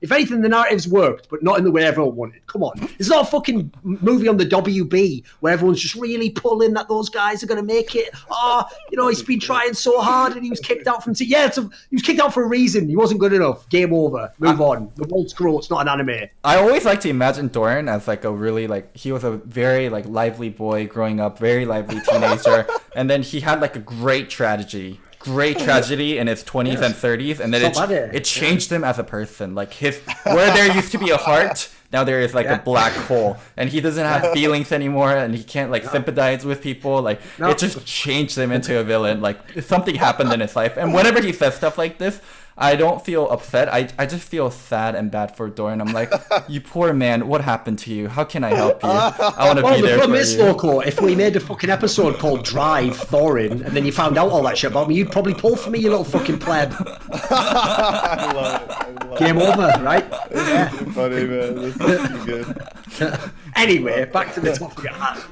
If anything, the narratives worked, but not in the way everyone wanted. Come on. It's not a fucking movie on the WB where everyone's just really pulling that those guys are going to make it. He's been trying so hard and he was kicked out from... he was kicked out for a reason. He wasn't good enough. Game over. Move on. The world's grow. It's not an anime. I always like to imagine Doran as like a really he was a very like lively boy growing up, very lively teenager, and then he had like a great tragedy in his 20s and 30s, and then it changed him as a person. Like where there used to be a heart, now there is like a black hole, and he doesn't have feelings anymore, and he can't sympathize with people. It just changed him into a villain. Like something happened in his life, and whenever he says stuff like this, I don't feel upset. I just feel sad and bad for Doran. I'm like, you poor man, what happened to you? How can I help you? I want to be there for you. Loco, if we made a fucking episode called Drive Thorin, and then you found out all that shit about me, you'd probably pull for me, you little fucking pleb. I love it. Game over, right? Yeah. Funny, man. This is good. Anyway, back to the topic at hand.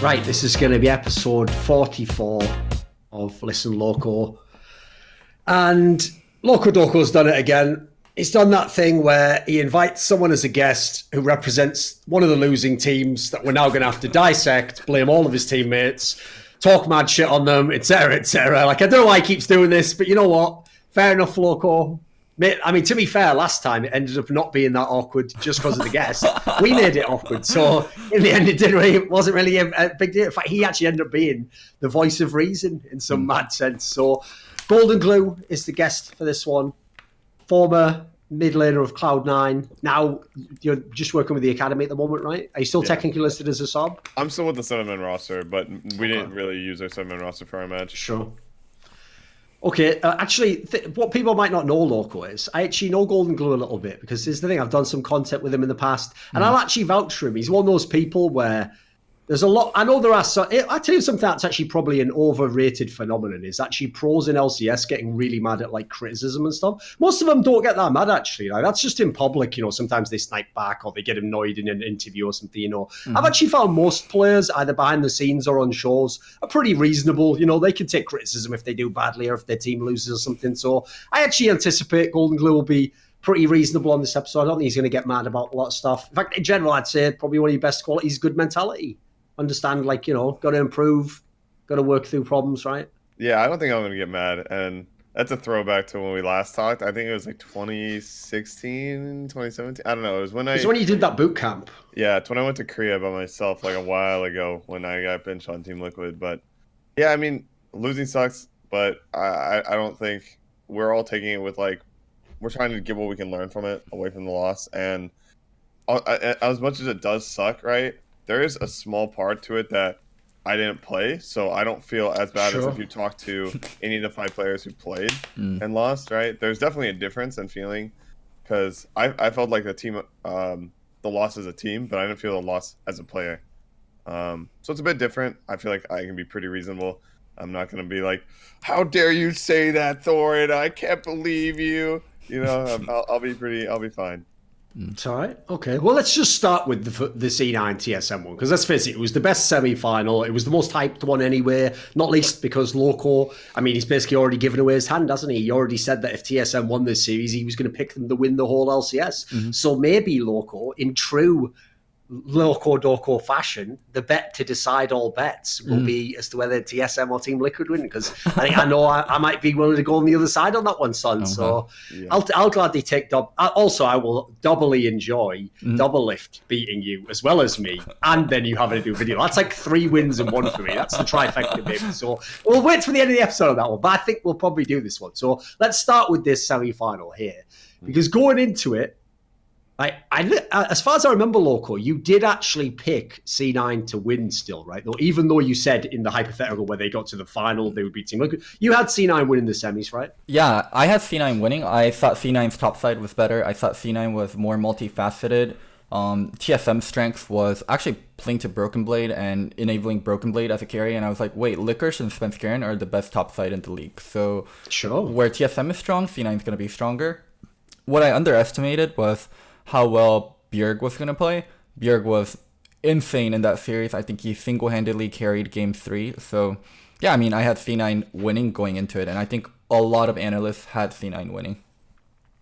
Right, this is going to be episode 44 of Listen Loco. And Locodoco's done it again. He's done that thing where he invites someone as a guest who represents one of the losing teams that we're now going to have to dissect, blame all of his teammates, talk mad shit on them, etc., etc. I don't know why he keeps doing this, but you know what? Fair enough, Loco. I mean, to be fair, last time it ended up not being that awkward just because of the guest. We made it awkward. So in the end, it wasn't really a big deal. In fact, he actually ended up being the voice of reason in some mad sense. So Goldenglue is the guest for this one. Former mid laner of Cloud9. Now you're just working with the academy at the moment, right? Are you still technically listed as a sub? I'm still with the 7-man roster, but we didn't really use our 7-man roster for our match. Sure. Okay, actually, what people might not know Loco is, I actually know Goldenglue a little bit, because here's the thing, I've done some content with him in the past, and I'll actually vouch for him. He's one of those people where there's a lot, I know there are some, I tell you something that's actually probably an overrated phenomenon, is actually pros in LCS getting really mad at criticism and stuff. Most of them don't get that mad actually, that's just in public, sometimes they snipe back or they get annoyed in an interview or something, I've actually found most players, either behind the scenes or on shows, are pretty reasonable, they can take criticism if they do badly or if their team loses or something, so I actually anticipate Goldenglue will be pretty reasonable on this episode. I don't think he's going to get mad about a lot of stuff. In fact, in general, I'd say probably one of your best qualities is good mentality. Understand, got to improve, got to work through problems, right? Yeah, I don't think I'm going to get mad. And that's a throwback to when we last talked. I think it was 2016, 2017. I don't know. It was when you did that boot camp. Yeah, it's when I went to Korea by myself a while ago when I got benched on Team Liquid. But yeah, I mean, losing sucks, but I don't think we're all taking it with we're trying to get what we can learn from it away from the loss. And as much as it does suck, right? There is a small part to it that I didn't play, so I don't feel as bad as if you talk to any of the 5 players who played and lost, right? There's definitely a difference in feeling, because I felt like the team, the loss as a team, but I didn't feel the loss as a player. So it's a bit different. I feel like I can be pretty reasonable. I'm not going to be like, how dare you say that, Thorin? I can't believe you. I'll be fine. It's all right. Okay. Well, let's just start with the C9 TSM one, because let's face it, it was the best semi-final. It was the most hyped one anyway, not least because Loco, he's basically already given away his hand, hasn't he? He already said that if TSM won this series, he was going to pick them to win the whole LCS. So maybe Loco, in true Locodoco fashion, the bet to decide all bets will be as to whether TSM or Team Liquid win, because I know I might be willing to go on the other side on that one, son. So I'll gladly take also, I will doubly enjoy Doublelift beating you as well as me, and then you having to do a video. That's 3 wins in one for me. That's the trifecta, baby. So we'll wait for the end of the episode on that one, but I think we'll probably do this one. So let's start with this semi-final here, because going into it, as far as I remember, Loco, you did actually pick C9 to win still, right? Even though you said in the hypothetical where they got to the final, they would beat Team Liquid. You had C9 winning the semis, right? Yeah, I had C9 winning. I thought C9's top side was better. I thought C9 was more multifaceted. TSM's strength was actually playing to Broken Blade and enabling Broken Blade as a carry, and I was like, wait, Licorice and Svenskeren are the best top side in the league. So where TSM is strong, C9's going to be stronger. What I underestimated was how well Bjerg was going to play. Bjerg was insane in that series. I think he single-handedly carried Game 3. So Yeah, I mean, I had C9 winning going into it, and I think a lot of analysts had C9 winning.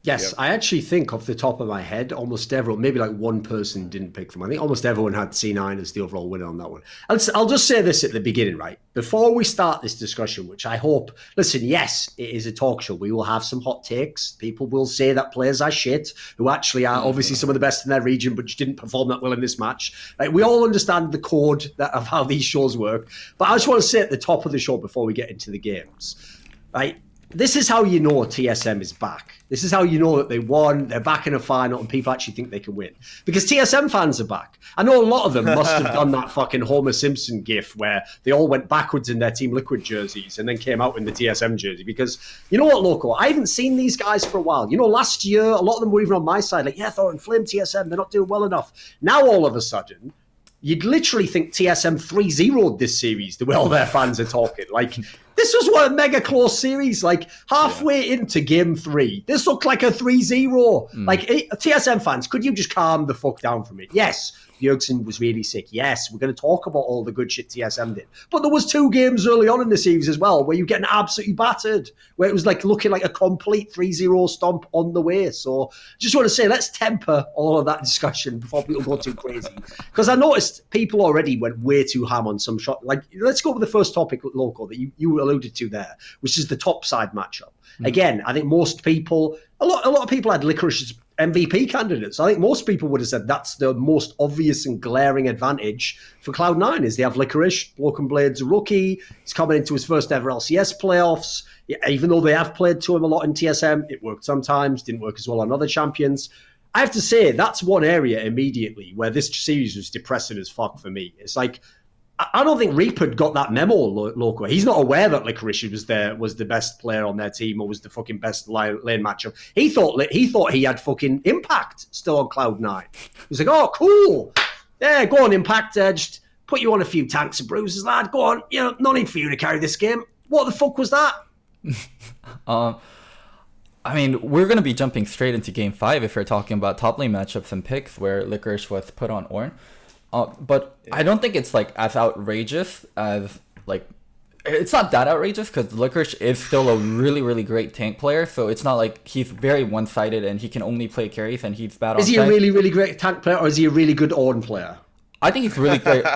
Yes, I actually think off the top of my head, almost everyone, maybe like one person didn't pick them. I think almost everyone had C9 as the overall winner on that one. I'll just say this at the beginning, right? Before we start this discussion, which I hope, listen, yes, it is a talk show. We will have some hot takes. People will say that players are shit, who actually are obviously some of the best in their region, but just didn't perform that well in this match. Like, we all understand the code of how these shows work. But I just want to say at the top of the show before we get into the games, right? This is how you know TSM is back. This is how you know that they won, they're back in a final, and people actually think they can win. Because TSM fans are back. I know a lot of them must have done that fucking Homer Simpson gif where they all went backwards in their Team Liquid jerseys and then came out in the TSM jersey. Because, you know what, Loco? I haven't seen these guys for a while. You know, last year, a lot of them were even on my side, like, yeah, Thor and Flame TSM, they're not doing well enough. Now, all of a sudden, you'd literally think TSM 3-0'd this series, the way all their fans are talking. Like, this was one a mega close series. Like, halfway into game 3, this looked like a 3-0. Like, TSM fans, could you just calm the fuck down from it? Yes, Bjergsen was really sick. Yes, we're going to talk about all the good shit TSM did. But there was 2 games early on in the series as well where you're getting absolutely battered, where it was like looking like a complete 3-0 stomp on the way. So just want to say, let's temper all of that discussion before people go too crazy. Because I noticed people already went way too ham on some shot. Like, let's go with the first topic, Loco, that you alluded to there, which is the top side matchup. Again, I think most people, a lot of people had Licorice's MVP candidates. I think most people would have said that's the most obvious and glaring advantage for Cloud9 is they have Licorice. Broken Blade's a rookie. He's coming into his first ever LCS playoffs. Even though they have played to him a lot in TSM, it worked sometimes, didn't work as well on other champions. I have to say, that's one area immediately where this series was depressing as fuck for me. It's like, I don't think Reapered got that memo, Loco. He's not aware that Licorice was the best player on their team or was the fucking best lane matchup. He thought he had fucking Impact still on Cloud9. He's like, oh, cool. Yeah, go on, Impact. Just put you on a few tanks and bruises, lad. Go on. You know, no need for you to carry this game. What the fuck was that? I mean, we're going to be jumping straight into Game 5 if we're talking about top lane matchups and picks where Licorice was put on Ornn. But I don't think it's like as outrageous as like it's not that outrageous because Licorice is still a really, really great tank player. So it's not like he's very one-sided and he can only play carries and he's bad on tank. Is he a really, really great tank player or is he a really good Ornn player? I think he's really great.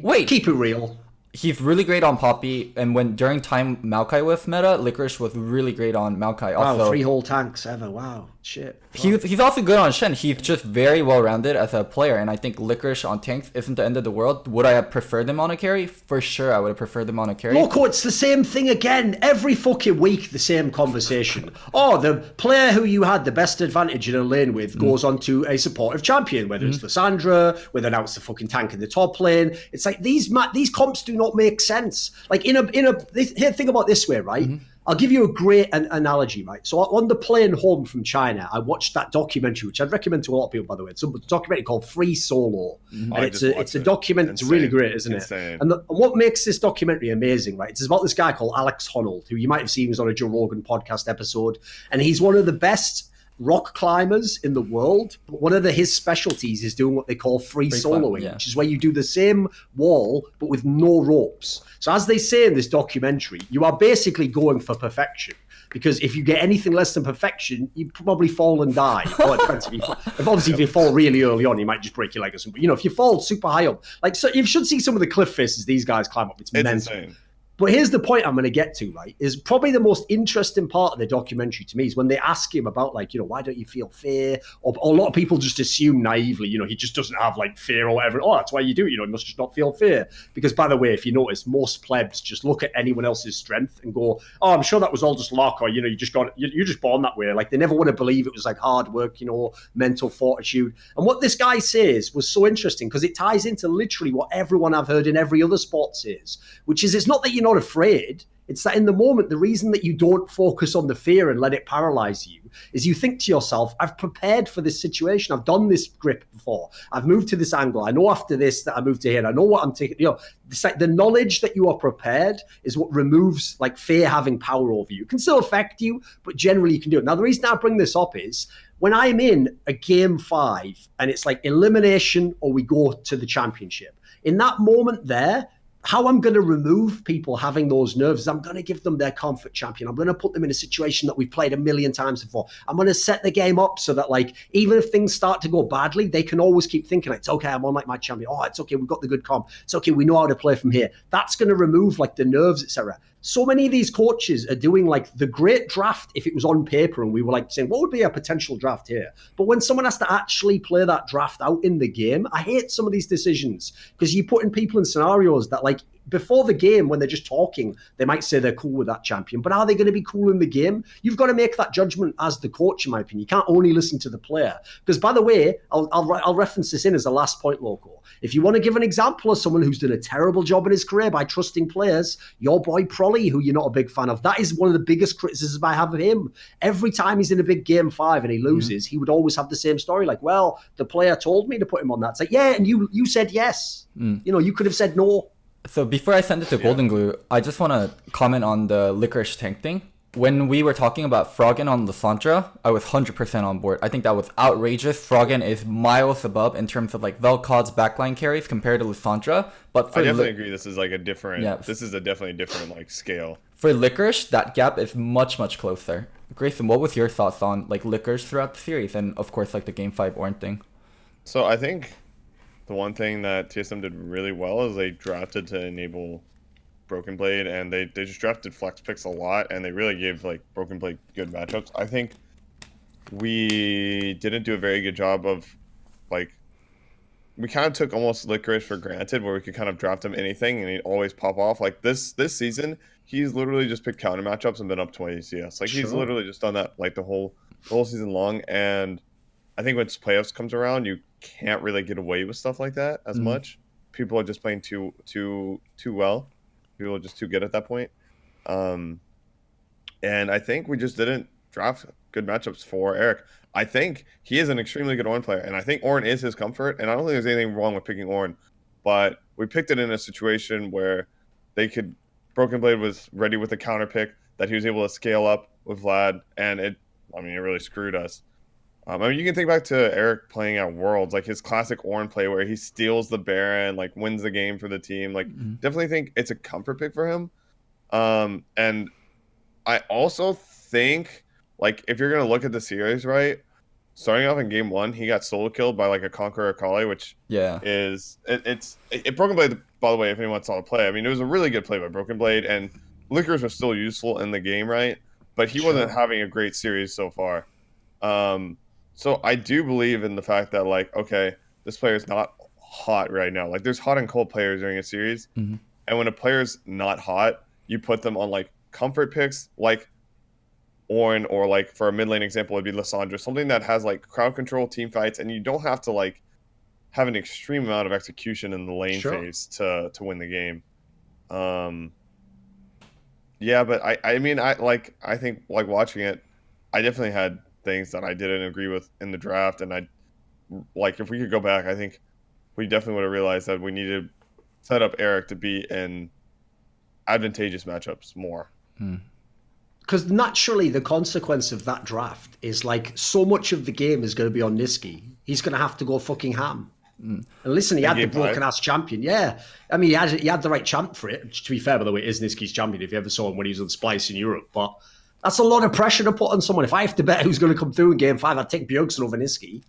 Wait, keep it real. He's really great on Poppy, and when during time Maokai was meta, Licorice was really great on Maokai. Also, wow, 3 whole tanks ever. Wow, shit. He's also good on Shen. He's just very well rounded as a player, and I think Licorice on tanks isn't the end of the world. Would I have preferred them on a carry? For sure, I would have preferred them on a carry. Loco, it's the same thing again. Every fucking week, the same conversation. Oh, the player who you had the best advantage in a lane with goes on to a supportive champion, whether it's Lissandra, whether now it's the fucking tank in the top lane. It's like these comps do not make sense. Like here, think about it this way, right? I'll give you a great analogy, right? So on the plane home from China, I watched that documentary, which I'd recommend to a lot of people, by the way. It's a documentary called Free Solo. And it's a documentary. It's really great, isn't it? And what makes this documentary amazing, right? It's about this guy called Alex Honnold, who you might have seen was on a Joe Rogan podcast episode. And he's one of the best rock climbers in the world. But one of his specialties is doing what they call free soloing, which is where you do the same wall, but with no ropes. So as they say in this documentary, you are basically going for perfection. Because if you get anything less than perfection, you probably fall and die. If you fall really early on, you might just break your leg or something. You know, if you fall super high up, like, so you should see some of the cliff faces these guys climb up. It's mental. Insane. But here's the point I'm going to get to, right, is probably the most interesting part of the documentary to me is when they ask him about, like, you know, why don't you feel fear? Or a lot of people just assume naively, you know, he just doesn't have, like, fear or whatever. Oh, that's why you do, you know, he must just not feel fear. Because, by the way, if you notice, most plebs just look at anyone else's strength and go, oh, I'm sure that was all just luck, or, you know, you're just born that way. Like, they never want to believe it was, like, hard work, you know, mental fortitude. And what this guy says was so interesting because it ties into literally what everyone I've heard in every other sport says, which is it's not that you're not afraid. It's that in the moment, the reason that you don't focus on the fear and let it paralyze you is you think to yourself, I've prepared for this situation. I've done this grip before. I've moved to this angle. I know after this that I moved to here. I know what I'm taking. You know, it's like the knowledge that you are prepared is what removes like fear having power over you. It can still affect you, but generally you can do it. Now, the reason I bring this up is when I'm in a game 5 and it's like elimination or we go to the championship, in that moment there, how I'm going to remove people having those nerves is I'm going to give them their comfort champion. I'm going to put them in a situation that we've played a million times before. I'm going to set the game up so that, like, even if things start to go badly, they can always keep thinking, it's okay, I'm on like my champion. Oh, it's okay, we've got the good comp. It's okay, we know how to play from here. That's going to remove like the nerves, etc. So many of these coaches are doing like the great draft if it was on paper and we were like saying, what would be a potential draft here? But when someone has to actually play that draft out in the game, I hate some of these decisions because you're putting people in scenarios that, like, before the game, when they're just talking, they might say they're cool with that champion. But are they going to be cool in the game? You've got to make that judgment as the coach, in my opinion. You can't only listen to the player. Because, by the way, I'll reference this in as a last point, Loco. If you want to give an example of someone who's done a terrible job in his career by trusting players, your boy Prolly, who you're not a big fan of, that is one of the biggest criticisms I have of him. Every time he's in a big game 5 and he loses, he would always have the same story. Like, well, the player told me to put him on that. It's like, yeah, and you said yes. You know, you could have said no. So before I send it to Goldenglue, I just want to comment on the licorice tank thing. When we were talking about Froggen on Lissandra, I was 100% on board. I think that was outrageous. Froggen is miles above in terms of like Vel'Kod's backline carries compared to Lissandra. But for I definitely agree. This is like a different. Yeah. This is a definitely different like scale. For licorice, that gap is much, much closer. Grayson, what was your thoughts on like licorice throughout the series, and of course like the Game 5 Ornn thing? So I think the one thing that TSM did really well is they drafted to enable Broken Blade, and they just drafted flex picks a lot, and they really gave like Broken Blade good matchups. I think we didn't do a very good job of like, we kind of took almost Licorice for granted, where we could kind of draft him anything and he'd always pop off. Like this season, he's literally just picked counter matchups and been up 20 CS. Like he's literally just done that like the whole season long. And I think when playoffs comes around, you can't really get away with stuff like that as much. People are just playing too well. People are just too good at that point. And I think we just didn't draft good matchups for Eric. I think he is an extremely good Ornn player, and I think Ornn is his comfort, and I don't think there's anything wrong with picking Ornn, but we picked it in a situation where Broken Blade was ready with a counter pick that he was able to scale up with Vlad, and it really screwed us. You can think back to Eric playing at Worlds, like his classic Ornn play where he steals the Baron, like wins the game for the team. Like, definitely think it's a comfort pick for him. And I also think, like, if you're gonna look at the series, right, starting off in game 1, he got solo killed by like a Conqueror Akali, which is Broken Blade. By the way, if anyone saw the play, I mean, it was a really good play by Broken Blade, and Licorice was still useful in the game, right? But he wasn't having a great series so far. So I do believe in the fact that, like, okay, this player is not hot right now. Like, there's hot and cold players during a series, and when a player's not hot, you put them on like comfort picks, like Ornn, or like for a mid lane example, it'd be Lissandra, something that has like crowd control, team fights, and you don't have to like have an extreme amount of execution in the lane phase to win the game. Yeah, but I mean, I think like watching it, I definitely had things that I didn't agree with in the draft, and I like, if we could go back, I think we definitely would have realized that we needed to set up Eric to be in advantageous matchups more. Because naturally, the consequence of that draft is like so much of the game is going to be on Nisqy. He's going to have to go fucking ham. And listen, he had the broken ass champion. Yeah, I mean, he had the right champ for it. To be fair, by the way, it is Nisqy's champion. If you ever saw him when he was on Splice in Europe, but that's a lot of pressure to put on someone. If I have to bet who's going to come through in game 5, I'd take Bjergsen over Nisqy.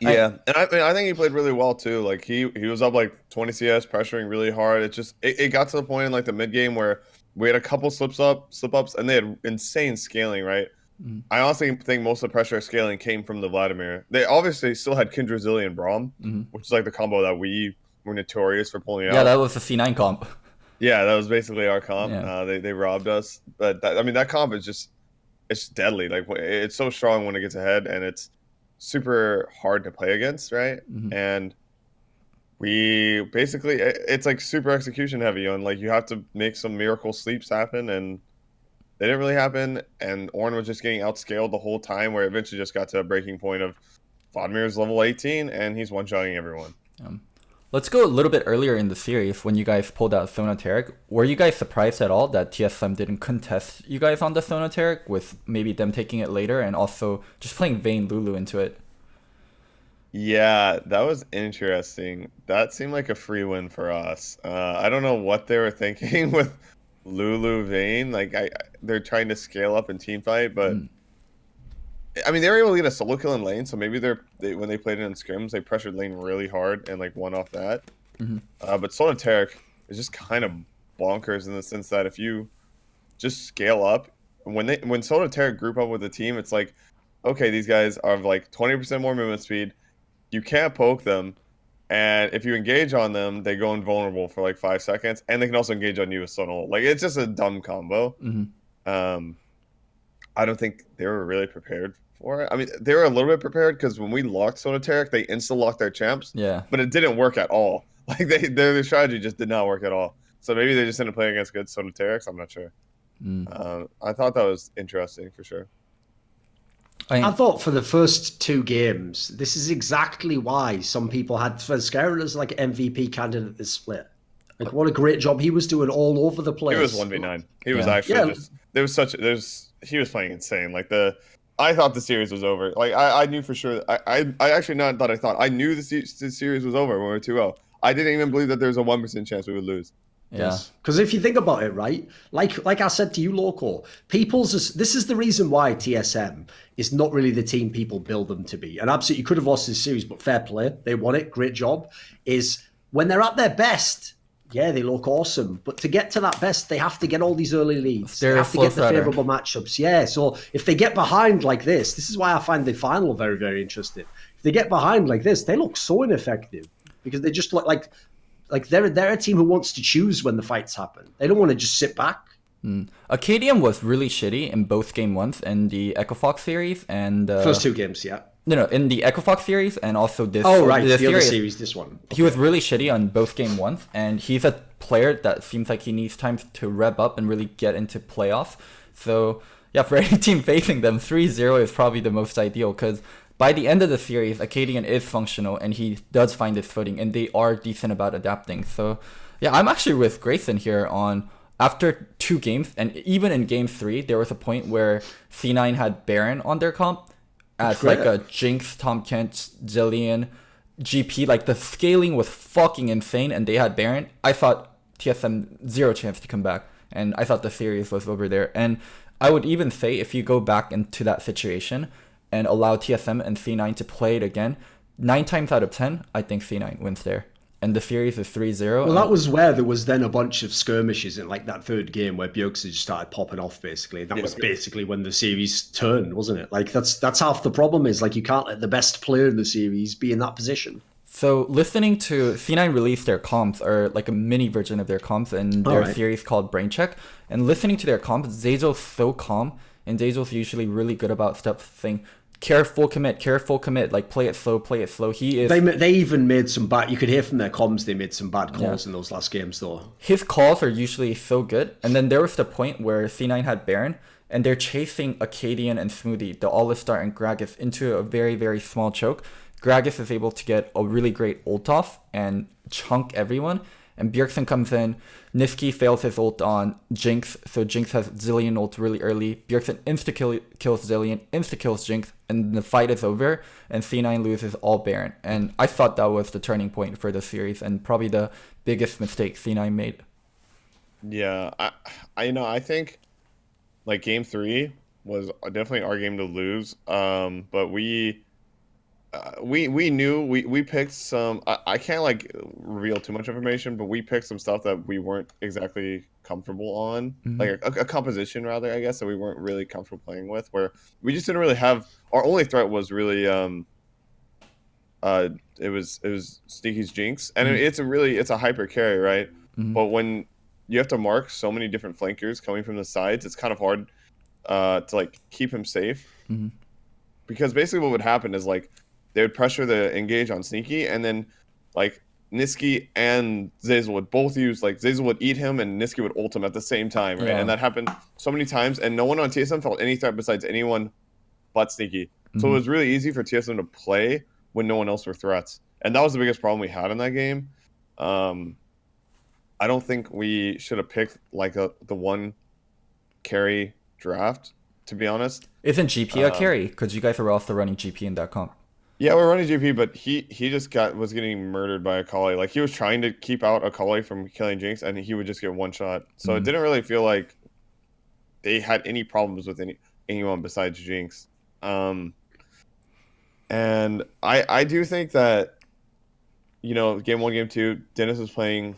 Yeah, and I think he played really well too. Like he was up like 20 CS, pressuring really hard. It got to the point in like the mid game where we had a couple slip ups, and they had insane scaling. Right, I honestly think most of the pressure scaling came from the Vladimir. They obviously still had Kindred, Zilli, and Braum, which is like the combo that we were notorious for pulling out. Yeah, that was the C9 comp. Yeah, that was basically our comp. Yeah. They robbed us, but that comp is it's deadly. Like, it's so strong when it gets ahead, and it's super hard to play against, right? And we basically, it's like super execution heavy, and like you have to make some miracle sleeps happen, and they didn't really happen. And Ornn was just getting outscaled the whole time, where it eventually just got to a breaking point of Vladimir's level 18, and he's one-shotting everyone. Let's go a little bit earlier in the series when you guys pulled out Sonoteric. Were you guys surprised at all that TSM didn't contest you guys on the Sonoteric, with maybe them taking it later and also just playing Vayne Lulu into it? Yeah, that was interesting. That seemed like a free win for us. I don't know what they were thinking with Lulu Vayne. Like, they're trying to scale up in team fight, but I mean, they were able to get a solo kill in lane. So maybe when they played it in scrims, they pressured lane really hard and like won off that. But Sonoteric is just kind of bonkers in the sense that if you just scale up, when Sonoteric group up with a team, it's like, okay, these guys are like 20% more movement speed. You can't poke them, and if you engage on them, they go invulnerable for like 5 seconds, and they can also engage on you with Sono. Like, it's just a dumb combo. I don't think they were really prepared for it. I mean, they were a little bit prepared because when we locked Sonoteric, they insta-locked their champs. Yeah. But it didn't work at all. Like, their strategy just did not work at all. So maybe they just didn't play against good Sonoterics. I'm not sure. I thought that was interesting for sure. I thought for the first 2 games, this is exactly why some people had Svenskeren as like MVP candidate this split. Like, what a great job he was doing all over the place. He was 1v9. He was actually he was playing insane. Like, I thought the series was over. Like, I knew for sure. I actually not that I thought. I knew the series was over when we were 2-0. I didn't even believe that there was a 1% chance we would lose. Yeah. Because if you think about it, right, like I said to you, Loco, this is the reason why TSM is not really the team people build them to be. And absolutely, you could have lost this series, but fair play. They won it. Great job. Is when they're at their best, yeah, they look awesome. But to get to that best, they have to get all these early leads. They have to get the favorable matchups. Yeah, so if they get behind like this is why I find the final very, very interesting. If they get behind like this, they look so ineffective because they just look like they're a team who wants to choose when the fights happen. They don't want to just sit back. Acadian was really shitty in both game 1s in the Echo Fox series and first 2 games, yeah. No, in the Echo Fox series and also this. Oh right, the other series, this one. Okay. He was really shitty on both game 1s, and he's a player that seems like he needs time to rev up and really get into playoffs. So yeah, for any team facing them, 3-0 is probably the most ideal because by the end of the series, Acadian is functional and he does find his footing, and they are decent about adapting. So yeah, I'm actually with Grayson here on after 2 games, and even in game 3, there was a point where C9 had Baron on their comp as like a Jinx, Tom Kent, Zillion, GP. Like, the scaling was fucking insane, and they had Baron. I thought TSM 0 chance to come back, and I thought the series was over there. And I would even say if you go back into that situation and allow TSM and C9 to play it again, 9 times out of 10, I think C9 wins there. And the series is 3-0. Well, that was where there was then a bunch of skirmishes in like that 3rd game where Bjergsen just started popping off basically. That was basically when the series turned, wasn't it? Like that's half the problem is like you can't let the best player in the series be in that position. So listening to C9 release their comps, or like a mini version of their comps in their series called Brain Check, and listening to their comps, Zazel's so calm, and Zazel's usually really good about stuff saying, careful commit, like play it slow. He is. They even made some bad. You could hear from their comms they made some bad calls in those last games though. His calls are usually so good, and then there was the point where C9 had Baron, and they're chasing Acadian and Smoothie, the All-Star and Gragas, into a very, very small choke. Gragas is able to get a really great ult off and chunk everyone. And Bjergsen comes in. Niski fails his ult on Jinx, so Jinx has Zillion ult really early. Bjergsen kills Zillion, insta-kills Jinx, and the fight is over, and C9 loses all Baron. And I thought that was the turning point for the series, and probably the biggest mistake C9 made. Yeah, I think like game 3 was definitely our game to lose. But we knew we picked some. I can't like reveal too much information, but we picked some stuff that we weren't exactly comfortable on, like a composition rather, I guess, that we weren't really comfortable playing with. Where we just didn't really have. Our only threat was really it was Sneaky's Jinx, and it's a hyper carry, right? But when you have to mark so many different flankers coming from the sides, it's kind of hard to like keep him safe, because basically what would happen is like they would pressure the engage on Sneaky, and then like Niski and Zazel would both use, like Zazel would eat him and Niski would ult him at the same time, right? And that happened so many times, and no one on TSM felt any threat besides anyone but Sneaky. So it was really easy for TSM to play when no one else were threats, and that was the biggest problem we had in that game. I don't think we should have picked like the one carry draft, to be honest. Isn't GP a carry? Because you guys are also running GP in that comp. Yeah, we're running GP, but he just was getting murdered by Akali. Like, he was trying to keep out Akali from killing Jinx, and he would just get one shot. So it didn't really feel like they had any problems with anyone besides Jinx. And I do think that, game 1, game 2, Dennis was playing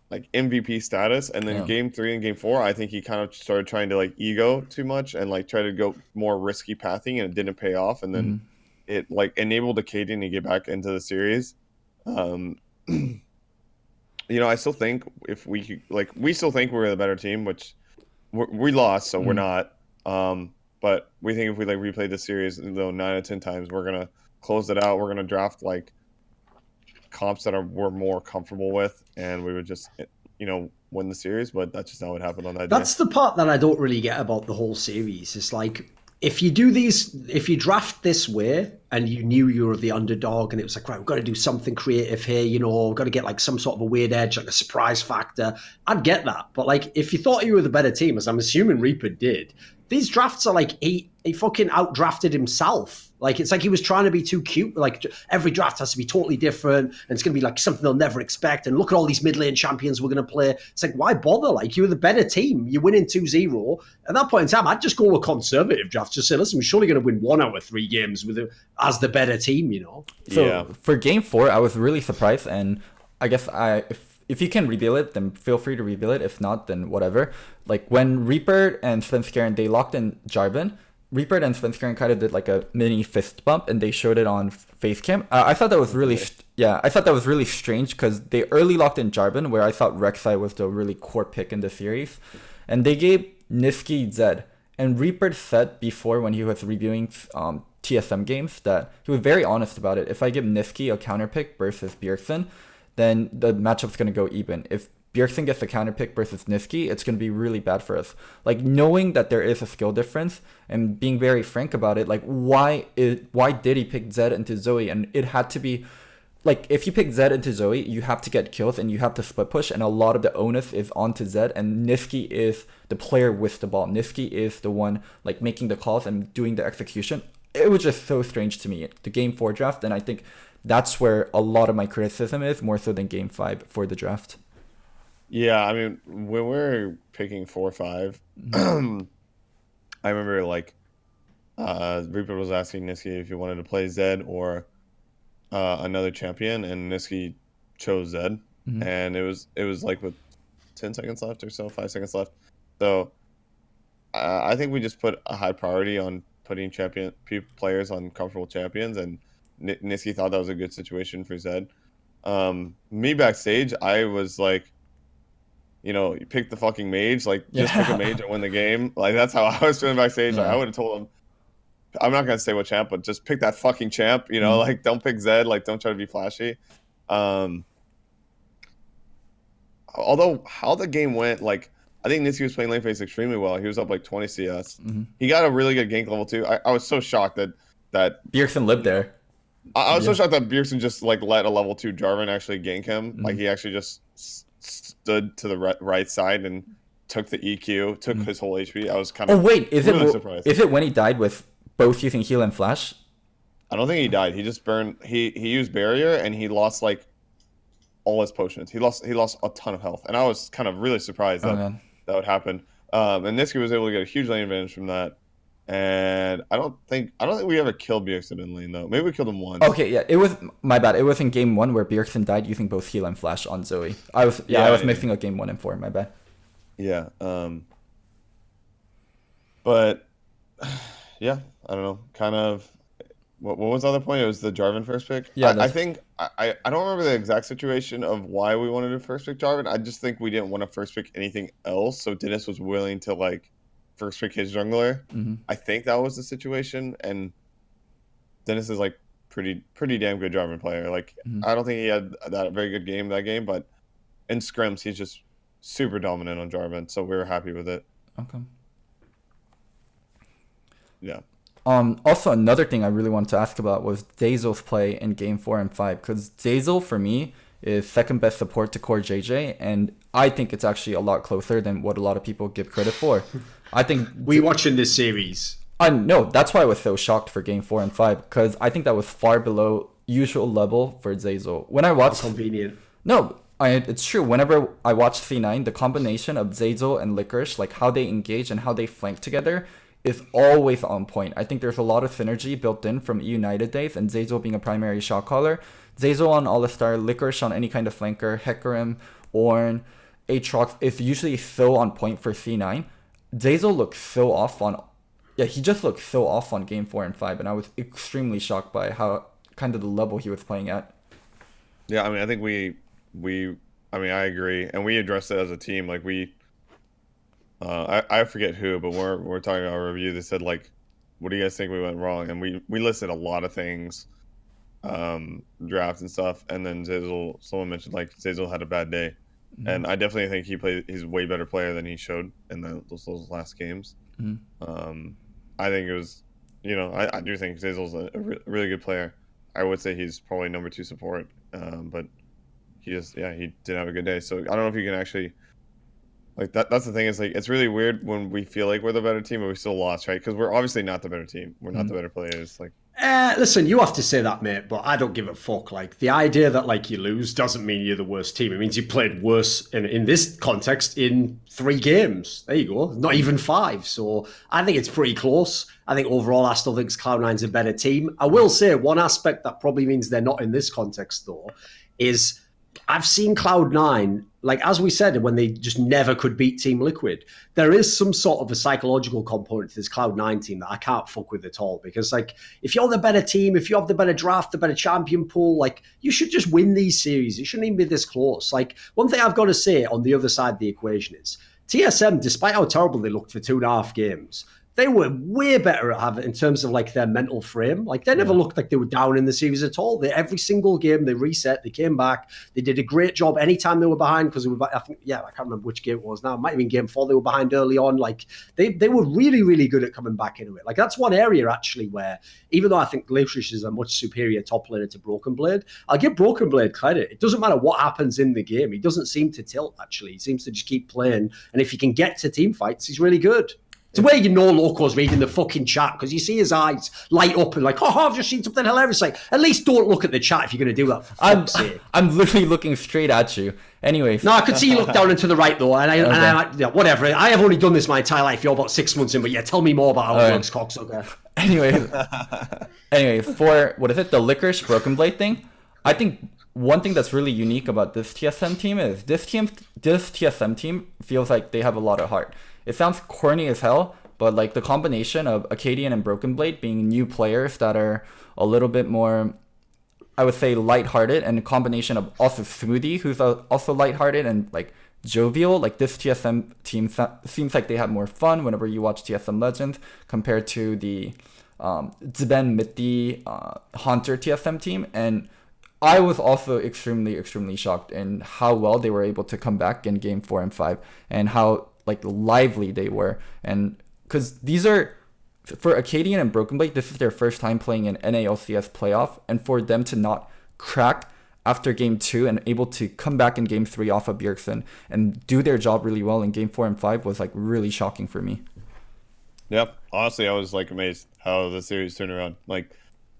like MVP status, and then game 3 and game 4, I think he kind of started trying to like ego too much and like try to go more risky pathing, and it didn't pay off. And then it like enabled Acadian to get back into the series. I still think if we still think we're the better team, which we lost, so we're not. But we think if we like replay the series, 9 out of 10 times, we're gonna close it out. We're gonna draft like comps that we're more comfortable with, and we would just win the series. But that's just not what happened on that day. That's the part that I don't really get about the whole series. It's like, if you draft this way and you knew you were the underdog, and it was like, right, we've got to do something creative here, we've got to get like some sort of a weird edge, like a surprise factor, I'd get that. But like, if you thought you were the better team, as I'm assuming Reapered did, these drafts are like, he fucking outdrafted himself. Like, it's like he was trying to be too cute. Like, every draft has to be totally different, and it's going to be like something they'll never expect. And look at all these mid lane champions we're going to play. It's like, why bother? Like, you're the better team. You're winning 2-0. At that point in time, I'd just go with conservative drafts. Just say, listen, we're surely going to win 1 out of 3 games as the better team, So for game 4, I was really surprised, and I guess if you can reveal it, then feel free to reveal it. If not, then whatever. Like, when Reapered and Svenskeren, they locked in Jarvan, Reapered and Svenskeren kind of did like a mini fist bump, and they showed it on Facecam. I thought that was really, I thought that was really strange, because they early locked in Jarvan, where I thought Rek'Sai was the really core pick in the series, and they gave Niski Zed. And Reapered said before, when he was reviewing TSM games, that he was very honest about it. If I give Niski a counter pick versus Bjergsen, then the matchup's going to go even. If Bjergsen gets a counter pick versus Niski, it's going to be really bad for us. Like, knowing that there is a skill difference and being very frank about it, like, why did he pick Zed into Zoe? And it had to be, like, if you pick Zed into Zoe, you have to get kills and you have to split push, and a lot of the onus is onto Zed, and Niski is the player with the ball. Niski is the one, like, making the calls and doing the execution. It was just so strange to me, the game 4 draft, and I think that's where a lot of my criticism is, more so than game 5 for the draft. Yeah, I mean, when we're picking 4-5, I remember like Reaper was asking Niski if he wanted to play Zed or another champion, and Niski chose Zed, and it was like with 10 seconds left or so, 5 seconds left. So I think we just put a high priority on putting players on comfortable champions, and Niski thought that was a good situation for Zed. Me backstage, I was like, you pick the fucking mage, like just pick a mage and win the game. Like, that's how I was feeling backstage. Like, I would have told him, I'm not gonna say what champ, but just pick that fucking champ. Like, don't pick Zed. Like, don't try to be flashy. Although how the game went, like, I think Niski was playing lane phase extremely well. He was up like 20 CS. He got a really good gank level too. I was so shocked that Bjergsen lived there. I was so shocked that Bjergsen just like let a level 2 Jarvan actually gank him. Like, he actually just stood to the right side and took the EQ, took his whole HP. I was kind of really surprised. Is it when he died with both using heal and flash? I don't think he died. He just burned. He used barrier, and he lost like all his potions. He lost a ton of health, and I was kind of really surprised that would happen. And Niski was able to get a huge lane advantage from that. And I don't think we ever killed Bjergsen in lane though. Maybe we killed him once. Okay, yeah, it was my bad. It was in game 1 where Bjergsen died using both heal and flash on Zoe. I was mixing up game 1 and 4. My bad. Yeah. But yeah, I don't know. Kind of. What was the other point? It was the Jarvan first pick. Yeah, I think I don't remember the exact situation of why we wanted to first pick Jarvan. I just think we didn't want to first pick anything else. So Dennis was willing to like first pick his jungler. I think that was the situation, and Dennis is like pretty damn good Jarvan player. Like, I don't think he had that very good game that game, but in scrims he's just super dominant on Jarvan, so we were happy with it. Okay. Yeah. Also, another thing I really wanted to ask about was Dazel's play in game 4 and 5, because Dazel for me is second best support to core JJ, and I think it's actually a lot closer than what a lot of people give credit for. I think we watching this series, No, that's why I was so shocked for game 4 and 5, because I think that was far below usual level for Zeyzal. When I watched, Convenient. no, it's true. Whenever I watch C9, the combination of Zeyzal and Licorice, like how they engage and how they flank together, is always on point. I think there's a lot of synergy built in from United days, and Zeyzal being a primary shot caller. Zeyzal on All-Star, Licorice on any kind of flanker, Hecarim, Ornn, Aatrox is usually so on point for C9. Zeyzal looks so off on... Yeah, he just looked so off on game 4 and 5, and I was extremely shocked by how kind of the level he was playing at. Yeah, I mean, I think I agree, and we addressed it as a team. Like I forget who, but we're talking about a review that said like, what do you guys think we went wrong? And we listed a lot of things, drafts and stuff, and then someone mentioned like Zeyzal had a bad day, and I definitely think he's a way better player than he showed in those last games. I think it was, I do think Zeyzal's a really good player. I would say he's probably number 2 support, but he didn't have a good day. So I don't know if you can actually, like, that's the thing, is like, it's really weird when we feel like we're the better team, but we still lost, right? Because we're obviously not the better team. We're not the better players. Like, Listen, you have to say that, mate, but I don't give a fuck. Like, the idea that, like, you lose doesn't mean you're the worst team. It means you played worse in this context in 3 games. There you go. Not even 5. So I think it's pretty close. I think overall, I still think Cloud9's a better team. I will say one aspect that probably means they're not in this context, though, is I've seen Cloud9, like, as we said, when they just never could beat Team Liquid, there is some sort of a psychological component to this Cloud9 team that I can't fuck with at all. Because, like, if you're the better team, if you have the better draft, the better champion pool, like, you should just win these series. It shouldn't even be this close. Like, one thing I've got to say on the other side of the equation is TSM, despite how terrible they looked for 2.5 games, they were way better at having in terms of like their mental frame. Like they never looked like they were down in the series at all. Every single game they reset, they came back, they did a great job anytime they were behind, because they were, I can't remember which game it was now. It might have been game 4. They were behind early on. Like they were really, really good at coming back into it. Like that's one area actually where, even though I think Glacius is a much superior top laner to Broken Blade, I'll give Broken Blade credit. It doesn't matter what happens in the game. He doesn't seem to tilt actually. He seems to just keep playing. And if he can get to team fights, he's really good. It's the way you know Loco's reading the fucking chat, because you see his eyes light up and like, oh, I've just seen something hilarious. Like, at least don't look at the chat if you're going to do that, for fuck's sake. I'm literally looking straight at you. Anyways. No, I could see you look down and to the right, though. And whatever. I have only done this my entire life. You're about 6 months in, but yeah, tell me more about how it works, cocksucker. Anyways, for, what is it, the Licorice Broken Blade thing? I think one thing that's really unique about this TSM team is this TSM team feels like they have a lot of heart. It sounds corny as hell, but like the combination of Acadian and Broken Blade being new players that are a little bit more, I would say, lighthearted, and a combination of also Smoothie, who's also lighthearted and like jovial. Like this TSM team seems like they have more fun whenever you watch TSM Legends compared to the Zben Mitti Haunter TSM team. And I was also extremely, extremely shocked in how well they were able to come back in game 4 and 5, and how like lively they were. And because these are, for Acadian and Broken Blade, this is their first time playing an NALCS playoff, and for them to not crack after game 2 and able to come back in game 3 off of Bjergsen and do their job really well in game 4 and 5 was like really shocking for me. Yep, honestly, I was like amazed how the series turned around. Like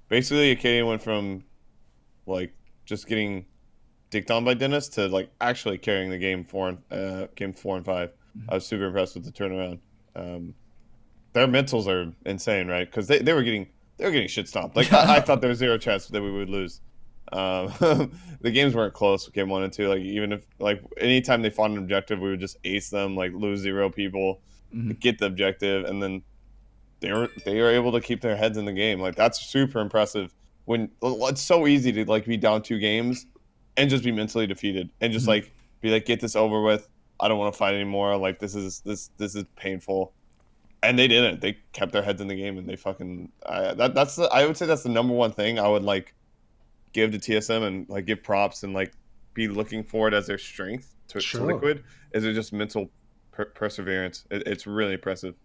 basically Acadian went from like just getting dicked on by Dennis to like actually carrying the game 4 and 5. I was super impressed with the turnaround. Their mentals are insane, right? Because they were getting shit stomped. Like I thought there was zero chance that we would lose. The games weren't close. Game 1 and 2. Like even if like anytime they fought an objective, we would just ace them. Like lose 0 people, get the objective, and then they were able to keep their heads in the game. Like that's super impressive. When it's so easy to like be down 2 games and just be mentally defeated and just like be like, get this over with. I don't want to fight anymore. Like this is painful, and they didn't. They kept their heads in the game, and they fucking. I would say that's the number one thing I would like give to TSM and like give props and like be looking for it as their strength to Liquid. Is it just mental perseverance? It's really impressive.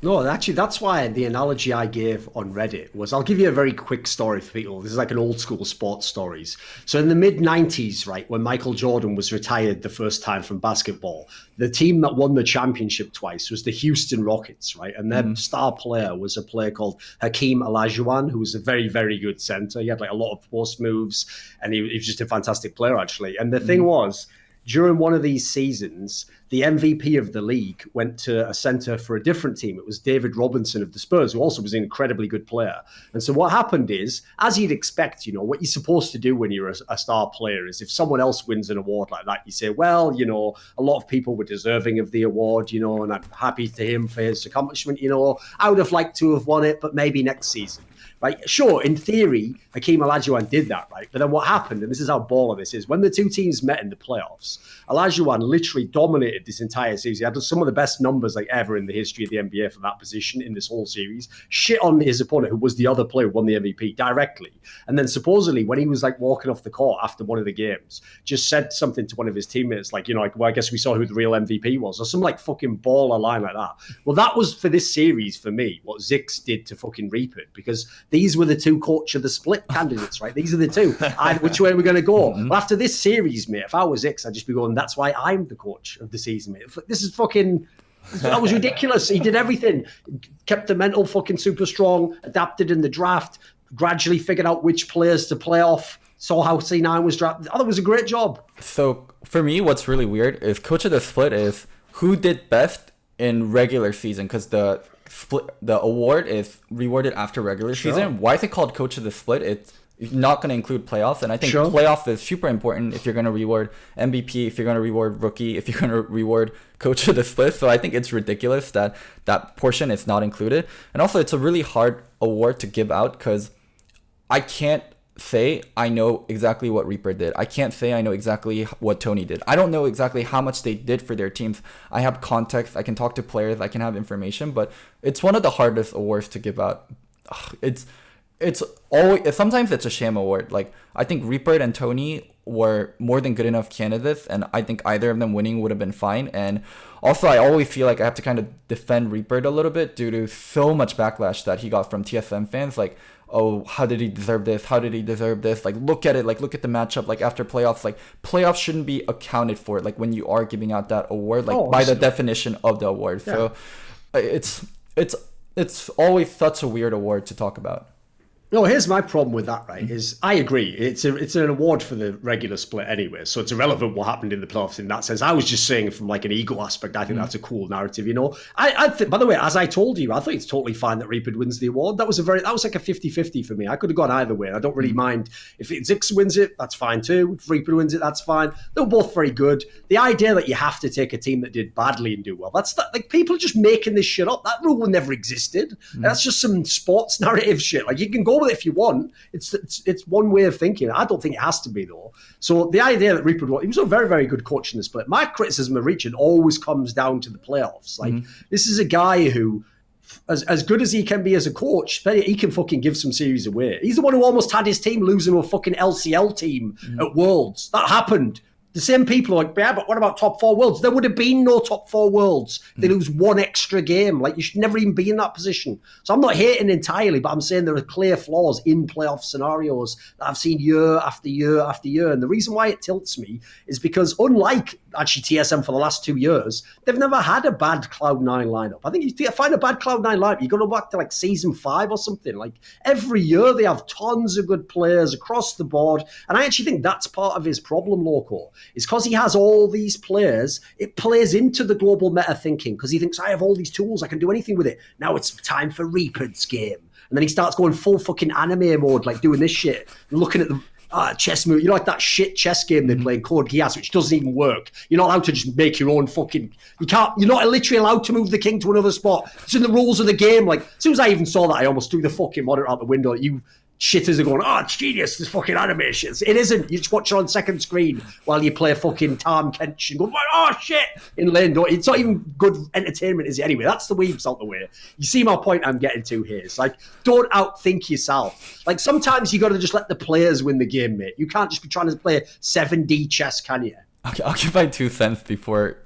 No, actually, that's why the analogy I gave on Reddit was I'll give you a very quick story for people. This is like an old school sports stories. So in the mid 90s, right, when Michael Jordan was retired the first time from basketball, the team that won the championship twice was the Houston Rockets, right? And their star player was a player called Hakeem Olajuwon, who was a very, very good center. He had like a lot of post moves, and he was just a fantastic player, actually. And the thing was, during one of these seasons, the MVP of the league went to a center for a different team. It was David Robinson of the Spurs, who also was an incredibly good player. And so what happened is, as you'd expect, you know, what you're supposed to do when you're a star player is if someone else wins an award like that, you say, well, you know, a lot of people were deserving of the award, you know, and I'm happy to him for his accomplishment, you know. I would have liked to have won it, but maybe next season. Right? Sure, in theory, Hakeem Olajuwon did that, right? But then what happened, and this is how baller this is, when the two teams met in the playoffs, Olajuwon literally dominated this entire series. He had some of the best numbers like ever in the history of the NBA for that position in this whole series. Shit on his opponent, who was the other player who won the MVP directly. And then supposedly, when he was like walking off the court after one of the games, just said something to one of his teammates, like, you know, like, well, I guess we saw who the real MVP was, or some like fucking baller line like that. Well, that was for this series for me, what Zix did to fucking Reapered, because these were the two coach of the split candidates, right? These are the two. Which way we're going to go? Well, after this series, mate, if I was X, I'd just be going, that's why I'm the coach of the season, mate. This is fucking... That was ridiculous. He did everything. Kept the mental fucking super strong, adapted in the draft, gradually figured out which players to play off, saw how C9 was drafted. Oh, that was a great job. So for me, what's really weird is coach of the split is who did best in regular season, because the award is rewarded after regular season. Why is it called coach of the split? It's not going to include playoffs, and I think playoffs is super important if you're going to reward MVP, if you're going to reward rookie, if you're going to reward coach of the split. So I think it's ridiculous that that portion is not included. And also, it's a really hard award to give out because I can't say I know exactly what Reaper did. I can't say I know exactly what Tony did. I don't know exactly how much they did for their teams. I have context. I can talk to players. I can have information, but it's one of the hardest awards to give out. It's always, sometimes it's a sham award. Like, I think Reaper and Tony were more than good enough candidates, and I think either of them winning would have been fine. And also, I always feel like I have to kind of defend Reaper a little bit due to so much backlash that he got from TSM fans. Like, oh, how did he deserve this? How did he deserve this? Like, look at it. Like, look at the matchup. Like, after playoffs, like, playoffs shouldn't be accounted for. Like, when you are giving out that award, like, by the definition of the award. Yeah. So, it's always such a weird award to talk about. No, here's my problem with that, right, is I agree. It's an award for the regular split anyway, so it's irrelevant what happened in the playoffs in that sense. I was just saying from like an ego aspect, I think that's a cool narrative, you know. I think, by the way, as I told you, I think it's totally fine that Reapered wins the award. That was like a 50-50 for me. I could have gone either way. I don't really mind. If Zix wins it, that's fine too. If Reapered wins it, that's fine. They were both very good. The idea that you have to take a team that did badly and do well, like people are just making this shit up. That rule never existed. That's just some sports narrative shit. Like, you can go with it if you want. It's one way of thinking. I don't think it has to be, though. So the idea that Reaper, he was a very, very good coach in the split. My criticism of Richard always comes down to the playoffs. Like, this is a guy who, as good as he can be as a coach, he can fucking give some series away. He's the one who almost had his team losing to a fucking LCL team at Worlds. That happened. The same people are like, yeah, but what about top 4 worlds? There would have been no top 4 worlds. They lose one extra game. Like, you should never even be in that position. So I'm not hating entirely, but I'm saying there are clear flaws in playoff scenarios that I've seen year after year after year. And the reason why it tilts me is because, unlike actually TSM for the last 2 years, they've never had a bad Cloud9 lineup. I think if you find a bad Cloud9 lineup, you got to go back to like season 5 or something. Like, every year they have tons of good players across the board. And I actually think that's part of his problem, Loco. It's because he has all these players, it plays into the global meta thinking because he thinks, I have all these tools, I can do anything with it. Now it's time for Reapered's game. And then he starts going full fucking anime mode, like doing this shit, and looking at the chess move. You know, like that shit chess game they play in Code Geass, which doesn't even work. You're not allowed to just make your own fucking... You're not literally allowed to move the king to another spot. It's in the rules of the game. Like, as soon as I even saw that, I almost threw the fucking monitor out the window. You shitters are going, it's genius, this fucking animation. It isn't. You just watch it on second screen while you play fucking Tam Kench and go, shit, in lane. It's not even good entertainment, is it? Anyway, that's the weeps out the way. You see my point I'm getting to here. It's like, don't outthink yourself. Like, sometimes you got to just let the players win the game, mate. You can't just be trying to play 7D chess, can you? I'll give my 2 cents before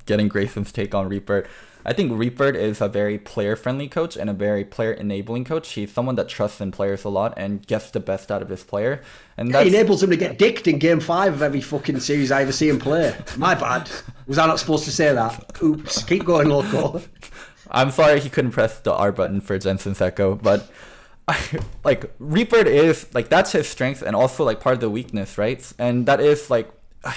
getting Grayson's take on Reapered. I think Reapered is a very player-friendly coach and a very player-enabling coach. He's someone that trusts in players a lot and gets the best out of his player. And he enables him to get dicked in Game 5 of every fucking series I ever see him play. My bad. Was I not supposed to say that? Oops. Keep going, Loco. I'm sorry he couldn't press the R button for Jensen's Echo, but like Reapered is like that's his strength and also like part of the weakness, right? And that is like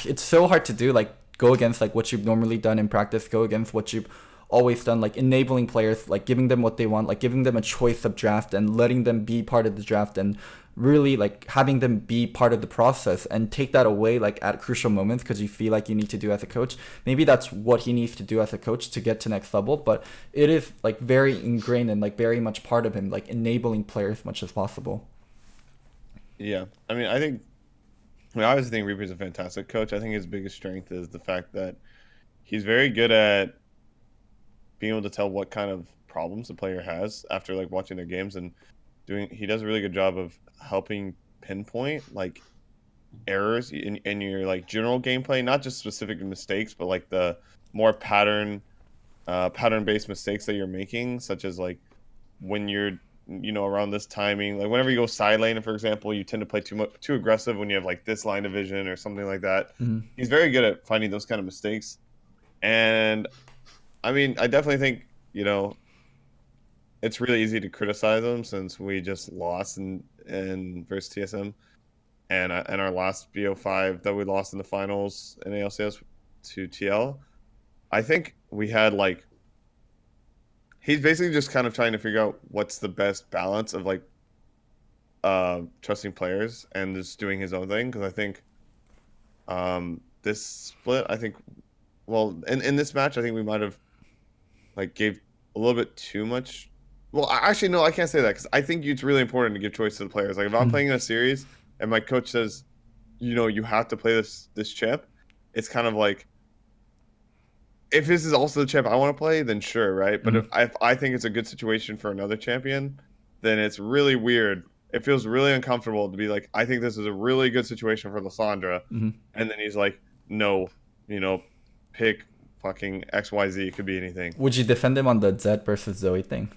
it's so hard to do, like go against like what you've normally done in practice, go against what you've always done, like enabling players, like giving them what they want, like giving them a choice of draft and letting them be part of the draft and really like having them be part of the process and take that away like at crucial moments because you feel like you need to do as a coach. Maybe that's what he needs to do as a coach to get to next level, but it is like very ingrained and like very much part of him, like enabling players as much as possible. Yeah, I mean, I obviously think Reaper's a fantastic coach. I think his biggest strength is the fact that he's very good at being able to tell what kind of problems the player has after like watching their games, and he does a really good job of helping pinpoint like errors in your like general gameplay, not just specific mistakes, but like the more pattern-based mistakes that you're making, such as like when you're around this timing, like whenever you go side lane, for example, you tend to play too aggressive when you have like this line of vision or something like that. Mm-hmm. He's very good at finding those kind of mistakes, and I mean, I definitely think it's really easy to criticize him since we just lost in versus TSM, and our last BO5 that we lost in the finals in ALCS to TL. I think we had like he's basically just kind of trying to figure out what's the best balance of like trusting players and just doing his own thing, because I think this split, I think, well, in this match, I think we might have like gave a little bit too much. Well, actually, no, I can't say that, because I think it's really important to give choice to the players. Like if I'm playing in a series and my coach says, you have to play this champ, it's kind of like, if this is also the champ I want to play, then sure, right? But if I think it's a good situation for another champion, then it's really weird. It feels really uncomfortable to be like, I think this is a really good situation for Lysandra, and then he's like, no, pick fucking XYZ. It could be anything. Would you defend him on the Zed versus Zoe thing?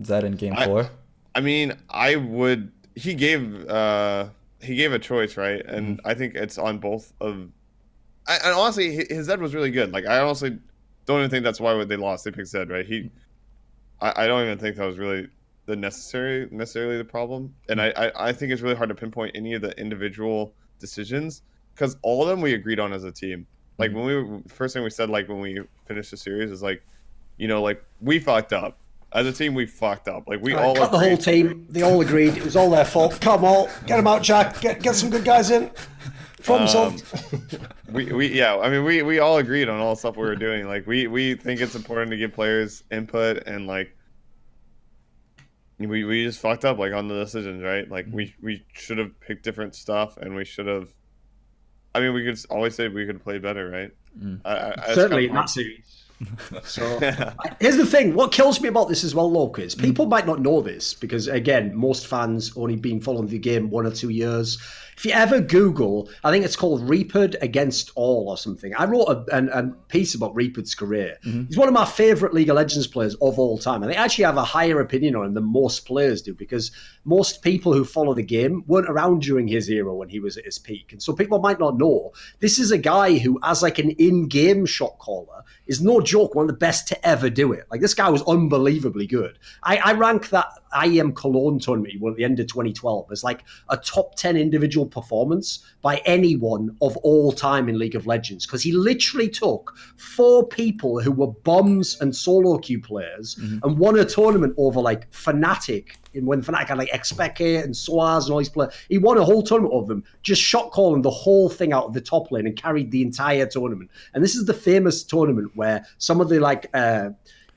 Zed in game 4? I mean, I would. He gave a choice, right? And I think it's on both of. And honestly, his Zed was really good. Like, I honestly don't even think that's why they lost. They picked Zed, right? I don't even think that was really necessarily the problem. And I think it's really hard to pinpoint any of the individual decisions, because all of them we agreed on as a team. Like first thing we said, like when we finished the series, is like, like we fucked up as a team. We fucked up. Like we all cut the whole team. They all agreed it was all their fault. Come on, get them out, Jack. Get some good guys in. Problem solved. we all agreed on all the stuff we were doing. Like we think it's important to give players input, and like we just fucked up like on the decisions, right? Like we should have picked different stuff, and we should have. I mean, we could always say we could play better, right? Certainly in that series. So here's the thing: what kills me about this as well, Loco, is people might not know this, because again, most fans only been following the game 1 or 2 years. If you ever Google, I think it's called Reapered Against All or something. I wrote a piece about Reapered's career. He's one of my favourite League of Legends players of all time. And I actually have a higher opinion on him than most players do, because most people who follow the game weren't around during his era when he was at his peak. And so people might not know. This is a guy who, as like an in-game shot caller, is no joke, one of the best to ever do it. Like, this guy was unbelievably good. I rank that IEM Cologne tournament he won at the end of 2012 as like a top 10 individual performance by anyone of all time in League of Legends, because he literally took 4 people who were bombs and solo queue players and won a tournament over like Fnatic. When Fnatic had like Expeke and Soaz and all these players, he won a whole tournament of them, just shot calling the whole thing out of the top lane and carried the entire tournament. And this is the famous tournament where some of the like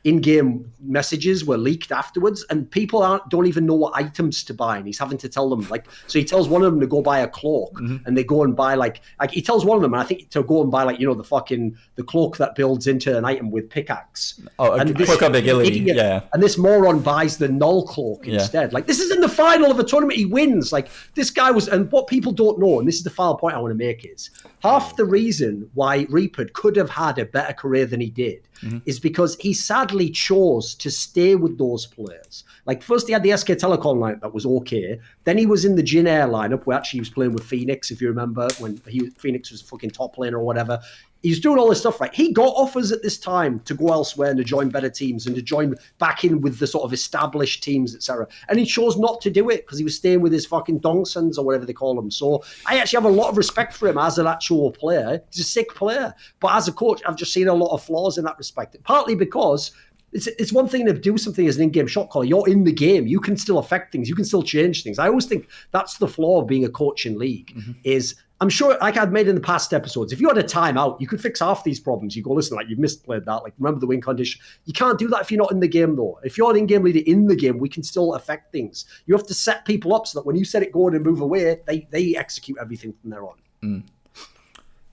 in-game messages were leaked afterwards, and people don't even know what items to buy, and he's having to tell them, like, so he tells one of them to go buy a cloak, and they go and buy like he tells one of them, and I think to go and buy like, the cloak that builds into an item with pickaxe. And this ability, idiot, yeah. And this moron buys the null cloak instead. Like, this is in the final of a tournament, he wins. Like, this guy was, and what people don't know, and this is the final point I want to make, is half the reason why Reapered could have had a better career than he did is because he sadly chose to stay with those players. Like, first he had the SK Telecom lineup that was okay. Then he was in the Jin Air lineup where actually he was playing with Phoenix, if you remember, when Phoenix was a fucking top laner or whatever. He's doing all this stuff, right? He got offers at this time to go elsewhere and to join better teams and to join back in with the sort of established teams, etc. And he chose not to do it because he was staying with his fucking Dongsons or whatever they call them. So I actually have a lot of respect for him as an actual player. He's a sick player. But as a coach, I've just seen a lot of flaws in that respect. Partly because it's one thing to do something as an in-game shot caller. You're in the game. You can still affect things. You can still change things. I always think that's the flaw of being a coach in League is, I'm sure, like I've made in the past episodes, if you had a timeout, you could fix half these problems. You go, listen, like, you've misplayed that. Like, remember the win condition. You can't do that if you're not in the game, though. If you're an in-game leader in the game, we can still affect things. You have to set people up so that when you set it go and move away, they execute everything from there on.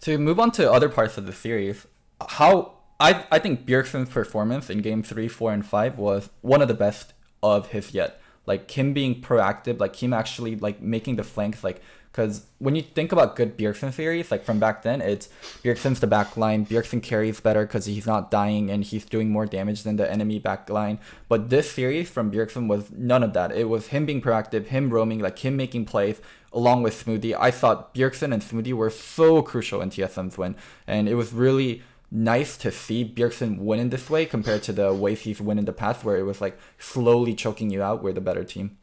To move on to other parts of the series, I think Bjergsen's performance in game 3, 4, and 5 was one of the best of his yet. Like, him being proactive, like him actually like making the flanks, like, because when you think about good Bjergsen series, like from back then, it's Bjergsen's the back line. Bjergsen carries better because he's not dying and he's doing more damage than the enemy back line. But this series from Bjergsen was none of that. It was him being proactive, him roaming, like him making plays along with Smoothie. I thought Bjergsen and Smoothie were so crucial in TSM's win. And it was really nice to see Bjergsen win in this way compared to the ways he's won in the past where it was like slowly choking you out. We're the better team.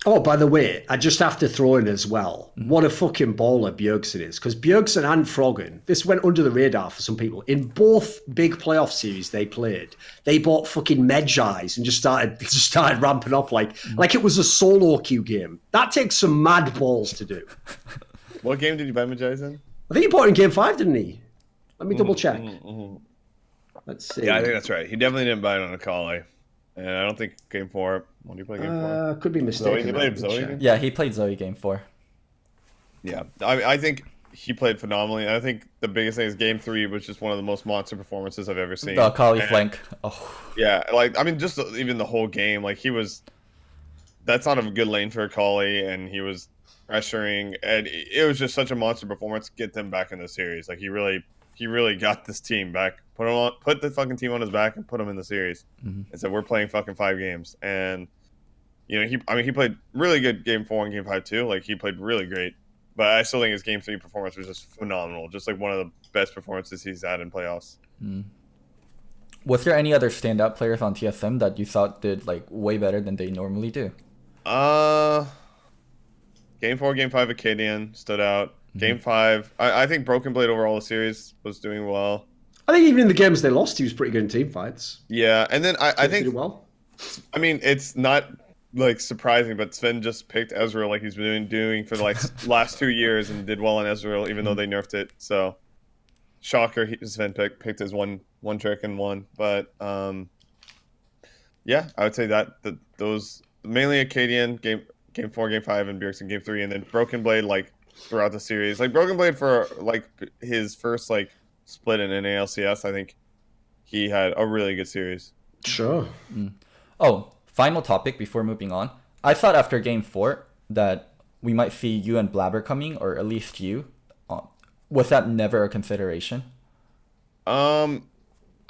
Oh, by the way, I just have to throw in as well, what a fucking baller Bjergsen is. Because Bjergsen and Froggen, this went under the radar for some people. In both big playoff series they played, they bought fucking Medjais and just started ramping up like it was a solo queue game. That takes some mad balls to do. What game did you buy Medjais in? I think he bought it in game 5, didn't he? Let me double check. Let's see. Yeah, I think that's right. He definitely didn't buy it on a Kali. And I don't think game 4. When did you play game 4? Could be mistaken. He played Zoe? Yeah, he played Zoe game 4. Yeah, I think he played phenomenally. I think the biggest thing is game 3 was just one of the most monster performances I've ever seen. The Kali flank. Oh. Yeah, like, I mean, just even the whole game, like, that's not a good lane for a Kali, and he was pressuring, and it was just such a monster performance to get them back in the series. Like, he really got this team back, put the fucking team on his back and put them in the series. And said, we're playing fucking 5 games. And, he played really good game 4 and game 5 too. Like, he played really great. But I still think his game 3 performance was just phenomenal. Just like one of the best performances he's had in playoffs. Was there any other standout players on TSM that you thought did like way better than they normally do? Game 4, game 5, Acadian stood out. Game 5, I think Broken Blade overall the series was doing well. I think even in the games they lost, he was pretty good in team fights. Yeah, and then I think did well. I mean, it's not like surprising, but Sven just picked Ezreal like he's been doing for the like last 2 years and did well on Ezreal, even though they nerfed it. So shocker, Sven picked his one trick and won. But yeah, I would say that those mainly Acadian game 4, game 5, and Bjergsen game 3, and then Broken Blade like throughout the series. Like Broken Blade for like his first like split in NALCS, I think he had a really good series. Sure. Oh, final topic before moving on. I thought after game 4 that we might see you and Blabber coming, or at least you. Was that never a consideration? I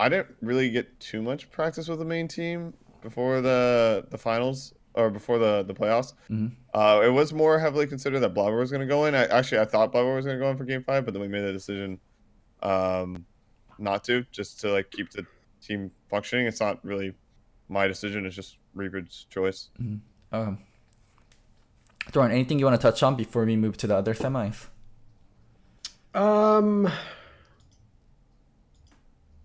didn't really get too much practice with the main team before the finals. Or before the playoffs. It was more heavily considered that Blabber was going to go in. I thought Blabber was going to go in for game 5, but then we made the decision not to, just to like keep the team functioning. It's not really my decision. It's just Reapered's choice. Doran, anything you want to touch on before we move to the other semis?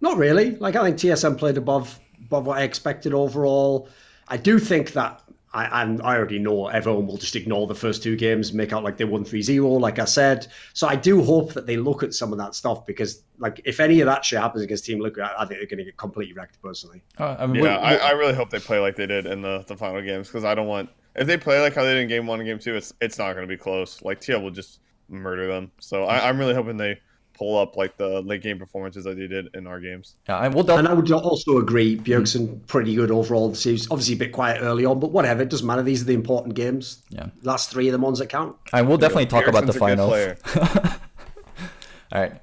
Not really. Like, I think TSM played above what I expected overall. I do think that I already know everyone will just ignore the first two games, make out like they won 3-0, like I said. So I do hope that they look at some of that stuff, because like if any of that shit happens against Team Liquid, I think they're going to get completely wrecked personally. I mean, I really hope they play like they did in the final games, because I don't want, if they play like how they did in game 1 and game 2, it's not going to be close. Like TL will just murder them. So I'm really hoping they pull up like the late game performances that they did in our games. Yeah, and I would also agree, Bjergsen pretty good overall this season. Obviously a bit quiet early on, but whatever, it doesn't matter. These are the important games. Yeah, last 3 of the ones that count. I will definitely talk about the finals. All right.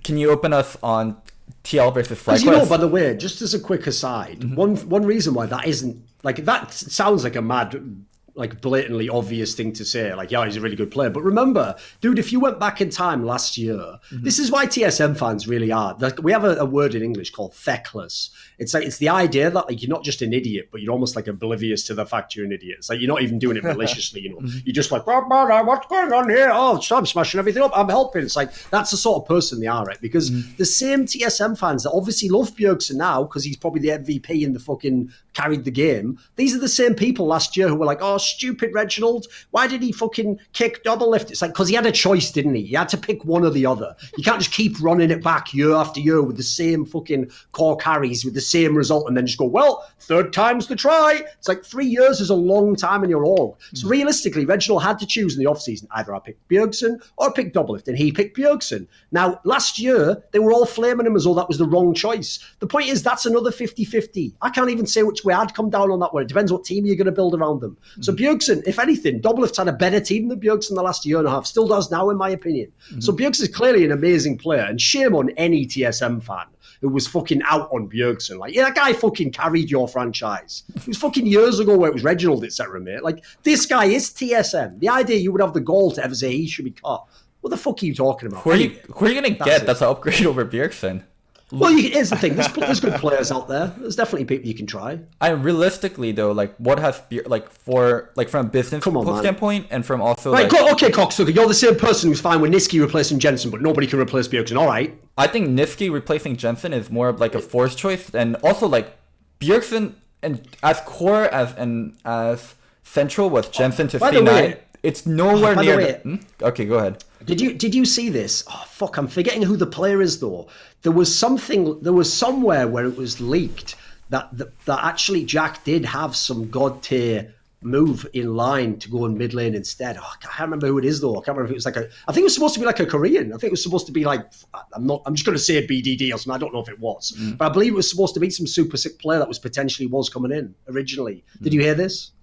Can you open us on TL versus FlyQuest? You know, by the way, just as a quick aside, one reason why that isn't like that sounds like a mad, like blatantly obvious thing to say, like, yeah, he's a really good player. But remember, dude, if you went back in time last year, this is why TSM fans really are. Like, we have a word in English called feckless. It's like, it's the idea that like you're not just an idiot, but you're almost like oblivious to the fact you're an idiot. It's like you're not even doing it maliciously, you know. You're just like, what's going on here? Oh, I'm smashing everything up. I'm helping. It's like, that's the sort of person they are, right? Because the same TSM fans that obviously love Bjergsen now, because he's probably the MVP and the fucking carried the game. These are the same people last year who were like, oh, stupid Reginald. Why did he fucking kick Doublelift? It's like, because he had a choice, didn't he? He had to pick one or the other. You can't just keep running it back year after year with the same fucking core carries, with the same result, and then just go, well, third time's the try. It's like 3 years is a long time in your org. So realistically, Reginald had to choose in the offseason. Either I picked Bjergsen or I picked Doublelift, and he picked Bjergsen. Now, last year, they were all flaming him as though that was the wrong choice. The point is, that's another 50-50. I can't even say which way I'd come down on that one. It depends what team you're going to build around them. So Bjergsen, if anything, Doublelift's had a better team than Bjergsen the last year and a half. Still does now, in my opinion. So Bjergsen's clearly an amazing player, and shame on any TSM fan who was fucking out on Bjergsen. Like, yeah, that guy fucking carried your franchise. It was fucking years ago where it was Reginald, etc., mate. Like, this guy is TSM. The idea you would have the goal to ever say he should be caught. What the fuck are you talking about? Who are you going to get that's an upgrade over Bjergsen? Well, here's the thing. There's good players out there. There's definitely people you can try. Realistically though, like what has from a business standpoint, and from also right. Okay, Cocksucker, you're the same person who's fine with Niski replacing Jensen, but nobody can replace Bjergsen. All right. I think Niski replacing Jensen is more of like a forced choice, and also like Bjergsen and as core as central with Jensen to C9. It's nowhere near. Okay, go ahead. Did you see this? Oh fuck! I'm forgetting who the player is though. There was somewhere where it was leaked that actually Jack did have some god tier move in line to go in mid lane instead. Oh, I can't remember who it is though. I can't remember if it was like I think it was supposed to be like a Korean. I think it was supposed to be like I'm just going to say BDD or something. I don't know if it was, but I believe it was supposed to be some super sick player that was coming in originally. Did you hear this?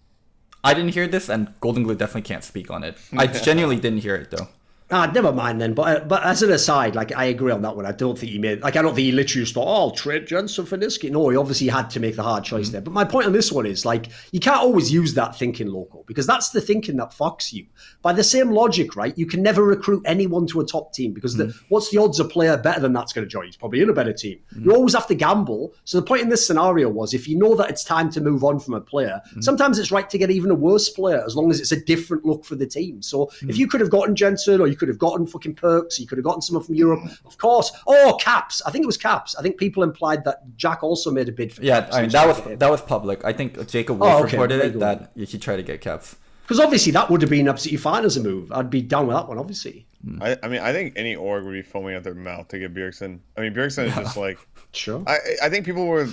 I didn't hear this, and Goldenglue definitely can't speak on it. I genuinely didn't hear it though. Never mind then. But as an aside, like I agree on that one. I don't think he made I don't think he literally just thought, oh, I'll trade Jensen for Niski. No, he obviously had to make the hard choice there. But my point on this one is like you can't always use that thinking, Loco, because that's the thinking that fucks you. By the same logic, right? You can never recruit anyone to a top team because what's the odds a player better than that's going to join? He's probably in a better team. You always have to gamble. So the point in this scenario was if you know that it's time to move on from a player, sometimes it's right to get even a worse player as long as it's a different look for the team. So if you could have gotten Jensen or you could have gotten fucking Perks, you could have gotten someone from Europe, of course. Oh, Caps. I think it was Caps. I think people implied that Jack also made a bid for Caps. I mean, that was public. I think Jacob Wolf reported it that he tried to get Caps. Because obviously that would have been absolutely fine as a move. I'd be down with that one, obviously. I mean, I think any org would be foaming at their mouth to get Bjergsen. I mean, Bjergsen is just like... Sure. I think people were...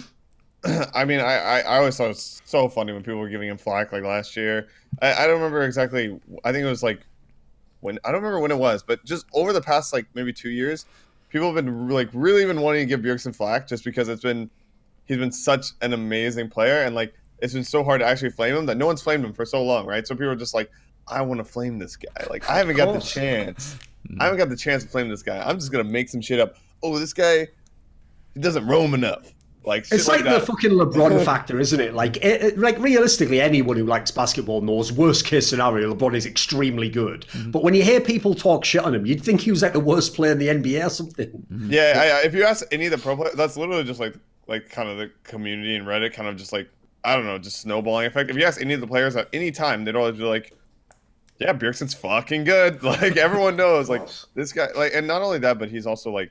I mean, I always thought it was so funny when people were giving him flack like last year. I don't remember exactly. I think it was like... I don't remember when it was, but just over the past like maybe 2 years, people have been like really been wanting to give Bjergsen flack just because he's been such an amazing player, and like it's been so hard to actually flame him that no one's flamed him for so long, right? So people are just like, I want to flame this guy. Like I haven't got the chance. I haven't got the chance to flame this guy. I'm just gonna make some shit up. Oh, this guy, he doesn't roam enough. Like it's like the fucking LeBron factor, isn't it? Like, like realistically, anyone who likes basketball knows worst case scenario, LeBron is extremely good. But when you hear people talk shit on him, you'd think he was like the worst player in the NBA or something. Yeah, if you ask any of the pro players, that's literally just like kind of the community and Reddit, kind of just like I don't know, just snowballing effect. If you ask any of the players at any time, they'd always be like, "Yeah, Bjergsen's fucking good." Like everyone knows, like this guy, like, and not only that, but he's also like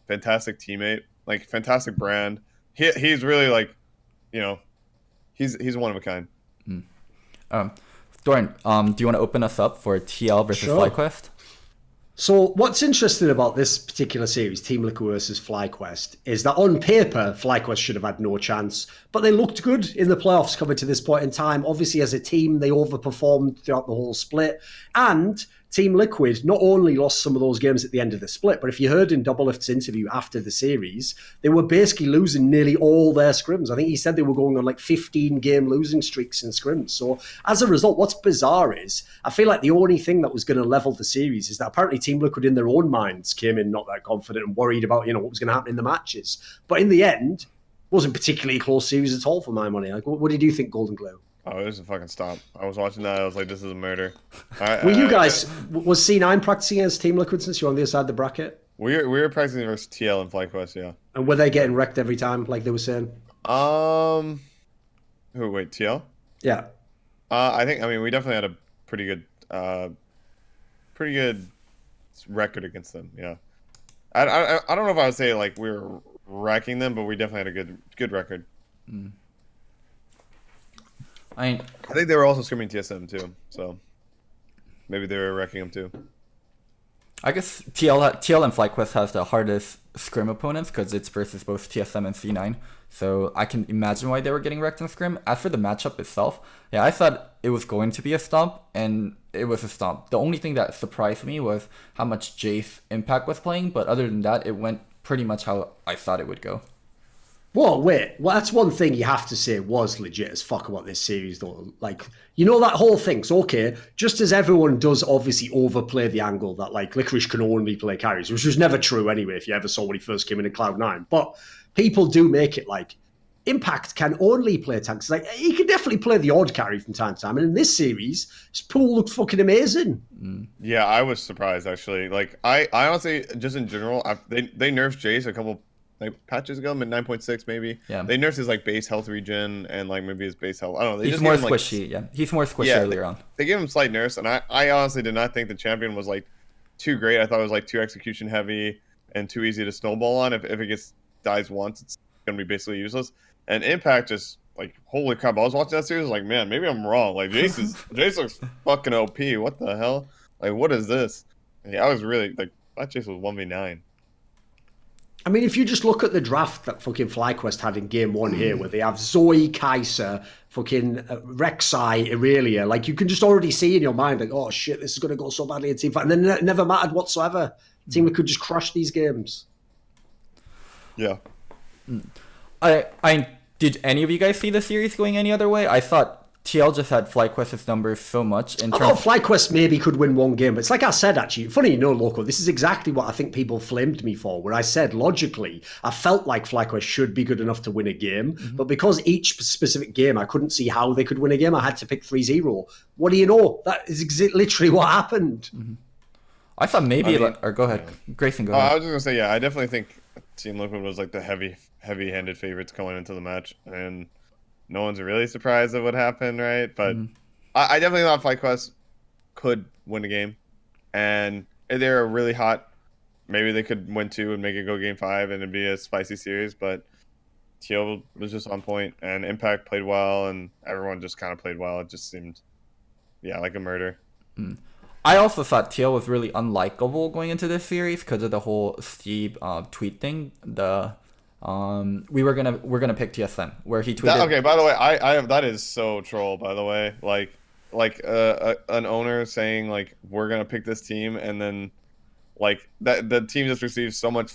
fantastic teammate, like fantastic brand. He's really like, you know, he's one of a kind. Doran, do you want to open us up for TL versus Sure. FlyQuest? So what's interesting about this particular series, Team Liquid versus FlyQuest, is that on paper, FlyQuest should have had no chance, but they looked good in the playoffs coming to this point in time. Obviously, as a team, they overperformed throughout the whole split. And Team Liquid not only lost some of those games at the end of the split, but if you heard in Doublelift's interview after the series, they were basically losing nearly all their scrims. I think he said they were going on like 15-game losing streaks in scrims. So as a result, what's bizarre is I feel like the only thing that was going to level the series is that apparently Team Liquid in their own minds came in not that confident and worried about, what was going to happen in the matches. But in the end, it wasn't particularly a close series at all for my money. Like, what did you think, Goldenglue? Oh, it was a fucking stop. I was watching that. I was like, this is a murder. Were you guys, was C9 practicing against Team Liquid since you're on the other side of the bracket? We were practicing versus TL and FlyQuest, yeah. And were they getting wrecked every time, like they were saying? Wait, TL? Yeah. I mean, we definitely had a pretty good record against them, yeah. I don't know if I would say like we were wrecking them, but we definitely had a good record. I think they were also scrimming TSM too, so maybe they were wrecking them too. I guess TL and FlyQuest has the hardest scrim opponents because it's versus both TSM and C9. So I can imagine why they were getting wrecked in scrim. As for the matchup itself, yeah, I thought it was going to be a stomp, and it was a stomp. The only thing that surprised me was how much Jace Impact was playing, but other than that, it went pretty much how I thought it would go. Well, that's one thing you have to say was legit as fuck about this series, though. Like, that whole thing. So, okay, just as everyone does obviously overplay the angle that, like, Licorice can only play carries, which was never true anyway if you ever saw when he first came in Cloud9. But people do make it like, Impact can only play tanks. Like, he can definitely play the odd carry from time to time. And in this series, his pool looked fucking amazing. Yeah, I was surprised, actually. Like, I honestly, just in general, they nerfed Jace a couple patches ago, 9.6 maybe. Yeah. They nerfed his base health regen and maybe his base health. I don't know. He's more squishy, yeah. He's more squishy earlier on. They gave him slight nerfs, and I honestly did not think the champion was too great. I thought it was too execution heavy and too easy to snowball on. If it dies once, it's gonna be basically useless. And Impact just holy crap! I was watching that series, man, maybe I'm wrong. Jace looks fucking OP. What the hell? What is this? Yeah, I was really that Jace was 1v9. I mean, if you just look at the draft that fucking FlyQuest had in game one here, where they have Zoe, Kai'Sa, fucking Rek'Sai, Irelia, you can just already see in your mind, oh shit, this is going to go so badly in team fight. And then it never mattered whatsoever. Team could just crush these games. Yeah. Did any of you guys see the series going any other way? I thought TL just had FlyQuest's numbers so much. I thought FlyQuest maybe could win one game, but it's like I said, actually, funny Loco, this is exactly what I think people flamed me for, where I said, logically, I felt like FlyQuest should be good enough to win a game, but because each specific game, I couldn't see how they could win a game, I had to pick 3-0. What do you know? That is literally what happened. I thought maybe, or go ahead. Grayson, go ahead. I was just going to say, yeah, I definitely think Team Liquid was the heavy-handed favorites going into the match, and no one's really surprised at what happened, right? But I definitely thought FlyQuest could win the game, and if they're really hot, maybe they could win 2 and make it go game 5 and it'd be a spicy series. But TL was just on point, and Impact played well, and everyone just kind of played well. It just seemed, like a murder. I also thought TL was really unlikable going into this series because of the whole Steve tweet thing. We're gonna pick TSM where he tweeted. Okay, by the way, I have that is so troll. By the way, an owner saying we're gonna pick this team, and then that the team just receives so much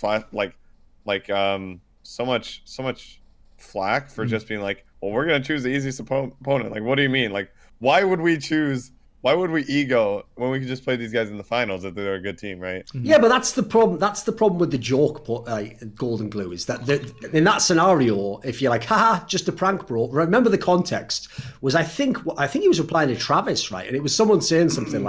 so much flack for just being well, we're gonna choose the easiest opponent. What do you mean? Why would we ego when we could just play these guys in the finals if they're a good team, right? Yeah, but that's the problem. That's the problem with the joke, Goldenglue, is that in that scenario, if you're haha, just a prank, bro. Remember the context was I think he was replying to Travis, right? And it was someone saying something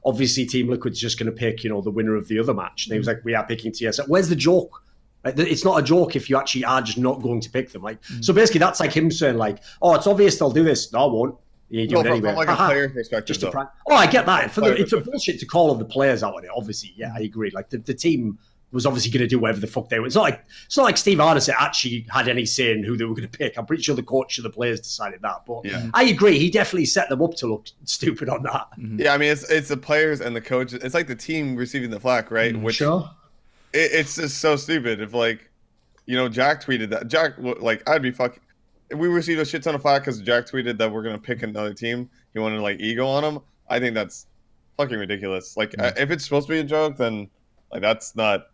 obviously Team Liquid's just going to pick, the winner of the other match. And he was like, we are picking TSM. Where's the joke? It's not a joke if you actually are just not going to pick them. So basically, that's him saying oh, it's obvious they'll do this. No, I won't. You do it anyway. From a player perspective, just a prank. Oh, I get that. It's a bullshit to call on the players out on it. Obviously, yeah, I agree. The team was obviously going to do whatever the fuck they were. It's not like Steve Arnesen actually had any say in who they were going to pick. I'm pretty sure the coach of the players decided that. But I agree, he definitely set them up to look stupid on that. Yeah, I mean, it's the players and the coaches. It's like the team receiving the flack, right? Which Sure. It's just so stupid. If Jack tweeted that. Jack, like, I'd be fucking. If we received a shit ton of flack because Jack tweeted that we're gonna pick another team, he wanted like ego on him. I think that's fucking ridiculous. Like, if it's supposed to be a joke, then like that's not.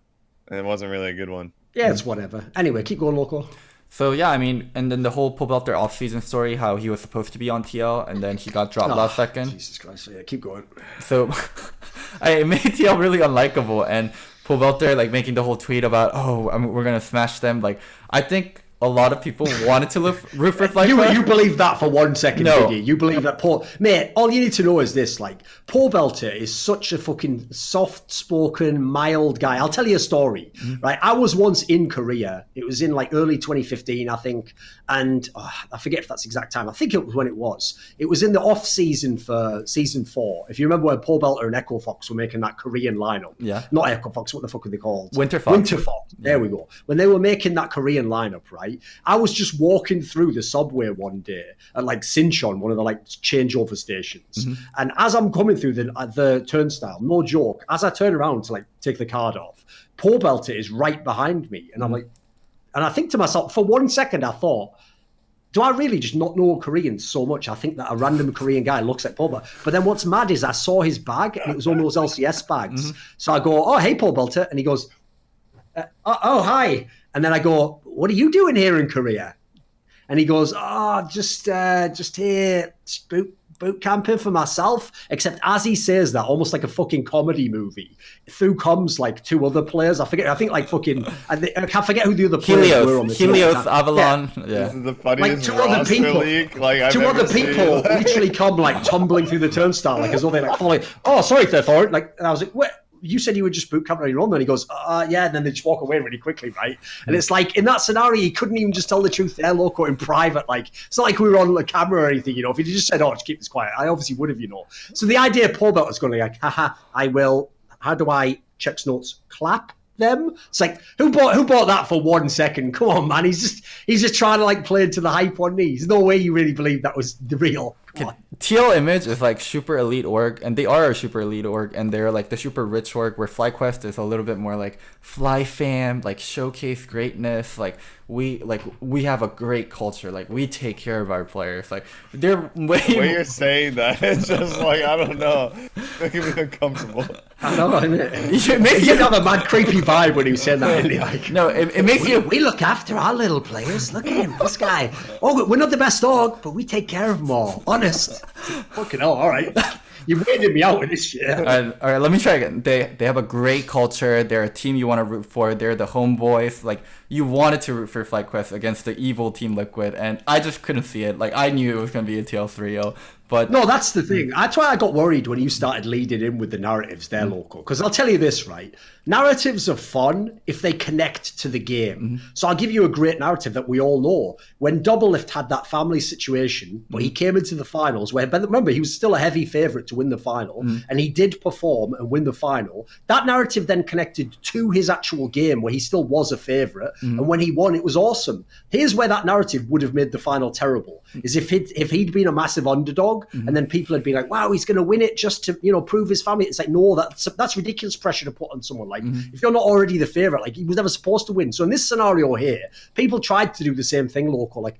It wasn't really a good one. Yeah, it's whatever. Anyway, keep going, Loco. So yeah, I mean, and then the whole Paul Belter offseason story, how he was supposed to be on TL and then he got dropped last second. Jesus Christ! Yeah, keep going. So it made TL really unlikable, and Paul Belter like making the whole tweet about, we're gonna smash them. Like, I think a lot of people wanted to root for FlyQuest. You believe that for 1 second, No. did you? You believe that Mate, all you need to know is this, like, Paul Belter is such a fucking soft-spoken, mild guy. I'll tell you a story, right? I was once in Korea. It was in, like, early 2015, I think, and I forget if that's the exact time. I think it was when it was. It was in the off-season for Season 4. If you remember when Paul Belter and Echo Fox were making that Korean lineup. Yeah. Not Echo Fox, what the fuck are they called? Winter Fox. Winter Fox. There we go. When they were making that Korean lineup, right? I was just walking through the subway one day at like Sinchon, one of the like changeover stations. And as I'm coming through the turnstile, no joke, as I turn around to like take the card off, Paul Belter is right behind me. And I'm like, and I think to myself, for 1 second, I thought, do I really just not know Korean so much? I think that a random Korean guy looks like Paul Belter. But then what's mad is I saw his bag and it was one of those LCS bags. So I go, oh, hey, Paul Belter. And he goes, oh, hi. And then I go, what are you doing here in Korea? And he goes, just here, boot camping for myself. Except as he says that, almost like a fucking comedy movie, through comes like 2 other players. I think like fucking, I forget who the other players were on the team. Helios, Avalon. Yeah. This is the funniest like 2 other people. League, like, I've 2 ever other seen. people literally come like tumbling through the turnstile, like as though they like falling. Oh, sorry, third forward. Like, and I was like, what? You said you would just boot camp on your own. And he goes, yeah. And then they just walk away really quickly, right? And it's like, in that scenario, he couldn't even just tell the truth there, Loco, in private. Like, it's not like we were on the camera or anything, you know. If he just said, just keep this quiet, I obviously would have, you know. So the idea Paul Belt was going to be like, haha, I will, how do I, checks notes, clap them? It's like, who bought that for 1 second? Come on, man. He's just trying to like play into the hype on me. There's no way you really believe that was the real. Come on. TL Image is like super elite org, and they are a super elite org, and they're like the super rich org, where FlyQuest is a little bit more like fly fam, like showcase greatness. Like we have a great culture. Like we take care of our players. Like they're way. The way you're saying that, it's just like, I don't know, making me uncomfortable. I know, it makes you have a mad creepy vibe when he said that. Like, no, it makes you. We look after our little players. Look at him, this guy. Oh, we're not the best org, but we take care of them all. Honest. Fucking hell, all right. You weirded me out with this shit. All right, let me try again. They have a great culture. They're a team you want to root for. They're the homeboys. Like, you wanted to root for FlyQuest against the evil Team Liquid, and I just couldn't see it. Like, I knew it was going to be a TL3-0. But no, that's the thing. That's why I got worried when you started leading in with the narratives there, Loco. Because I'll tell you this, right? Narratives are fun if they connect to the game. So I'll give you a great narrative that we all know. When Doublelift had that family situation, but he came into the finals, where, but remember, he was still a heavy favourite to win the final, and he did perform and win the final. That narrative then connected to his actual game, where he still was a favourite, and when he won, it was awesome. Here's where that narrative would have made the final terrible, is if he'd been a massive underdog, and then people had been like, wow, he's going to win it just to, you know, prove his family. It's like, no, that's ridiculous pressure to put on someone. Like, if you're not already the favourite, like, he was never supposed to win. So in this scenario here, people tried to do the same thing, Local, like,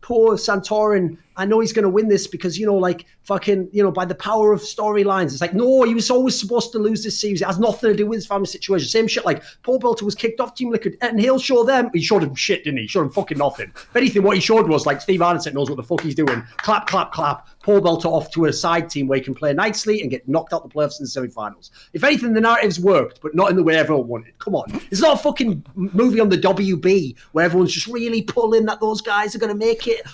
poor Santorin, I know he's going to win this because, you know, like, fucking, you know, by the power of storylines. It's like, no, he was always supposed to lose this series. It has nothing to do with his family situation. Same shit, like, Paul Belter was kicked off Team Liquid, and he'll show them. He showed him shit, didn't he? He showed him fucking nothing. If anything, what he showed was, like, Steve Arnesen knows what the fuck he's doing. Clap, clap, clap. Paul Belter off to a side team where he can play nicely and get knocked out the playoffs in the semi-finals. If anything, the narratives worked, but not in the way everyone wanted. Come on. It's not a fucking movie on the WB where everyone's just really pulling that those guys are going to make it.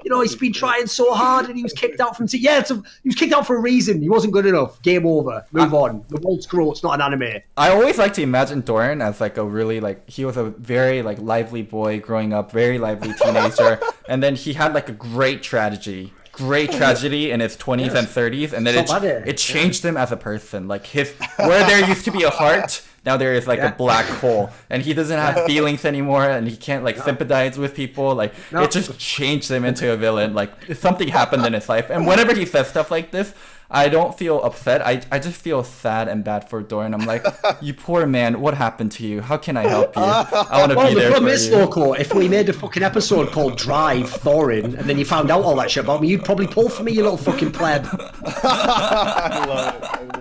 You know, he's been trying so hard and he was kicked out from... he was kicked out for a reason. He wasn't good enough. Game over. Move on. The world's grow. It's not an anime. I always like to imagine Doran as like a really, like, he was a very like lively boy growing up, very lively teenager, and then he had like a great tragedy in his 20s and 30s, and then it changed him as a person. Like, where there used to be a heart, now there is like a black hole, and he doesn't have feelings anymore, and he can't like sympathize with people. Like it just changed him into a villain. Like something happened in his life, and whenever he says stuff like this, I don't feel upset. I just feel sad and bad for Doran. I'm like, you poor man, what happened to you? How can I help you? I want to be there for you. The problem is, Loco, if we made a fucking episode called Drive Thorin, and then you found out all that shit about me, you'd probably pull for me, you little fucking pleb. I love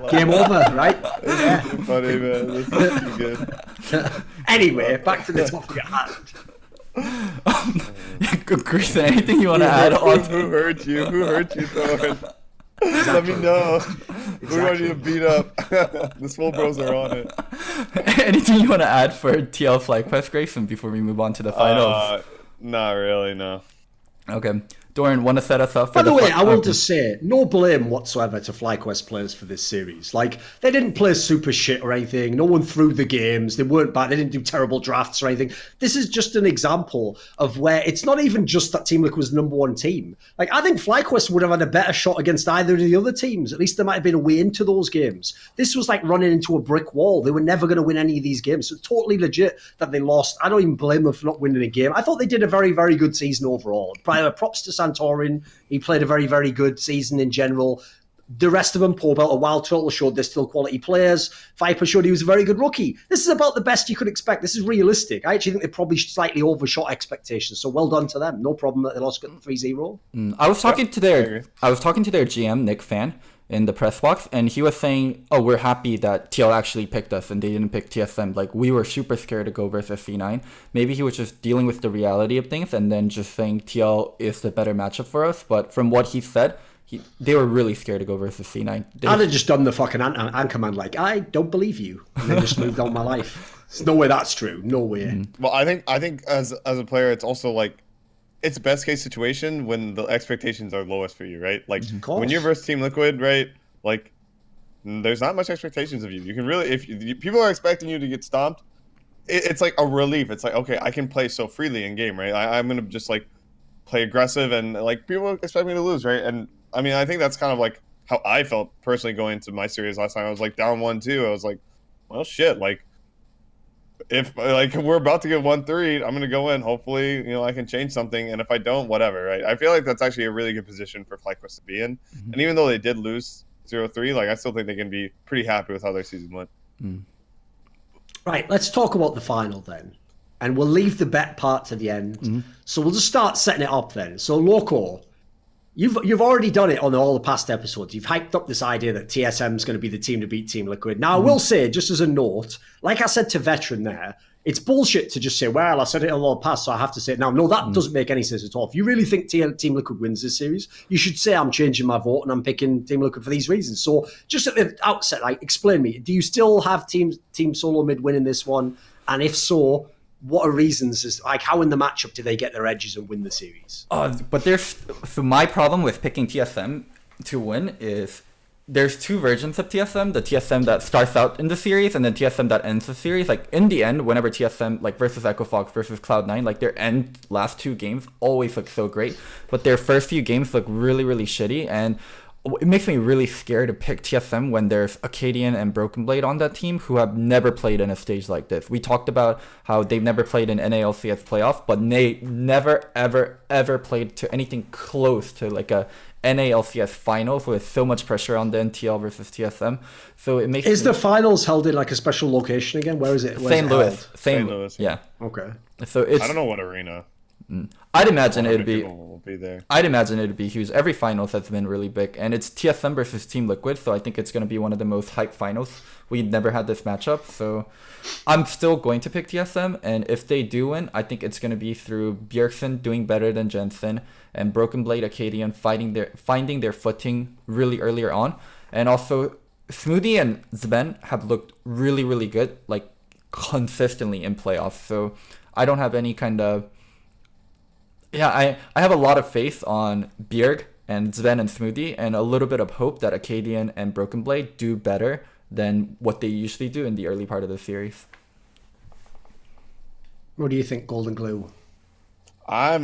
it. Game over, right? Yeah. Funny, man. This is good. Anyway, back to the topic at hand. Grayson, anything you want to add on? Who hurt you? Who hurt you, Thorin? Let me know. Who do I need to beat up? The Swole Bros are on it. Anything you want to add for TL FlyQuest, Grayson, before we move on to the finals? Not really, no. Okay. Doran, want to set us up for By the way, I will just say, no blame whatsoever to FlyQuest players for this series. Like, they didn't play super shit or anything. No one threw the games. They weren't bad. They didn't do terrible drafts or anything. This is just an example of where it's not even just that Team Liquid was the number one team. Like, I think FlyQuest would have had a better shot against either of the other teams. At least there might have been a way into those games. This was like running into a brick wall. They were never going to win any of these games. So it's totally legit that they lost. I don't even blame them for not winning a game. I thought they did a very, very good season overall. Props to Santorin. He played a very, very good season in general. The rest of them, Paul Belt and Wild Turtle, showed they're still quality players. Viper showed he was a very good rookie. This is about the best you could expect. This is realistic. I actually think they probably slightly overshot expectations. So well done to them. No problem that they lost 3-0. I was talking to their GM, Nick Fan, in the press box, and he was saying, oh, we're happy that TL actually picked us and they didn't pick TSM. Like, we were super scared to go versus C9. Maybe he was just dealing with the reality of things and then just saying TL is the better matchup for us. But from what he said, they were really scared to go versus C9. I'd have just done the fucking anchor man like, I don't believe you. And then just moved on my life. There's no way that's true. No way. Well, I think as a player, it's also like, it's best case situation when the expectations are lowest for you, right? Like when you're versus Team Liquid, right? Like there's not much expectations of you. You can really, if people are expecting you to get stomped, it's like a relief. It's like, okay, I can play so freely in game, right? I'm gonna just like play aggressive and like people expect me to lose, right? And I mean, I think that's kind of like how I felt personally going into my series last time. I was like down 1-2. I was like, well, shit, like. If like we're about to get 1-3, I'm gonna go in. Hopefully, I can change something. And if I don't, whatever, right? I feel like that's actually a really good position for FlyQuest to be in. And even though they did lose 0-3, like I still think they can be pretty happy with how their season went. Right, let's talk about the final then, and we'll leave the bet part to the end. So we'll just start setting it up then. So Loco, you've already done it on all the past episodes. You've hyped up this idea that TSM is going to be the team to beat Team Liquid. Now, I will say, just as a note, like I said to Veteran there, it's bullshit to just say, well, I said it a lot past, so I have to say it now. No, that doesn't make any sense at all. If you really think Team Liquid wins this series, you should say I'm changing my vote and I'm picking Team Liquid for these reasons. So just at the outset, like, explain me, do you still have Team Solo Mid winning this one? And if so, what are reasons? Like, how in the matchup do they get their edges and win the series? But so my problem with picking TSM to win is there's two versions of TSM. The TSM that starts out in the series and then TSM that ends the series. Like, in the end, whenever TSM, like, versus Echo Fox versus Cloud9, like, their last two games always look so great. But their first few games look really, really shitty. And it makes me really scared to pick TSM when there's Acadian and Broken Blade on that team who have never played in a stage like this. We talked about how they've never played in NALCS playoff, but they never, ever, ever played to anything close to like a NALCS finals with so much pressure on the NTL versus TSM. So it makes the finals held in like a special location again? Where is it? St. Louis. St. Louis. Yeah. Okay. So it's, I don't know what arena. I'd imagine it'd be. Will be there. I'd imagine it'd be huge. Every finals has been really big, and it's TSM versus Team Liquid, so I think it's going to be one of the most hyped finals. We never had this matchup, so I'm still going to pick TSM. And if they do win, I think it's going to be through Bjergsen doing better than Jensen and Broken Blade Acadian finding their footing really earlier on, and also Smoothie and Zben have looked really, really good, like consistently in playoffs. So I don't have any kind of. Yeah, I have a lot of faith on Bjerg and Zven and Smoothie and a little bit of hope that Acadian and Broken Blade do better than what they usually do in the early part of the series. What do you think, Goldenglue? I'm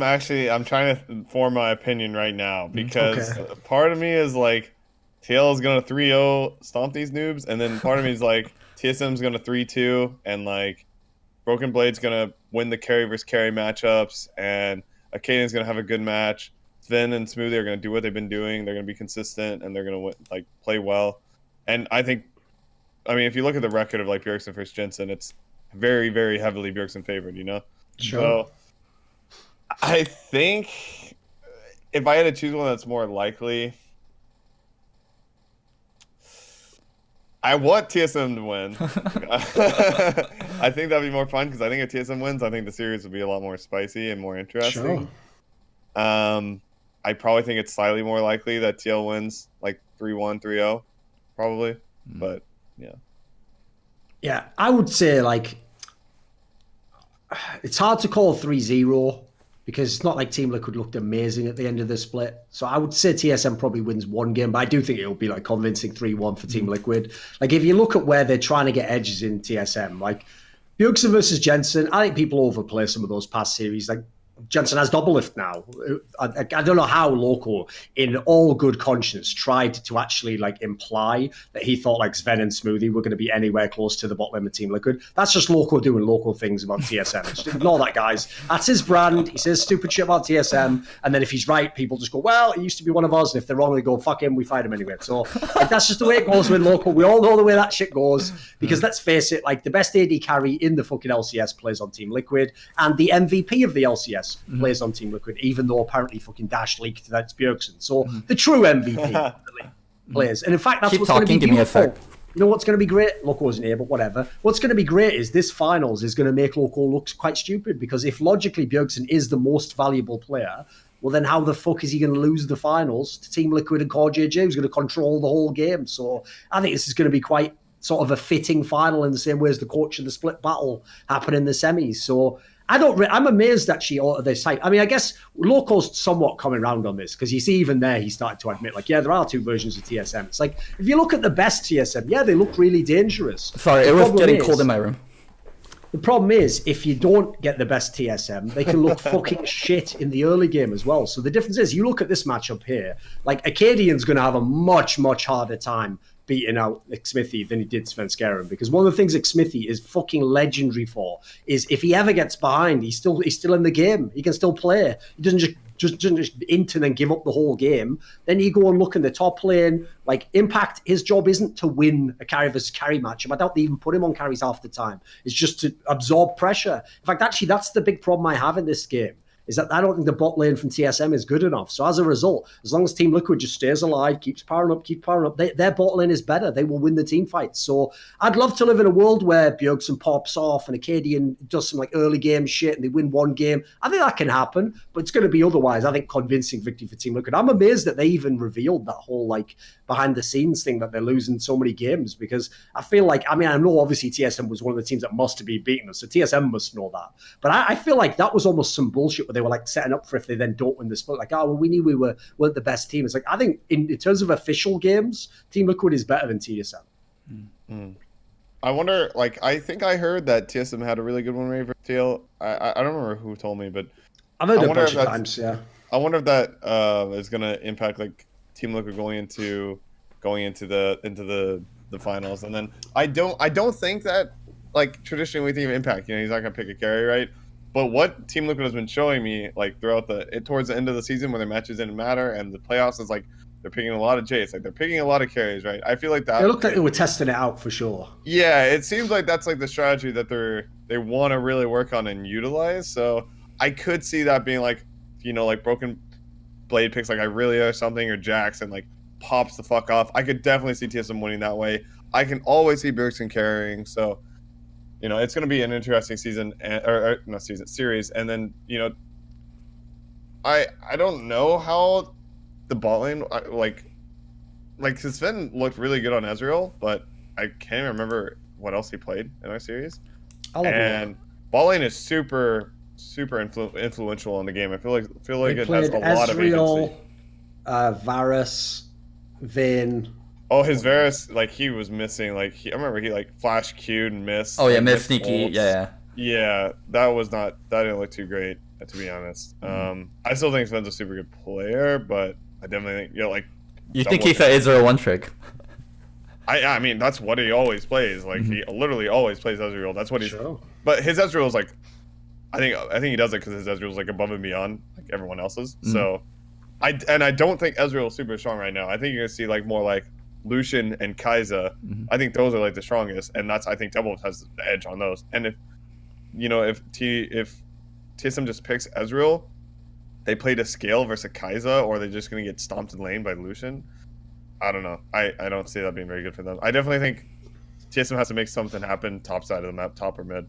trying to form my opinion right now because part of me is like, TL is going to 3-0 stomp these noobs, and then part of me is like, TSM's gonna 3-2, and like Broken Blade's gonna win the carry versus carry matchups, and Acadian's gonna have a good match. Sven and Smoothie are gonna do what they've been doing. They're gonna be consistent, and they're gonna like play well. And I think, I mean, if you look at the record of like Bjergsen versus Jensen, it's very, very heavily Bjergsen favored. You know, Sure. so I think if I had to choose one that's more likely, I want TSM to win. I think that'd be more fun because I think if TSM wins, I think the series would be a lot more spicy and more interesting. Sure. I probably think it's slightly more likely that TL wins like 3-1, 3-0, probably. But yeah. Yeah, I would say like it's hard to call 3-0 because it's not like Team Liquid looked amazing at the end of the split. So I would say TSM probably wins one game, but I do think it'll be like convincing 3-1 for Team Liquid. Like if you look at where they're trying to get edges in TSM, like Bjergsen versus Jensen, I think people overplay some of those past series. Like Jensen has Doublelift now. I don't know how Loco, in all good conscience, tried to actually like imply that he thought like Sven and Smoothie were going to be anywhere close to the bot lane of Team Liquid. That's just Loco doing local things about TSM. Just ignore that, guys. That's his brand. He says stupid shit about TSM, and then if he's right, people just go, well, he used to be one of us, and if they're wrong, they go, fuck him, we fight him anyway. So like, that's just the way it goes with Loco. We all know the way that shit goes, because let's face it, like the best AD carry in the fucking LCS plays on Team Liquid, and the MVP of the LCS plays on Team Liquid, even though apparently fucking Dash leaked that it's Bjergsen. So the true MVP plays. And in fact, that's what's going to be beautiful. You know what's going to be great? Loco isn't here, but whatever. What's going to be great is this finals is going to make Loco look quite stupid, because if logically Bjergsen is the most valuable player, well then how the fuck is he going to lose the finals to Team Liquid and Core JJ, who's going to control the whole game? So I think this is going to be quite sort of a fitting final in the same way as the coach and the split battle happen in the semis. So I'm amazed actually out of this hype. I mean, I guess Loco's somewhat coming around on this, because you see even there he started to admit, like, yeah, there are two versions of TSM. It's like, if you look at the best TSM, yeah, they look really dangerous. Sorry, it was getting cold in my room. The problem is, if you don't get the best TSM, they can look fucking shit in the early game as well. So the difference is, you look at this matchup here, like, Acadian's going to have a much, much harder time beating out Smithy than he did Svenskeren, because one of the things that Smithy is fucking legendary for is if he ever gets behind, he's still in the game. He can still play. He doesn't just int and then give up the whole game. Then you go and look in the top lane. Like Impact, his job isn't to win a carry versus carry matchup. I doubt they even put him on carries half the time. It's just to absorb pressure. In fact, actually, that's the big problem I have in this game, is that I don't think the bot lane from TSM is good enough. So as a result, as long as Team Liquid just stays alive, keeps powering up, their bot lane is better. They will win the team fights. So I'd love to live in a world where Bjergsen pops off and Acadian does some like early game shit and they win one game. I think that can happen, but it's going to be otherwise. I think convincing victory for Team Liquid. I'm amazed that they even revealed that whole like behind the scenes thing that they're losing so many games, because I feel like, I mean, I know obviously TSM was one of the teams that must have been beating us, so TSM must know that. But I feel like that was almost some bullshit where they were like setting up for if they then don't win the split. Like, oh, well, we knew we weren't the best team. It's like, I think in terms of official games, Team Liquid is better than TSM. I wonder, like, I think I heard that TSM had a really good win rate for TL. I don't remember who told me, but I've heard it a bunch of times, yeah. I wonder if that is going to impact like Team Liquid going into the finals. And then I don't think that, like, traditionally we think of Impact, you know, he's not going to pick a carry, right? But what Team Liquid has been showing me, like, throughout towards the end of the season, where their matches didn't matter and the playoffs, is like they're picking a lot of Jace, like they're picking a lot of carries, right? I feel like that. It looked like they were testing it out for sure. Yeah, it seems like that's like the strategy that they want to really work on and utilize. So I could see that being like, you know, like Broken Blade picks like Irelia or something, or Jax, and like pops the fuck off. I could definitely see TSM winning that way. I can always see Bjergsen carrying. So, you know, it's going to be an interesting season, or not season, series. And then, you know, I don't know how the bot lane, like Sven looked really good on Ezreal, but I can't remember what else he played in our series. And bot lane is super influential in the game. I feel like it has a lot of agency. Varus, Vayne. Oh, his Varus, like, he was missing. Like, I remember he, like, flash Q'd and missed. Oh, yeah, like, missed sneaky. Yeah. Yeah, that didn't look too great, to be honest. I still think Sven's a super good player, but I definitely think, you know, like... You think he's an Ezreal one trick? I mean, that's what he always plays. Like he literally always plays Ezreal. That's what he's. Sure. But his Ezreal is like, I think he does it because his Ezreal is like above and beyond like everyone else's. So, I don't think Ezreal is super strong right now. I think you're gonna see like more like Lucian and Kai'Sa. I think those are like the strongest, and I think Doublelift has the edge on those. And if TSM just picks Ezreal, they play to scale versus Kai'Sa, or they're just gonna get stomped in lane by Lucian. I don't know. I don't see that being very good for them. I definitely think TSM has to make something happen top side of the map, top or mid.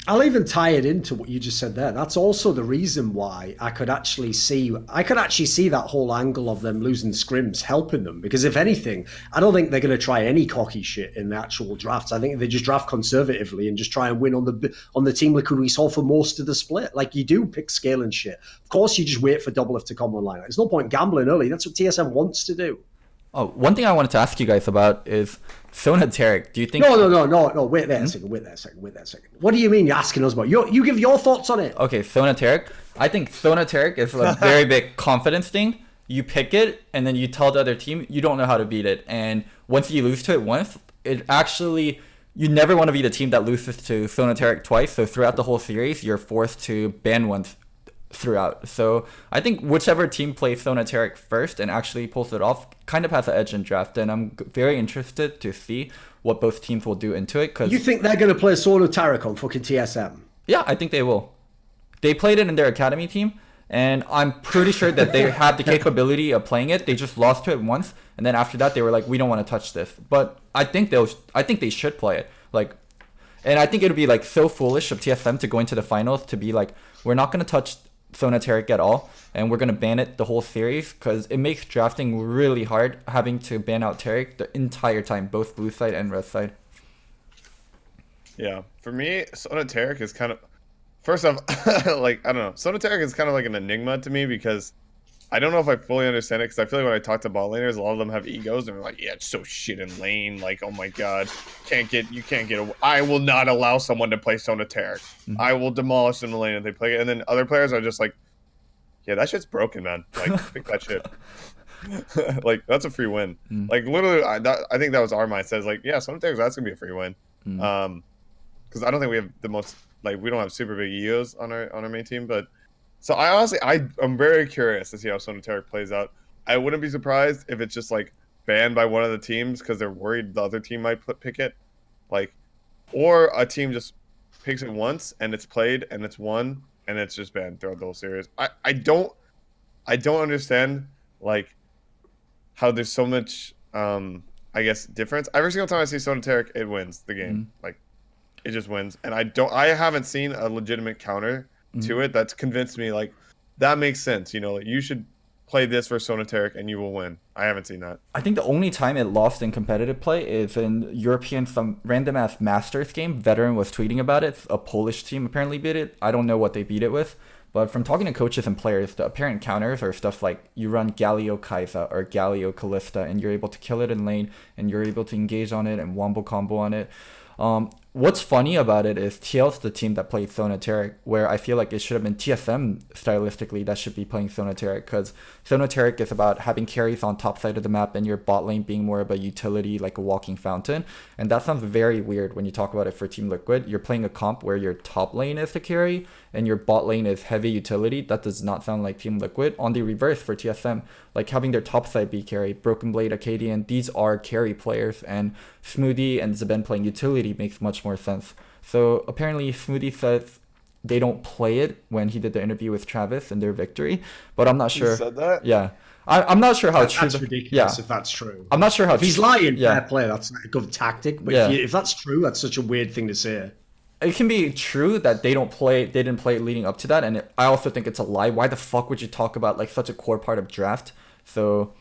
I'll even tie it into what you just said there. That's also the reason why I could actually see that whole angle of them losing scrims helping them. Because if anything, I don't think they're going to try any cocky shit in the actual drafts. I think they just draft conservatively and just try and win on the Team Liquid we saw for most of the split. Like you do pick scale and shit. Of course, you just wait for Doublelift to come online. There's no point gambling early. That's what TSM wants to do. Oh, one thing I wanted to ask you guys about is Sona Tarek. Do you think? No. Wait there a second. What do you mean you're asking us about? You give your thoughts on it. Okay, Sona Tarek. I think Sona Tarek is a very big confidence thing. You pick it, and then you tell the other team you don't know how to beat it. And once you lose to it once, it actually you never want to be the team that loses to Sona Tarek twice. So throughout the whole series, you're forced to ban once throughout. So I think whichever team plays Sona Tarek first and actually pulls it off kind of has an edge in draft, and I'm very interested to see what both teams will do into it. Cause you think they're going to play Sona Tarek on fucking TSM? Yeah, I think they will. They played it in their academy team, and I'm pretty sure that they had the capability of playing it. They just lost to it once, and then after that they were like, we don't want to touch this. But I think they should play it. Like, and I think it would be like so foolish of TSM to go into the finals to be like, we're not going to touch Sona Tarek at all, and we're going to ban it the whole series, because it makes drafting really hard having to ban out Tarek the entire time, both blue side and red side. Yeah, for me, Sona Tarek is kind of, first off, like, I don't know, Sona Tarek is kind of like an enigma to me, because I don't know if I fully understand it, because I feel like when I talk to bot laners, a lot of them have egos, and they're like, yeah, it's so shit in lane, like, oh my god, I will not allow someone to play Sona Tarek. I will demolish them in the lane if they play it. And then other players are just like, yeah, that shit's broken, man. Like, pick that shit. Like, that's a free win. Like, literally, I think that was our mindset. It's like, yeah, Sona Tarek, that's gonna be a free win. Because I don't think we have the most, like, we don't have super big egos on our main team, but so I'm very curious to see how Sona Tarek plays out. I wouldn't be surprised if it's just like banned by one of the teams because they're worried the other team might pick it, like, or a team just picks it once and it's played and it's won and it's just banned throughout the whole series. I don't understand like how there's so much I guess difference. Every single time I see Sona Tarek, it wins the game. Like, it just wins, and I haven't seen a legitimate counter to it that's convinced me like that makes sense, you know, like, you should play this for Sona Tarek and you will win. I haven't seen that. I think the only time it lost in competitive play is in European, some random ass Masters game. Veteran was tweeting about it. A Polish team apparently beat it. I don't know what they beat it with, but from talking to coaches and players, the apparent counters are stuff like you run Galio Kai'Sa or Galio Kalista, and you're able to kill it in lane, and you're able to engage on it and wombo combo on it. What's funny about it is TL's the team that played Sona Tarek, where I feel like it should have been TSM stylistically that should be playing Sona Tarek, because Sona Tarek is about having carries on top side of the map and your bot lane being more of a utility, like a walking fountain. And that sounds very weird when you talk about it for Team Liquid. You're playing a comp where your top lane is the carry and your bot lane is heavy utility. That does not sound like Team Liquid. On the reverse for TSM, like having their top side be carry, Broken Blade, Acadian, these are carry players, and Smoothie and Zeben playing utility makes much more sense. So apparently Smoothie says they don't play it when he did the interview with Travis and their victory, but I'm not sure. He said that? Yeah. I'm not sure how true. That's ridiculous if that's true. I'm not sure how if he's lying, yeah. fair play, that's a good tactic. But Yeah. if that's true, that's such a weird thing to say. It can be true that they didn't play it leading up to that, and I also think it's a lie. Why the fuck would you talk about like such a core part of draft? So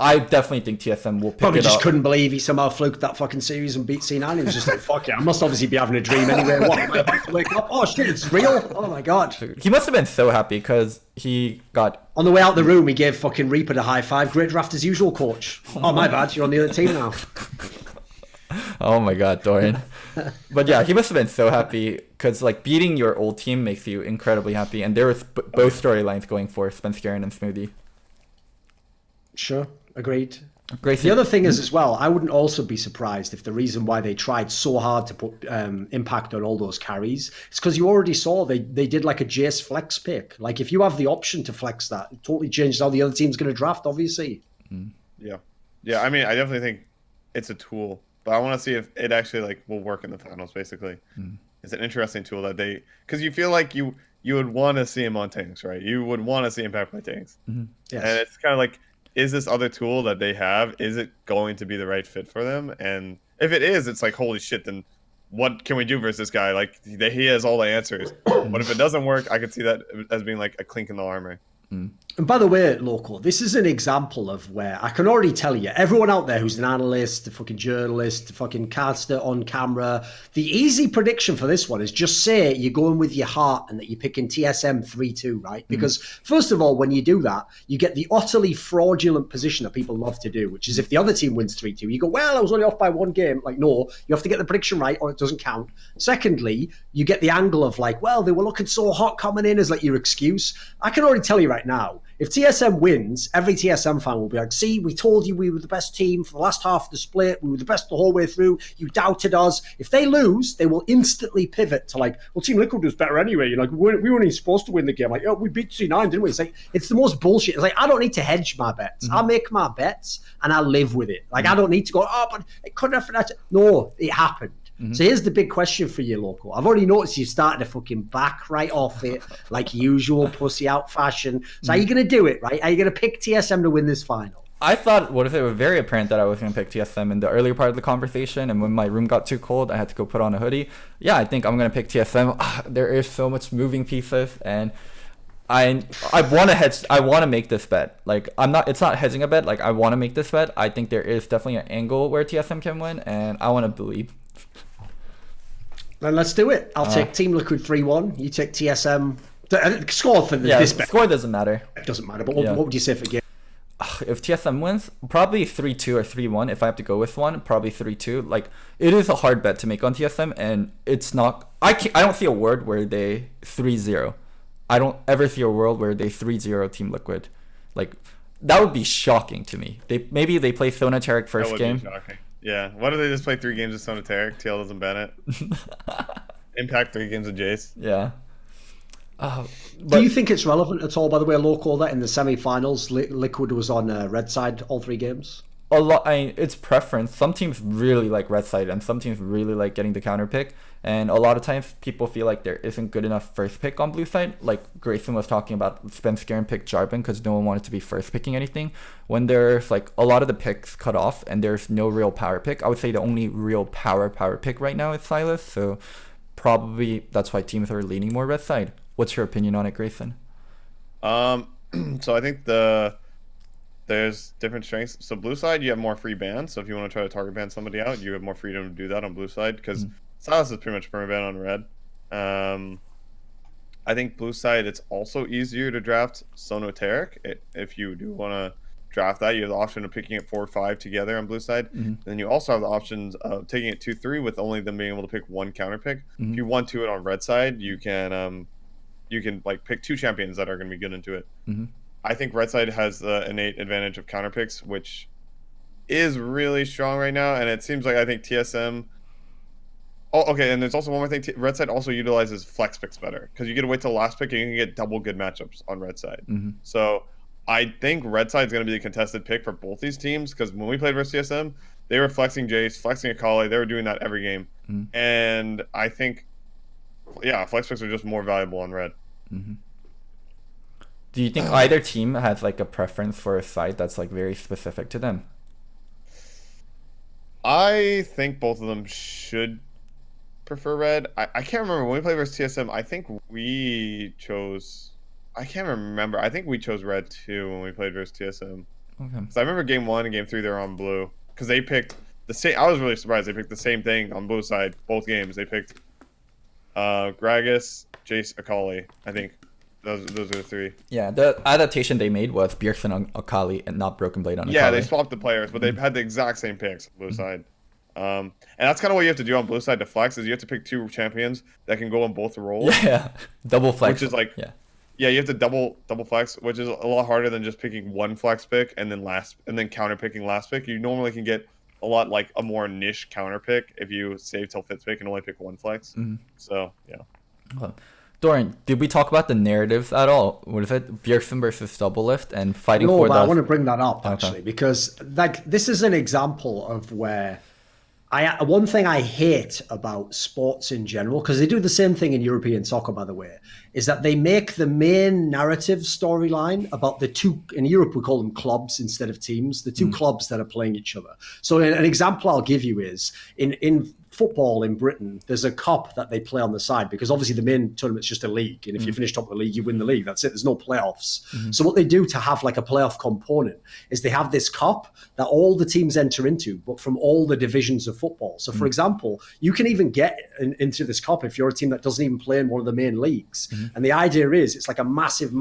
I definitely think TSM will pick Probably it just up. couldn't believe he somehow fluked that fucking series and beat C9. He was just like, fuck it, I must obviously be having a dream anyway. What, am I about to wake up? Oh shit, it's real? Oh my god. He must have been so happy because he got... On the way out the room, he gave fucking Reapered a high five. Great draft as usual, coach. Oh my bad, you're on the other team now. Oh my god, Dorian. But yeah, he must have been so happy because like beating your old team makes you incredibly happy, and there was both storylines going for Spencer and Smoothie. Sure, agreed. Grayson, The other thing is as well, I wouldn't also be surprised if the reason why they tried so hard to put impact on all those carries is because you already saw they did like a Jace flex pick. Like if you have the option to flex that, it totally changes how the other team's going to draft, obviously. Yeah. Yeah, I mean, I definitely think it's a tool, but I want to see if it actually like will work in the finals, basically. It's an interesting tool that they... Because you feel like you would want to see him on tanks, right? You would want to see impact by tanks. Yes. And it's kind of like, is this other tool that they have, is it going to be the right fit for them? And if it is, it's like, holy shit, then what can we do versus this guy? Like, he has all the answers. But if it doesn't work, I could see that as being like a clink in the armor. And by the way, Loco, this is an example of where I can already tell you, everyone out there who's an analyst, a fucking journalist, a fucking caster on camera, the easy prediction for this one is just say you're going with your heart and that you're picking TSM 3-2, right? Because first of all, when you do that, you get the utterly fraudulent position that people love to do, which is if the other team wins 3-2, you go, well, I was only off by one game. Like, no, you have to get the prediction right or it doesn't count. Secondly, you get the angle of like, well, they were looking so hot coming in as like your excuse. I can already tell you right now, if TSM wins, every TSM fan will be like, see, we told you we were the best team for the last half of the split. We were the best the whole way through. You doubted us. If they lose, they will instantly pivot to like, well, Team Liquid was better anyway. You're like, we weren't even supposed to win the game. Like, oh, we beat C9, didn't we? It's like, it's the most bullshit. It's like, I don't need to hedge my bets. I make my bets and I live with it. Like, I don't need to go, oh, but it couldn't have... No, it happened. So here's the big question for you, Loco. I've already noticed you started to fucking back right off it, like usual pussy out fashion. So are you going to do it, right? Are you going to pick TSM to win this final? I thought, what if it was very apparent that I was going to pick TSM in the earlier part of the conversation, and when my room got too cold, I had to go put on a hoodie. Yeah, I think I'm going to pick TSM. There is so much moving pieces, and I want to hedge. I want to make this bet. Like, it's not hedging a bet. Like, I want to make this bet. I think there is definitely an angle where TSM can win, and I want to believe. Then let's do it. I'll take Team Liquid 3-1. You take TSM. Score for this bet. Score doesn't matter. It doesn't matter. But what would you say for game? If TSM wins, probably 3-2 or 3-1. If I have to go with one, probably 3-2. Like, it is a hard bet to make on TSM, and it's not. I don't see a world where they 3-0. I don't ever see a world where they 3-0 Team Liquid. Like, that would be shocking to me. Maybe they play Sonateric first game. Be shocking. Yeah. Why do they just play 3 games of Sonateric? TL doesn't ban it. Impact 3 games of Jace. Yeah. Do you think it's relevant at all, by the way, Loco, that in the semi-finals, Liquid was on red side all 3 games? A lot. It's preference. Some teams really like red side, and some teams really like getting the counter pick. And a lot of times, people feel like there isn't good enough first pick on blue side. Like Grayson was talking about, Spence Scrim picked Jarvan because no one wanted to be first picking anything. When there's like a lot of the picks cut off and there's no real power pick, I would say the only real power pick right now is Silas. So probably that's why teams are leaning more red side. What's your opinion on it, Grayson? So I think there's different strengths. So blue side, you have more free bans. So if you want to try to target ban somebody out, you have more freedom to do that on blue side because Silas is pretty much permaban on red. I think blue side, it's also easier to draft Sonoteric. If you do want to draft that, you have the option of picking it 4-5 together on blue side. Then you also have the options of taking it 2-3 with only them being able to pick one counter pick. If you want to it on red side, you can like pick 2 champions that are going to be good into it. I think red side has the innate advantage of counter picks, which is really strong right now. And it seems like I think TSM. Oh, okay. And there's also one more thing. Red side also utilizes flex picks better because you get to wait till last pick and you can get double good matchups on red side. So I think red side is going to be a contested pick for both these teams because when we played versus TSM, they were flexing Jace, flexing Akali. They were doing that every game. And I think, yeah, flex picks are just more valuable on red. Do you think either team has like a preference for a side that's like very specific to them? I think both of them should prefer red. I can't remember when we played versus TSM. I think we chose. I can't remember. I think we chose red too when we played versus TSM. Okay. So I remember game 1 and game 3 they were on blue because they picked the same. I was really surprised they picked the same thing on blue side both games. They picked Gragas, Jace, Akali. I think those are the 3. Yeah, the adaptation they made was Bjergsen on Akali and not Broken Blade on Akali. Yeah, they swapped the players, but they had the exact same picks on blue side. And that's kind of what you have to do on blue side to flex is you have to pick 2 champions that can go on both roles. Yeah, double flex. Which is like, Yeah, you have to double flex, which is a lot harder than just picking one flex pick and then counter picking last pick. You normally can get a lot like a more niche counter pick if you save till fifth pick and only pick one flex. So yeah. Well, Dorian, did we talk about the narratives at all? What is it? Bjergsen versus Doublelift and fighting No, for but the... I want to bring that up actually because like this is an example of where one thing I hate about sports in general, because they do the same thing in European soccer, by the way, is that they make the main narrative storyline about the two, in Europe we call them clubs instead of teams, the two clubs that are playing each other. So an example I'll give you is in football in Britain, there's a cup that they play on the side because obviously the main tournament's just a league. And if you finish top of the league, you win the league. That's it. There's no playoffs. So what they do to have like a playoff component is they have this cup that all the teams enter into, but from all the divisions of football. So for example, you can even get into this cup if you're a team that doesn't even play in one of the main leagues. And the idea is it's like a massive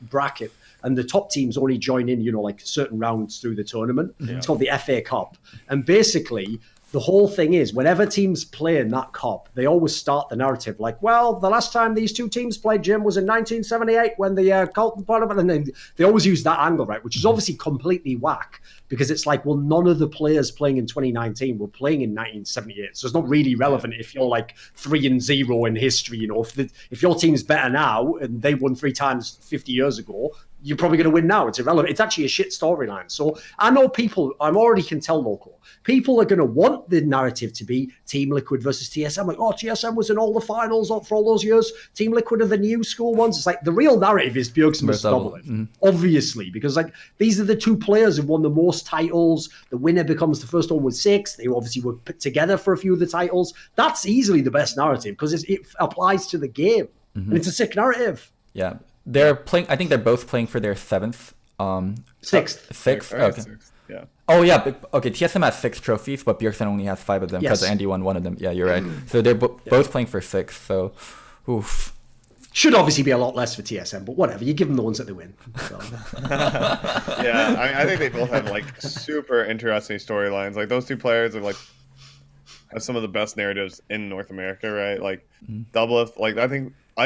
bracket. And the top teams only join in, like certain rounds through the tournament. It's called the FA Cup. And basically, the whole thing is whenever teams play in that cup, they always start the narrative like, well, the last time these two teams played, Jim, was in 1978 when the Colton tournament, and then they always use that angle, right? Which is obviously completely whack because it's like, well, none of the players playing in 2019 were playing in 1978. So it's not really relevant if you're like 3-0 in history, if your team's better now and they won 3 times 50 years ago, you're probably going to win now. It's irrelevant. It's actually a shit storyline. So I know I'm already can tell Loco. People are going to want the narrative to be Team Liquid versus TSM. Like, TSM was in all the finals for all those years. Team Liquid are the new school ones. It's like the real narrative is Bjergsen versus Doublelift, obviously, because like these are the two players who won the most titles. The winner becomes the first one with 6. They obviously were put together for a few of the titles. That's easily the best narrative because it applies to the game. And it's a sick narrative. Yeah. They're playing. I think they're both playing for their 7th, Sixth. Okay. Sixth, yeah. Oh yeah. Okay. TSM has 6 trophies, but Bjergsen only has 5 of them because Andy won one of them. Yeah, you're right. So they're both playing for 6. So, oof. Should obviously be a lot less for TSM, but whatever. You give them the ones that they win. So. Yeah, I think they both have like super interesting storylines. Like those two players are like have some of the best narratives in North America, right? Like Doublelift. Like I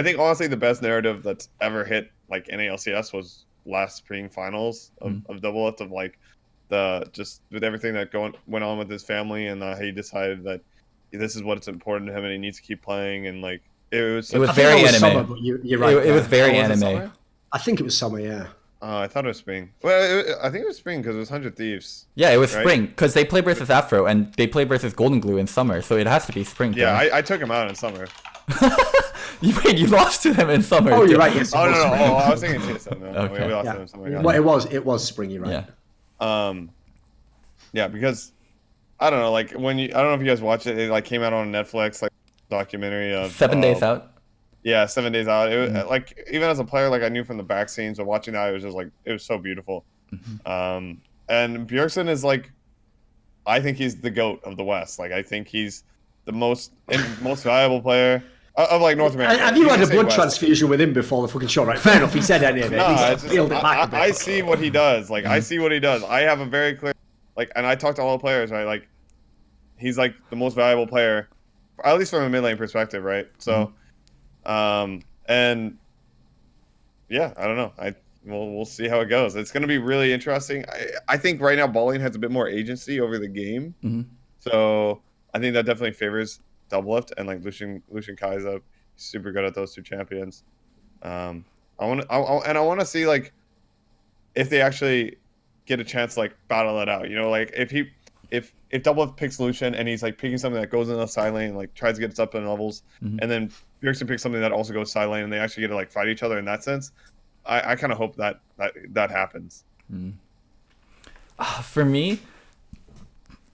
think honestly the best narrative that's ever hit like NALCS was last spring finals of Doublelift, of like just with everything that went on with his family, and he decided that this is what's important to him and he needs to keep playing, and like it was very anime. Summer, but you're right. It was very anime. I think it was summer, yeah. I thought it was spring. Well, I think it was spring because it was 100 Thieves. Yeah, it was spring because they play versus Afro and they play versus Goldenglue in summer, so it has to be spring. Yeah, I took him out in summer. You lost to them in summer. Oh, you're right. Yes. No. I was thinking TSM. No, Okay. we lost to them in summer. Well, it was spring. You're right. Yeah. Yeah, because I don't know. Like I don't know if you guys watch it. It like came out on Netflix, like documentary of 7 days out. Yeah, 7 days out. It was like even as a player, like I knew from the back scenes, but watching that, it was just like it was so beautiful. And Bjergsen is like, I think he's the GOAT of the West. Like I think he's the most valuable player of like North America. Have you had a blood transfusion with him before the fucking show? Right, fair enough. He said any of it. I see what he does. Like I see what he does. I have a very clear and I talk to all the players. Right, like he's like the most valuable player, at least from a mid lane perspective. Right, so. And yeah, I don't know. We'll see how it goes. It's going to be really interesting. I think right now Bowling has a bit more agency over the game, so I think that definitely favors Doublelift, and like Lucian Kaiza, super good at those two champions. I want to see like if they actually get a chance to like battle it out. Like if Doublelift picks Lucian and he's like picking something that goes into the side lane and like tries to get us up in levels, and then Bjergsen picks something that also goes side lane and they actually get to like fight each other in that sense, I kind of hope that happens. For me,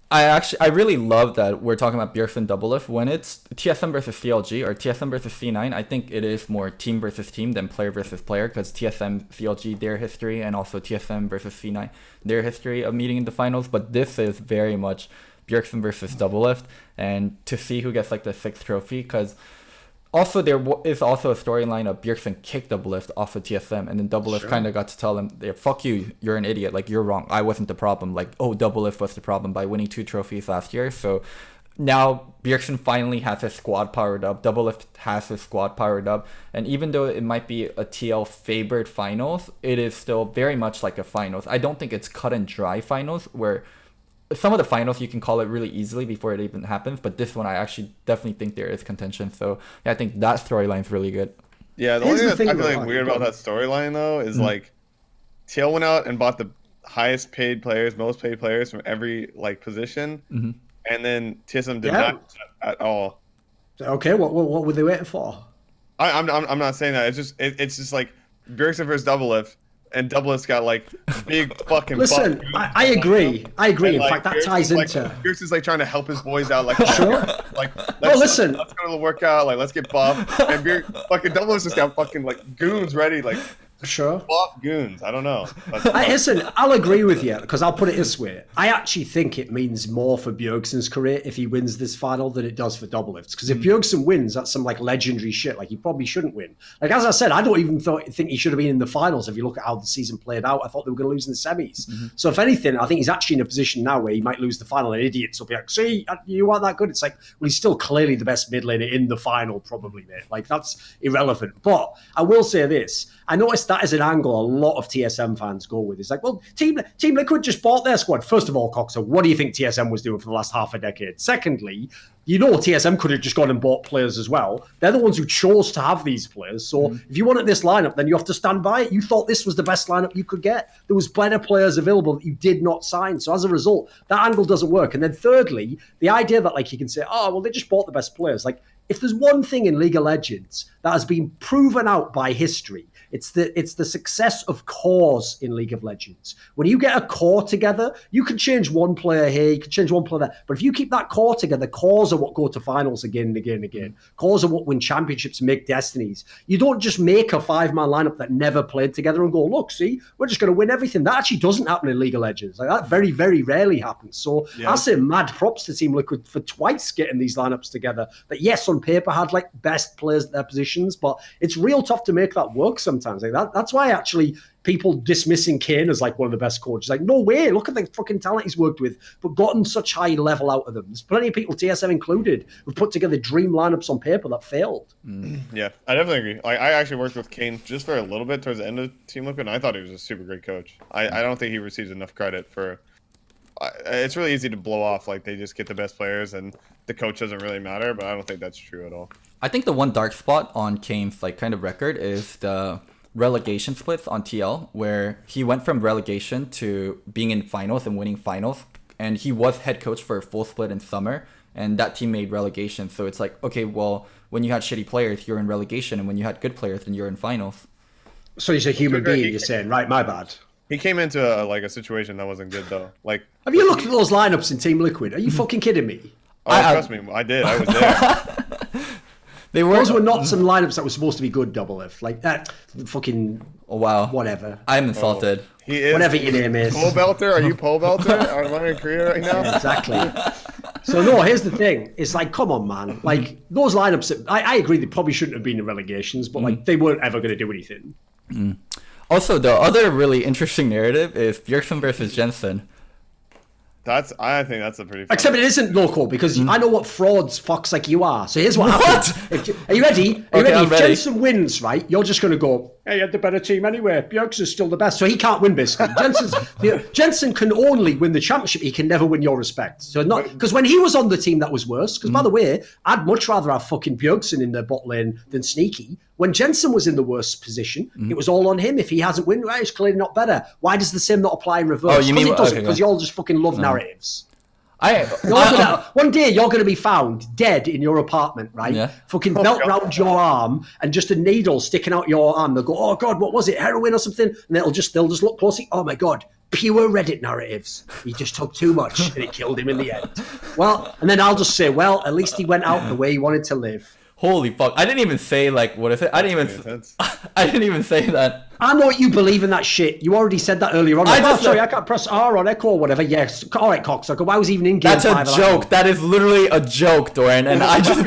I really love that we're talking about Bjergsen Doublelift. When it's TSM versus CLG or TSM versus C9, I think it is more team versus team than player versus player, because TSM, CLG, their history, and also TSM versus C9, their history of meeting in the finals. But this is very much Bjergsen versus Doublelift, and to see who gets like the 6th trophy, because also there is also a storyline of Bjergsen kicked Doublelift off of TSM, and then Doublelift kind of got to tell him, fuck you, you're an idiot, like you're wrong, I wasn't the problem, like Doublelift was the problem by winning 2 trophies last year. So now Bjergsen finally has his squad powered up. Doublelift has his squad powered up. And even though it might be a TL favored finals, it is still very much like a finals. I don't think it's cut and dry finals where some of the finals you can call it really easily before it even happens. But this one, I actually definitely think there is contention. So yeah, I think that storyline is really good. Yeah, the Here's only the thing thing that's I feel though, like weird about that storyline though is like TL went out and bought the highest paid players, most paid players from every like position, and then TSM did not at all. Okay, what were they waiting for? I'm not saying that. It's just like Bjergsen versus Doublelift, and Doublelift's got like big fucking. Listen, I agree. I agree. In like, fact, that ties into. Bjergsen's like trying to help his boys out, like Sure. like let's go to the workout, like let's get buff. And fucking Doublelift's just got fucking like goons ready, like. Sure. Buff goons. I don't know. Listen, I'll agree with you because I'll put it this way. I actually think it means more for Bjergsen's career if he wins this final than it does for Doublelift's. Because if Bjergsen wins, that's some like legendary shit. Like he probably shouldn't win. Like as I said, I don't even think he should have been in the finals. If you look at how the season played out, I thought they were going to lose in the semis. So if anything, I think he's actually in a position now where he might lose the final. And idiots will be like, "See, you aren't that good." It's like, well, he's still clearly the best mid laner in the final, probably, mate. Like that's irrelevant. But I will say this. I noticed that is an angle a lot of TSM fans go with. It's like, well, Team Liquid just bought their squad. First of all, Coxer, what do you think TSM was doing for the last half a decade? Secondly, you know TSM could have just gone and bought players as well. They're the ones who chose to have these players. So if you wanted this lineup, then you have to stand by it. You thought this was the best lineup you could get. There was better players available that you did not sign. So as a result, that angle doesn't work. And then thirdly, the idea that like you can say, oh, well, they just bought the best players. Like if there's one thing in League of Legends that has been proven out by history, it's the success of cores in League of Legends. When you get a core together, you can change one player here, you can change one player there. But if you keep that core together, cores are what go to finals again and again and again. Cores are what win championships and make destinies. You don't just make a 5-man lineup that never played together and go, look, see, we're just going to win everything. That actually doesn't happen in League of Legends. Like that very, very rarely happens. So I say mad props to Team Liquid for twice getting these lineups together. That yes, on paper had like best players at their positions, but it's real tough to make that work sometimes. Like that's why actually people dismissing Kane as like one of the best coaches. Like, no way, look at the fucking talent he's worked with, but gotten such high level out of them. There's plenty of people, TSM included, who've put together dream lineups on paper that failed. Yeah, I definitely agree. Like, I actually worked with Kane just for a little bit towards the end of Team Liquid, and I thought he was a super great coach. I don't think he receives enough credit for... It's really easy to blow off, like they just get the best players and the coach doesn't really matter, but I don't think that's true at all. I think the one dark spot on Kane's like kind of record is the relegation splits on TL, where he went from relegation to being in finals and winning finals, and he was head coach for a full split in summer, and that team made relegation. So it's like, okay, well, when you had shitty players, you're in relegation, and when you had good players, then you're in finals. So he's a human being, you're saying, right? My bad. He came into a situation that wasn't good though. Like, have you looked at those lineups in Team Liquid? Are you fucking kidding me? Oh, trust me, I did. I was there. Those were not some lineups that were supposed to be good. Doublelift, like that. Fucking whatever. I'm insulted. He is whatever your name is. Pole belter? Are you pole belter? Am I in Korea right now? Yeah, exactly. So no, here's the thing. It's like, come on, man. Like those lineups. I agree. They probably shouldn't have been in relegations, but like they weren't ever going to do anything. Also, the other really interesting narrative is Bjergsen versus Jensen. I think that's a pretty fun Except it isn't Loco, because I know what frauds fucks like you are. So here's what happens. Are you ready? Are you ready? If Jensen wins, right, you're just going to go, hey, you had the better team anyway. Bjergsen's still the best. So he can't win, basically. Jensen can only win the championship. He can never win your respect. So not because when he was on the team, that was worse. Because by the way, I'd much rather have fucking Bjergsen in the bot lane than Sneaky. When Jensen was in the worst position, it was all on him. If he hasn't won, right, it's clearly not better. Why does the same not apply in reverse? Oh, you mean because you all just fucking love narratives. One day you're going to be found dead in your apartment, right? Yeah. Fucking belt round your arm and just a needle sticking out your arm. They'll go, oh God, what was it? Heroin or something? And they'll just look closely. Oh my God, pure Reddit narratives. He just took too much and it killed him in the end. Well, and then I'll just say, well, at least he went out the way he wanted to live. Holy fuck! I didn't even say like what is it? I didn't even say that. I know you believe in that shit. You already said that earlier on. Sorry, I can't press R on Echo or whatever. Yes, all right, cocksucker. Why was he even in game? That's a joke. That is literally a joke, Dorian. And I just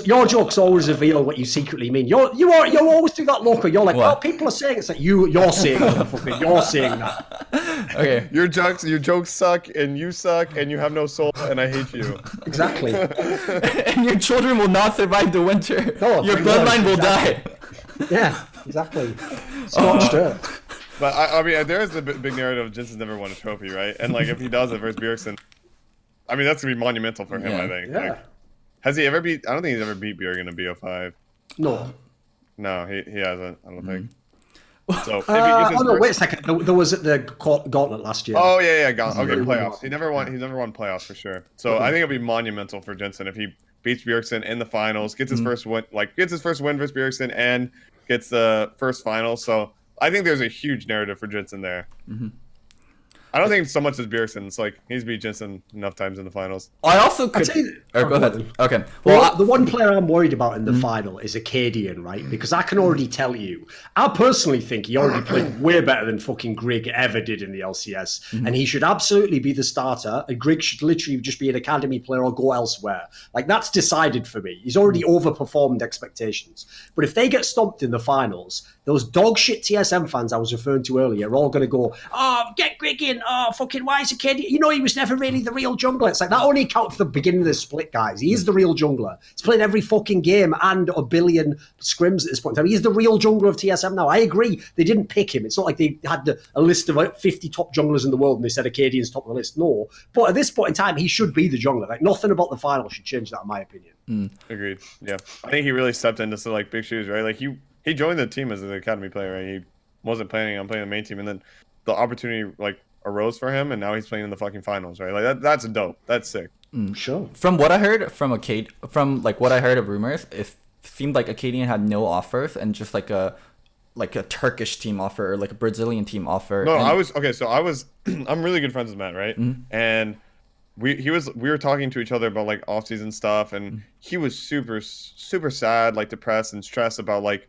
your jokes always reveal what you secretly mean. You always do that, Loco. You're like, well, people are saying it's like you're saying that. You're saying that. Okay. Your jokes suck, and you suck, and you have no soul, and I hate you. Exactly. And your children will not survive the winter. Oh, Your my bloodline God, will exactly. die. Yeah, exactly. Scorched earth. But I mean, there is the big narrative. Jensen's never won a trophy, right? And like, if he does it versus Bjergsen, I mean, that's gonna be monumental for him. Yeah. I think. Yeah. Like, has he ever beat? I don't think he's ever beat Bjergsen in BO5. No. No, he hasn't. I don't think. So if he Oh gets his no! first- Wait a second. There was at the Gauntlet last year. Oh yeah, gone. Okay, Very playoffs. well. He never won. He's never won playoffs for sure. So I think it'll be monumental for Jensen if he beats Bjergsen in the finals, gets his first win, gets his first win versus Bjergsen, and gets the first final. So I think there's a huge narrative for Jensen there. I don't think so much as Bjergsen. It's like he's beat Jensen enough times in the finals. I also could. tell you- Go ahead. Okay. Well, Well, the one player I'm worried about in the final is Acadian, right? Because I can already tell you, I personally think he already played way better than fucking Greg ever did in the LCS. And he should absolutely be the starter. And Greg should literally just be an academy player or go elsewhere. Like, that's decided for me. He's already overperformed expectations. But if they get stomped in the finals, those dog shit TSM fans I was referring to earlier are all going to go, oh, get Greg in. Oh, fucking, why is Acadian? You know, he was never really the real jungler. It's like, that only counts for the beginning of the split, guys. He is the real jungler. He's playing every fucking game and a billion scrims at this point in time. He's the real jungler of TSM now. I agree. They didn't pick him. It's not like they had a list of 50 top junglers in the world and they said Acadian's top of the list. No. But at this point in time, he should be the jungler. Like, nothing about the final should change that, in my opinion. Agreed. Yeah, I think he really stepped into some like big shoes, right? Like he joined the team as an academy player, right? He wasn't planning on playing the main team, and then the opportunity like arose for him, and now he's playing in the fucking finals, right? Like that's dope. That's sick. Sure. from what I heard from what I heard of rumors, it seemed like Acadian had no offers and just like a Turkish team offer or like a Brazilian team offer. No, and, I was okay. So I was, I'm really good friends with Matt, right? And we were talking to each other about like off season stuff, and he was super sad, like depressed and stressed about like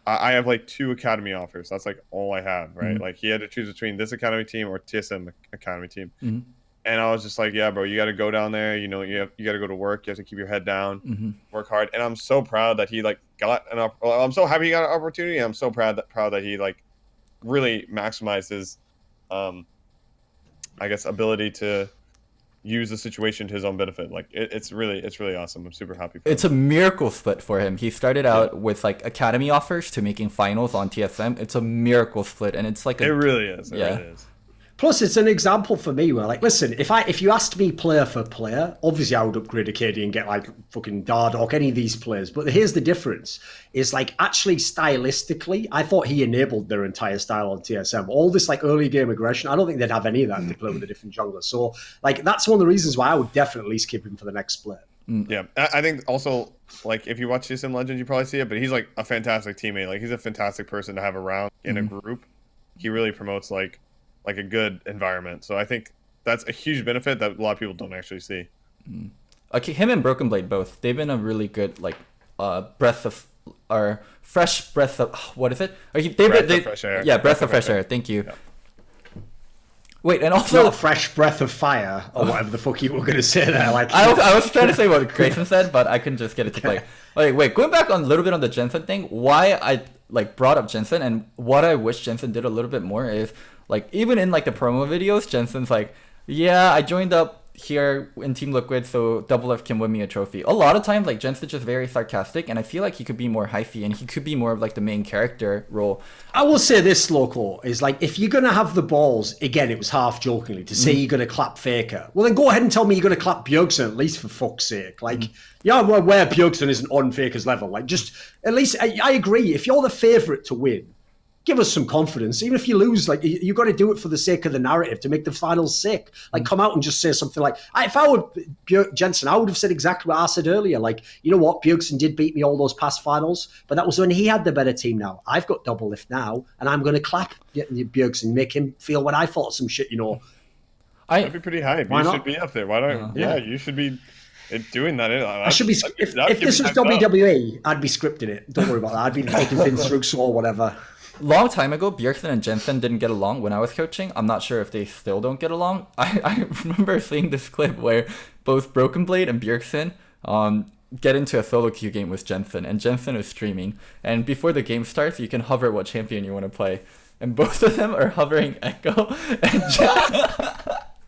I have like 2 academy offers. That's like all I have, right? Like he had to choose between this academy team or TSM academy team. And I was just like, yeah, bro, you got to go down there. You know, you got to go to work. You have to keep your head down, work hard. And I'm so proud that he like got I'm so happy he got an opportunity. I'm so proud that he like really maximized his, I guess, ability to use the situation to his own benefit. Like it's really awesome. I'm super happy for it's a miracle split for him. He started out with like academy offers to making finals on TSM. It's a miracle split, and it's like it really is. It yeah. really is. Plus, it's an example for me where, like, listen, if you asked me player for player, obviously I would upgrade Acadian and get like fucking Dardock, any of these players. But here's the difference: is like actually stylistically, I thought he enabled their entire style on TSM. All this like early game aggression, I don't think they'd have any of that if they play with a different jungler. So, like, that's one of the reasons why I would definitely skip him for the next split. Yeah, I think also like if you watch TSM Legends, you probably see it. But he's like a fantastic teammate. Like he's a fantastic person to have around in a group. He really promotes like a good environment. So I think that's a huge benefit that a lot of people don't actually see. Okay, him and Broken Blade both. They've been a really good like breath of or fresh breath of what is it? Breath of fresh air. Yeah, breath of fresh air. Thank you. Yeah. Wait, and Not also a fresh breath of fire or whatever the fuck you were going to say there. Like, I was trying to say what Grayson said, but I couldn't just get it to play. Like, wait, going back on a little bit on the Jensen thing, why I like brought up Jensen and what I wish Jensen did a little bit more is like even in like the promo videos, Jensen's like, yeah, I joined up here in Team Liquid so Doublelift can win me a trophy. A lot of times like Jensen's just very sarcastic, and I feel like he could be more hyphy and he could be more of like the main character role. I will say this, Loco, is like, if you're going to have the balls, again, it was half jokingly, to say you're going to clap Faker, well, then go ahead and tell me you're going to clap Bjergsen, at least for fuck's sake. Like, yeah, well, where Bjergsen isn't on Faker's level. Like, just, at least, I agree, if you're the favourite to win, give us some confidence. Even if you lose, like, you got to do it for the sake of the narrative to make the finals sick. Like, come out and just say something like, if I were Jensen, I would have said exactly what I said earlier. Like, you know what? Bjergsen did beat me all those past finals, but that was when he had the better team now. I've got Doublelift now, and I'm going to clap Bjergsen, make him feel when I thought some shit, you know. That'd be pretty hype. Why You not? should be up there. Why don't? Yeah, you should be doing that. I should be. If this was WWE, I'd be scripting it. Don't worry about that. I'd be fucking Vince Russo or whatever. Long time ago, Bjergsen and Jensen didn't get along when I was coaching. I'm not sure if they still don't get along. I remember seeing this clip where both Broken Blade and Bjergsen get into a solo queue game with Jensen, and Jensen is streaming. And before the game starts, you can hover what champion you want to play. and both of them are hovering Echo.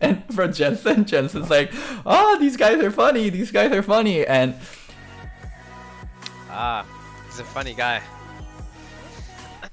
And for Jensen's like, oh, these guys are funny. These guys are funny. And he's a funny guy.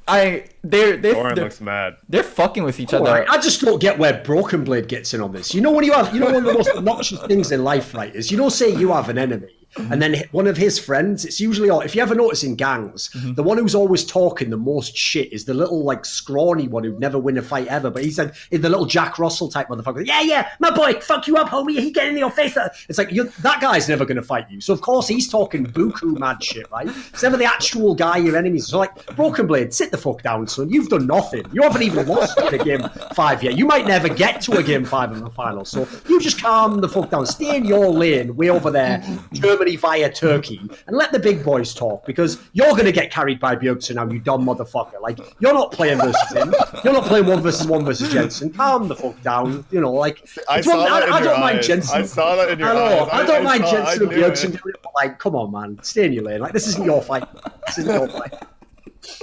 Doran looks mad. They're fucking with each other. Right. I just don't get where Broken Blade gets in on this. You know when one of the most obnoxious things in life, right, is say you have an enemy. And then one of his friends, it's usually, if you ever notice in gangs, the one who's always talking the most shit is the little, like, scrawny one who'd never win a fight ever. But he's like, the little Jack Russell type motherfucker. Yeah, my boy, fuck you up, homie. He get in your face. It's like, that guy's never going to fight you. So, of course, he's talking buku mad shit, right? It's never the actual guy your enemies. So, like, Broken Blade, sit the fuck down, son. You've done nothing. You haven't even lost in a game 5 yet. You might never get to a game 5 in the final. So, you just calm the fuck down. Stay in your lane, way over there. Germany via Turkey, and let the big boys talk, because you're going to get carried by Bjergsen now, you dumb motherfucker. Like, you're not playing versus him. You're not playing 1v1 versus Jensen. Calm the fuck down. Like, I don't mind Jensen. I saw that in your eyes. I don't mind Jensen and Bjergsen doing it, but, like, come on, man. Stay in your lane. Like, this isn't your fight. This isn't your fight.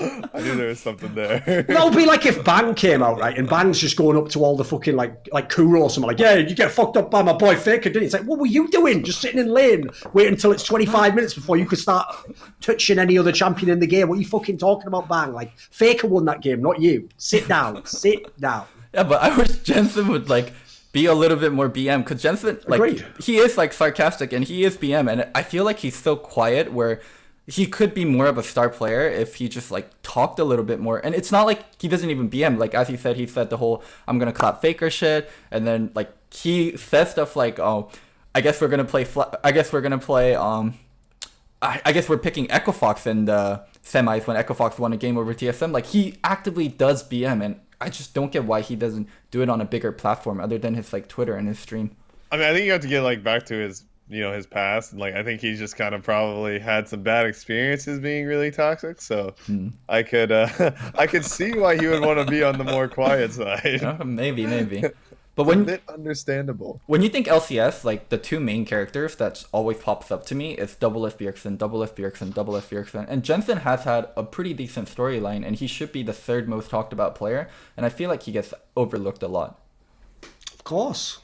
I knew there was something there. That would be like if Bang came out, right? And Bang's just going up to all the fucking like Kuro or something like, yeah, you get fucked up by my boy Faker, didn't you? It's like, what were you doing? Just sitting in lane, waiting until it's 25 minutes before you could start touching any other champion in the game. What are you fucking talking about, Bang? Like, Faker won that game, not you. Sit down. Sit down. Yeah, but I wish Jensen would like be a little bit more BM, because Jensen, like, Agreed. He is like sarcastic and he is BM, and I feel like he's so quiet where he could be more of a star player if he just like talked a little bit more. And it's not like he doesn't even BM. Like, as he said the whole I'm gonna clap Faker shit, and then like he says stuff like, oh, I guess we're picking Echo Fox in the semis when Echo Fox won a game over TSM. Like, he actively does BM, and I just don't get why he doesn't do it on a bigger platform other than his like Twitter and his stream. I mean, I think you have to get like back to his his past. Like, I think he's just kind of probably had some bad experiences being really toxic. So I could see why he would want to be on the more quiet side. Maybe. But when a bit understandable. When you think LCS, like the two main characters that always pops up to me is Doublelift Bjergsen. And Jensen has had a pretty decent storyline, and he should be the third most talked about player. And I feel like he gets overlooked a lot. Of course.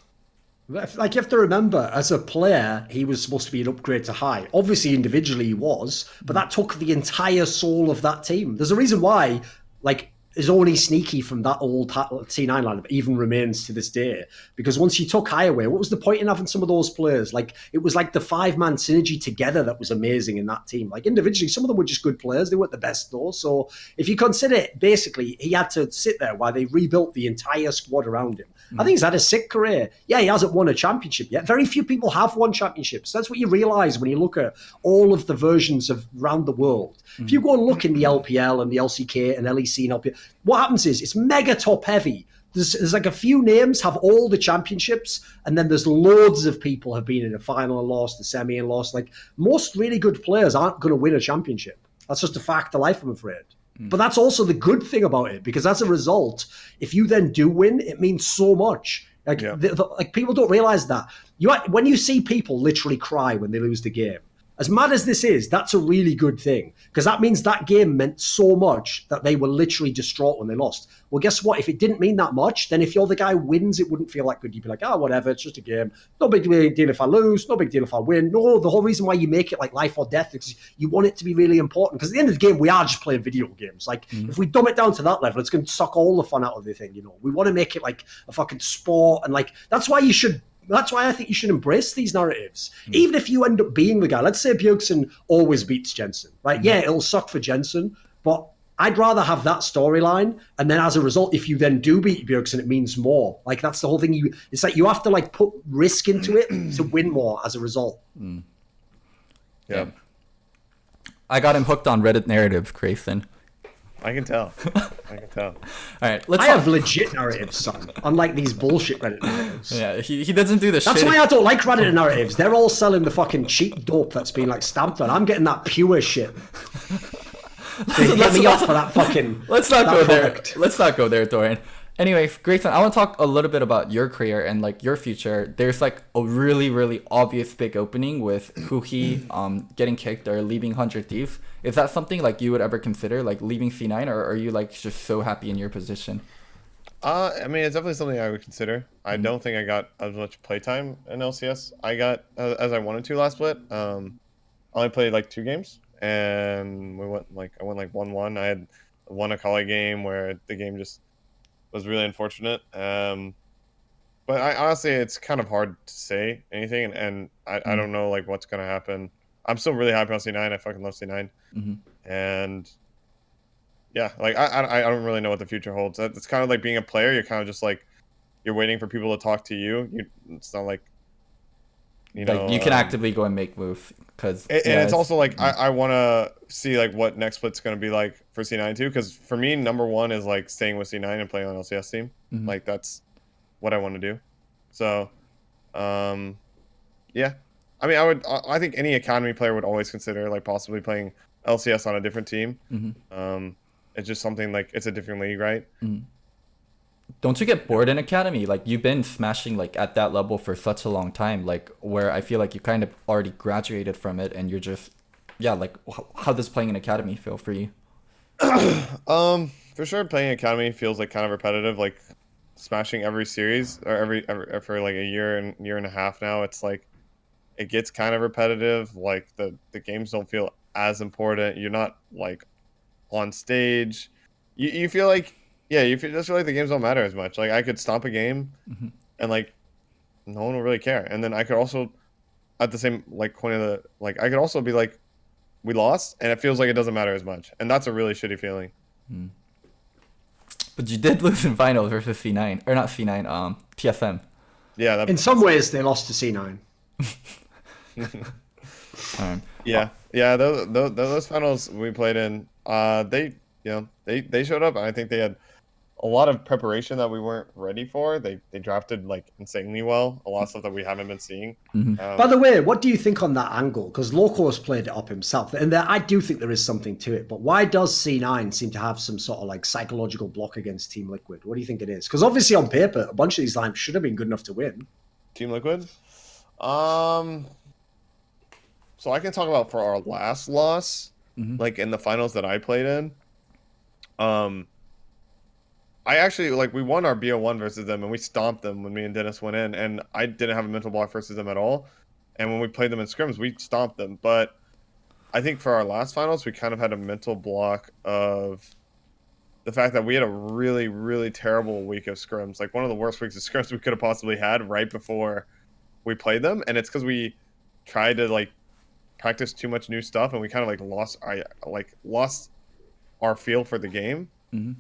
Like, you have to remember, as a player, he was supposed to be an upgrade to high. Obviously, individually he was, but that took the entire soul of that team. There's a reason why, like, is only Sneaky from that old T9 lineup even remains to this day. Because once you took high away, what was the point in having some of those players? Like, it was like the 5-man synergy together that was amazing in that team. Like, individually, some of them were just good players. They weren't the best, though. So if you consider it, basically, he had to sit there while they rebuilt the entire squad around him. I think he's had a sick career. Yeah, he hasn't won a championship yet. Very few people have won championships. That's what you realize when you look at all of the versions of around the world. If you go and look in the LPL and the LCK and LEC and LPL, what happens is it's mega top heavy. There's like a few names have all the championships, and then there's loads of people have been in a final and lost, a semi and lost. Like, most really good players aren't going to win a championship. That's just a fact of life, I'm afraid. But that's also the good thing about it, because as a result, if you then do win, it means so much. Like, like, people don't realize that. When you see people literally cry when they lose the game, as mad as this is, that's a really good thing, because that means that game meant so much that they were literally distraught when they lost. Well, guess what? If it didn't mean that much, then if you're the guy who wins, it wouldn't feel that good. You'd be like, oh, whatever, it's just a game. No big deal if I lose, no big deal if I win. No, the whole reason why you make it like life or death is you want it to be really important, because at the end of the game, we are just playing video games. Like, if we dumb it down to that level, it's going to suck all the fun out of the thing, We want to make it like a fucking sport, and like, that's why I think you should embrace these narratives. Even if you end up being the guy, let's say Bjergsen always beats Jensen, right? Yeah, it'll suck for Jensen, but I'd rather have that storyline. And then as a result, if you then do beat Bjergsen, it means more. Like, that's the whole thing. It's like you have to like put risk into it to win more as a result. Yeah. I got him hooked on Reddit narratives, Grayson. I can tell. All right, I have legit narratives, son. Unlike these bullshit Reddit narratives. Yeah, he doesn't do the shit. That's why I don't like Reddit narratives. They're all selling the fucking cheap dope that's been like stamped on. I'm getting that pure shit. They get me off for that fucking. Let's not go there. Let's not go there, Dorian. Anyways, Grayson, I want to talk a little bit about your career and like your future. There's like a really, really obvious big opening with Huhi getting kicked or leaving 100 Thieves. Is that something like you would ever consider, like leaving C9, or are you like just so happy in your position? I mean, it's definitely something I would consider. I don't think I got as much playtime in LCS I got as I wanted to last split. I only played like 2 games, and I went like 1-1. I had won a collie game where the game just was really unfortunate. But I honestly, it's kind of hard to say anything, and I don't know like what's gonna happen. I'm still really happy on C9. I fucking love C9, and yeah, like I don't really know what the future holds. It's kind of like being a player. You're kind of just like you're waiting for people to talk to you. It's not like Like you can actively go and make moves because and it's also like I want to see like what next split's going to be like for C9 too, because for me number one is like staying with C9 and playing on LCS team. Like that's what I want to do. So yeah, I mean I think any academy player would always consider like possibly playing LCS on a different team. It's just something like it's a different league, right? Don't you get bored in academy? Like you've been smashing like at that level for such a long time, like where I feel like you kind of already graduated from it and you're just like how does playing in academy feel for you? For sure playing academy feels like kind of repetitive, like smashing every series or every for like a year and a half now. It's like it gets kind of repetitive, like the games don't feel as important. You're not like on stage. You feel like just feel like the games don't matter as much. Like I could stop a game and like no one will really care. And then I could also at the same like point of the like I could also be like we lost and it feels like it doesn't matter as much. And that's a really shitty feeling. But you did lose in finals versus C9 or not C9 TSM. Yeah, in some ways they lost to C9. Yeah, those finals we played in, they showed up, and I think they had a lot of preparation that we weren't ready for. They drafted like insanely well, a lot of stuff that we haven't been seeing. By the way, what do you think on that angle? Because Loco's played it up himself, and I do think there is something to it. But why does C9 seem to have some sort of like psychological block against Team Liquid? What do you think it is? Because obviously on paper, a bunch of these lineups should have been good enough to win. Team Liquid, so I can talk about for our last loss, like in the finals that I played in. I actually like we won our BO1 versus them and we stomped them when me and Dennis went in, and I didn't have a mental block versus them at all. And when we played them in scrims, we stomped them. But I think for our last finals, we kind of had a mental block of the fact that we had a really, really terrible week of scrims, like one of the worst weeks of scrims we could have possibly had right before we played them. And it's because we tried to like practice too much new stuff and we kind of like lost our feel for the game.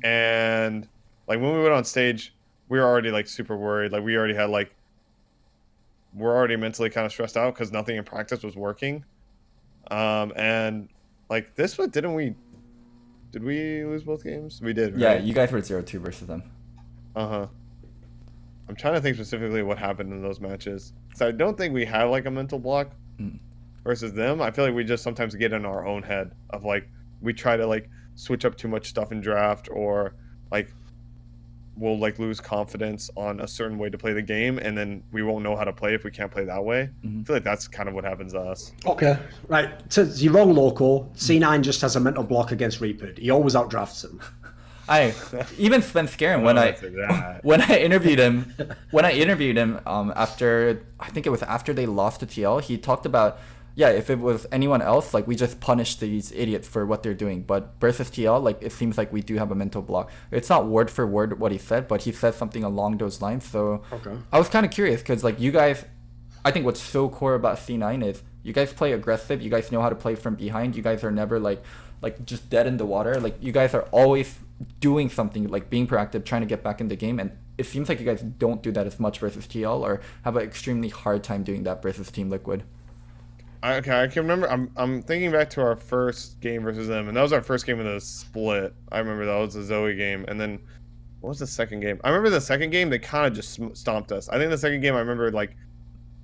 And like when we went on stage, we were already like super worried. Like we're already mentally kind of stressed out because nothing in practice was working. And like this one, did we lose both games? We did, right? Yeah, you guys were 0-2 versus them. I'm trying to think specifically what happened in those matches. So I don't think we have like a mental block versus them. I feel like we just sometimes get in our own head of like we try to like switch up too much stuff in draft, or like we'll like lose confidence on a certain way to play the game, and then we won't know how to play if we can't play that way. I feel like that's kind of what happens to us. Okay, right. So you're wrong, Loco. C9 just has a mental block against Reapered. He always outdrafts him. I even spent Scrim when I interviewed him after, I think it was after they lost to TL. He talked about, if it was anyone else, like we just punish these idiots for what they're doing. But versus TL, like it seems like we do have a mental block. It's not word for word what he said, but he said something along those lines. So I was kind of curious because like you guys, I think what's so core about C9 is you guys play aggressive. You guys know how to play from behind. You guys are never like just dead in the water. Like you guys are always doing something, like being proactive, trying to get back in the game. And it seems like you guys don't do that as much versus TL, or have an extremely hard time doing that versus Team Liquid. Okay, I can remember. I'm thinking back to our first game versus them, and that was our first game in the split. I remember that was a Zoe game, and then what was the second game? I remember the second game they kind of just stomped us. I think the second game I remember like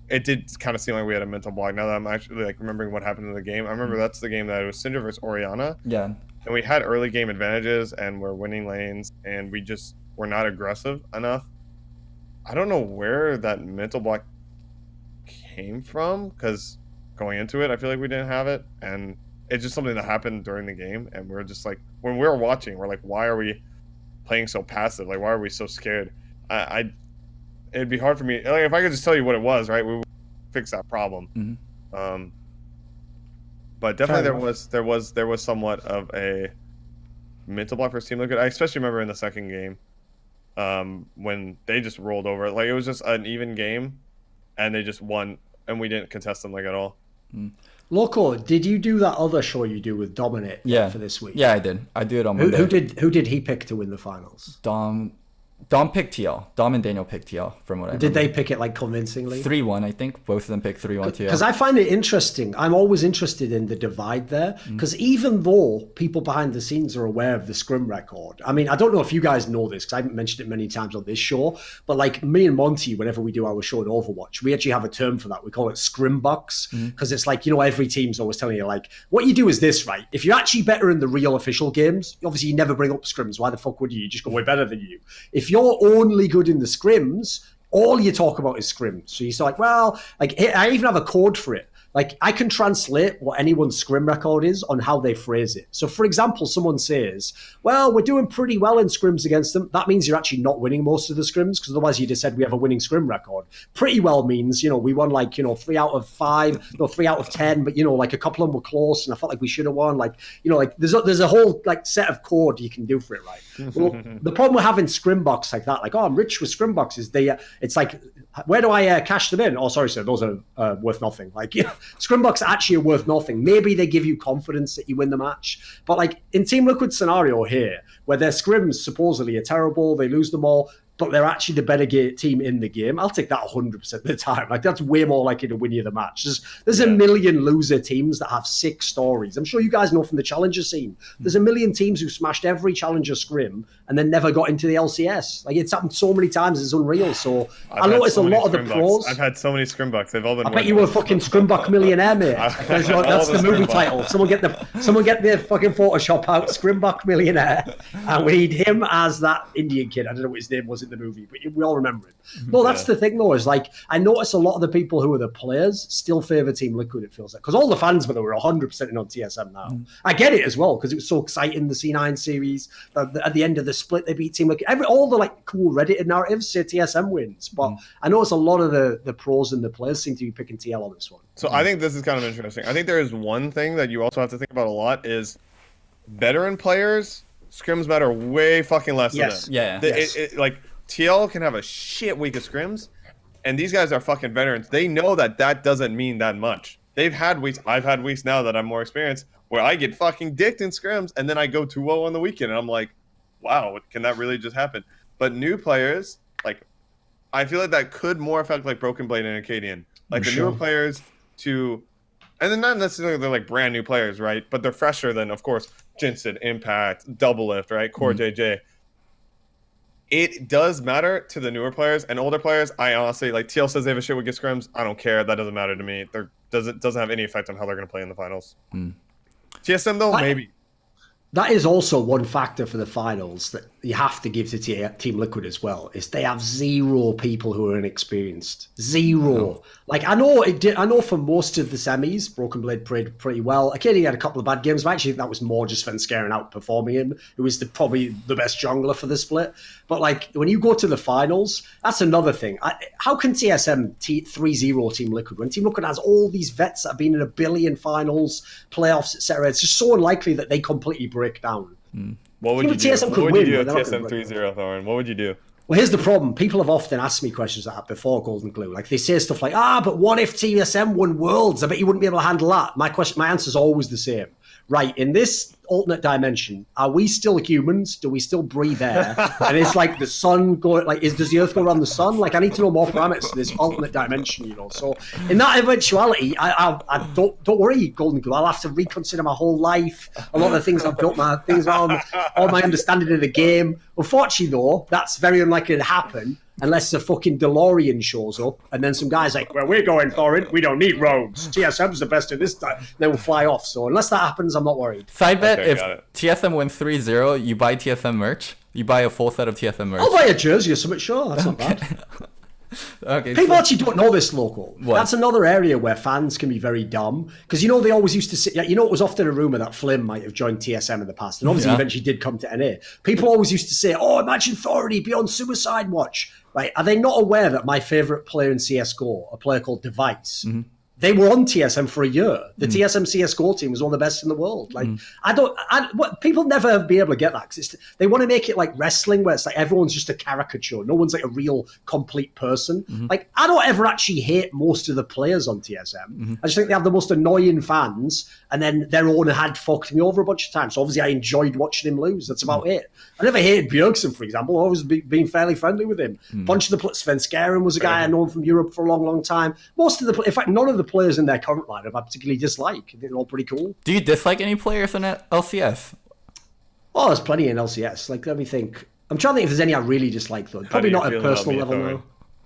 it did kind of seem like we had a mental block. Now that I'm actually like remembering what happened in the game, I remember that's the game that it was Syndra versus Orianna. Yeah. And we had early game advantages, and we're winning lanes, and we just we're not aggressive enough. I don't know where that mental block came from, because going into it, I feel like we didn't have it, and it's just something that happened during the game, and we're just like, when we were watching, we're like, why are we playing so passive? Like, why are we so scared? It'd be hard for me. Like, if I could just tell you what it was, right, we would fix that problem. Mm-hmm. But definitely there was somewhat of a mental block for Team Liquid. I especially remember in the second game, when they just rolled over. Like, it was just an even game, and they just won, and we didn't contest them like at all. Loco, did you do that other show you do with Dominic for this week? Yeah, I did. I do it on Monday. Who did he pick to win the finals? Dom picked TL. Dom and Daniel picked TL, from what I remember. Did they pick it like convincingly? 3-1, I think. Both of them picked 3-1 TL. Because I find it interesting. I'm always interested in the divide there. Because even though people behind the scenes are aware of the Scrim record, I mean, I don't know if you guys know this, because I haven't mentioned it many times on this show, but like me and Monty, whenever we do our show in Overwatch, we actually have a term for that. We call it Scrim Bucks. Because it's like, you know, every team's always telling you, like, what you do is this, right? If you're actually better in the real official games, obviously you never bring up scrims. Why the fuck would you? You just go, we're better than you. If you're only good in the scrims, all you talk about is scrims. So you're like, well, like, I even have a code for it. Like, I can translate what anyone's scrim record is on how they phrase it. So, for example, someone says, well, we're doing pretty well in scrims against them. That means you're actually not winning most of the scrims, because otherwise you just said we have a winning scrim record. Pretty well means, you know, we won like, you know, 3 out of 5, no, 3 out of 10, but, you know, like a couple of them were close and I felt like we should have won. Like, you know, like there's a whole like set of code you can do for it, right? Well, the problem with having scrim box like that, like, oh, I'm rich with scrim boxes. It's like, where do I cash them in? Oh, sorry, sir, those are worth nothing. Like, yeah, scrim box actually are worth nothing. Maybe they give you confidence that you win the match. But like in Team Liquid scenario here, where their scrims supposedly are terrible, they lose them all, but they're actually the better team in the game, I'll take that 100% of the time. Like, that's way more likely to win you the match. There's a million loser teams that have 6 stories. I'm sure you guys know from the Challenger scene. There's a million teams who smashed every Challenger scrim and then never got into the LCS. Like, it's happened so many times, it's unreal. So I noticed a lot of the pros. I've had so many scrim bucks. They've all been. I bet you were a fucking scrimbuck millionaire, mate. That's the movie title. Someone get the fucking Photoshop out, Scrimbuck millionaire, and we need him as that Indian kid. I don't know what his name was in the movie, but we all remember it. No, that's the thing though, is like, I notice a lot of the people who are the players still favour Team Liquid, it feels like. Because all the fans, by the way, are 100% in on TSM now. I get it as well, because it was so exciting, the C9 series. At the end of the split, they beat Team Liquid. All the like cool Reddit narratives say TSM wins. But I notice a lot of the pros and the players seem to be picking TL on this one. So I think this is kind of interesting. I think there is one thing that you also have to think about a lot is veteran players, scrims matter way fucking less than them. Yeah. Like, TL can have a shit week of scrims, and these guys are fucking veterans. They know that doesn't mean that much. They've had weeks. I've had weeks now that I'm more experienced where I get fucking dicked in scrims, and then I go 2-0 on the weekend, and I'm like, wow, can that really just happen? But new players, like, I feel like that could more affect like Broken Blade and Acadian. Like, the newer players and then not necessarily they're like brand new players, right? But they're fresher than, of course, Jinsid, Impact, Doublelift, right? Core JJ. It does matter to the newer players and older players. I honestly, like, TL says they have a shit with get scrims. I don't care. That doesn't matter to me. Doesn't have any effect on how they're going to play in the finals. TSM though, maybe. That is also one factor for the finals that you have to give to Team Liquid as well, is they have 0 people who are inexperienced. 0. Like, I know for most of the semis, Broken Blade played pretty well. Occasionally he had a couple of bad games, but actually that was more just Fen scaring out performing him, who was probably the best jungler for the split. But like, when you go to the finals, that's another thing. How can TSM 3-0 Team Liquid when Team Liquid has all these vets that have been in a billion finals, playoffs, etc.? It's just so unlikely that they completely break down. What would you do? What would you do at TSM 3-0, Thorin? What would you do? Well, here's the problem. People have often asked me questions like that before Goldenglue. Like, they say stuff like, but what if TSM won Worlds? I bet you wouldn't be able to handle that. My answer is always the same. Right, in this alternate dimension, are we still humans? Do we still breathe air? And it's like the sun going, like, does the Earth go around the sun? Like, I need to know more parameters to this alternate dimension, you know. So in that eventuality, I don't worry, Goldenglue. I'll have to reconsider my whole life, a lot of the things I've built, all my understanding of the game. Unfortunately, though, that's very unlikely to happen unless a fucking DeLorean shows up and then some guy's like, well, we're going for it. We don't need roads. TSM's the best at this time. Then we'll fly off. So unless that happens, I'm not worried. Side bet, if TSM wins 3-0, you buy TSM merch. You buy a full set of TSM merch. I'll buy a jersey or something. Sure, that's not bad. Okay. People actually don't know this, Loco. What? That's another area where fans can be very dumb. Because, you know, they always used to say, it was often a rumour that Flynn might have joined TSM in the past. And obviously, eventually did come to NA. People always used to say, oh, imagine Thorny be on Suicide Watch. Right? Are they not aware that my favourite player in CSGO, a player called Device, they were on TSM for a year. The TSM CSGO team was one of the best in the world. Like, people never be able to get that because they want to make it like wrestling where it's like everyone's just a caricature. No one's like a real complete person. Like, I don't ever actually hate most of the players on TSM. I just think they have the most annoying fans, and then their owner had fucked me over a bunch of times. So obviously I enjoyed watching him lose. That's about it. I never hated Bjergsen, for example. I always been fairly friendly with him. A bunch of the Sven Skaren was a guy I known from Europe for a long, long time. Most of in fact, none of the players in their current lineup I particularly dislike. They're all pretty cool. Do you dislike any players in LCS? Oh, there's plenty in LCS. Like, let me think. I'm trying to think if there's any I really dislike, though. Probably not at a personal level, though.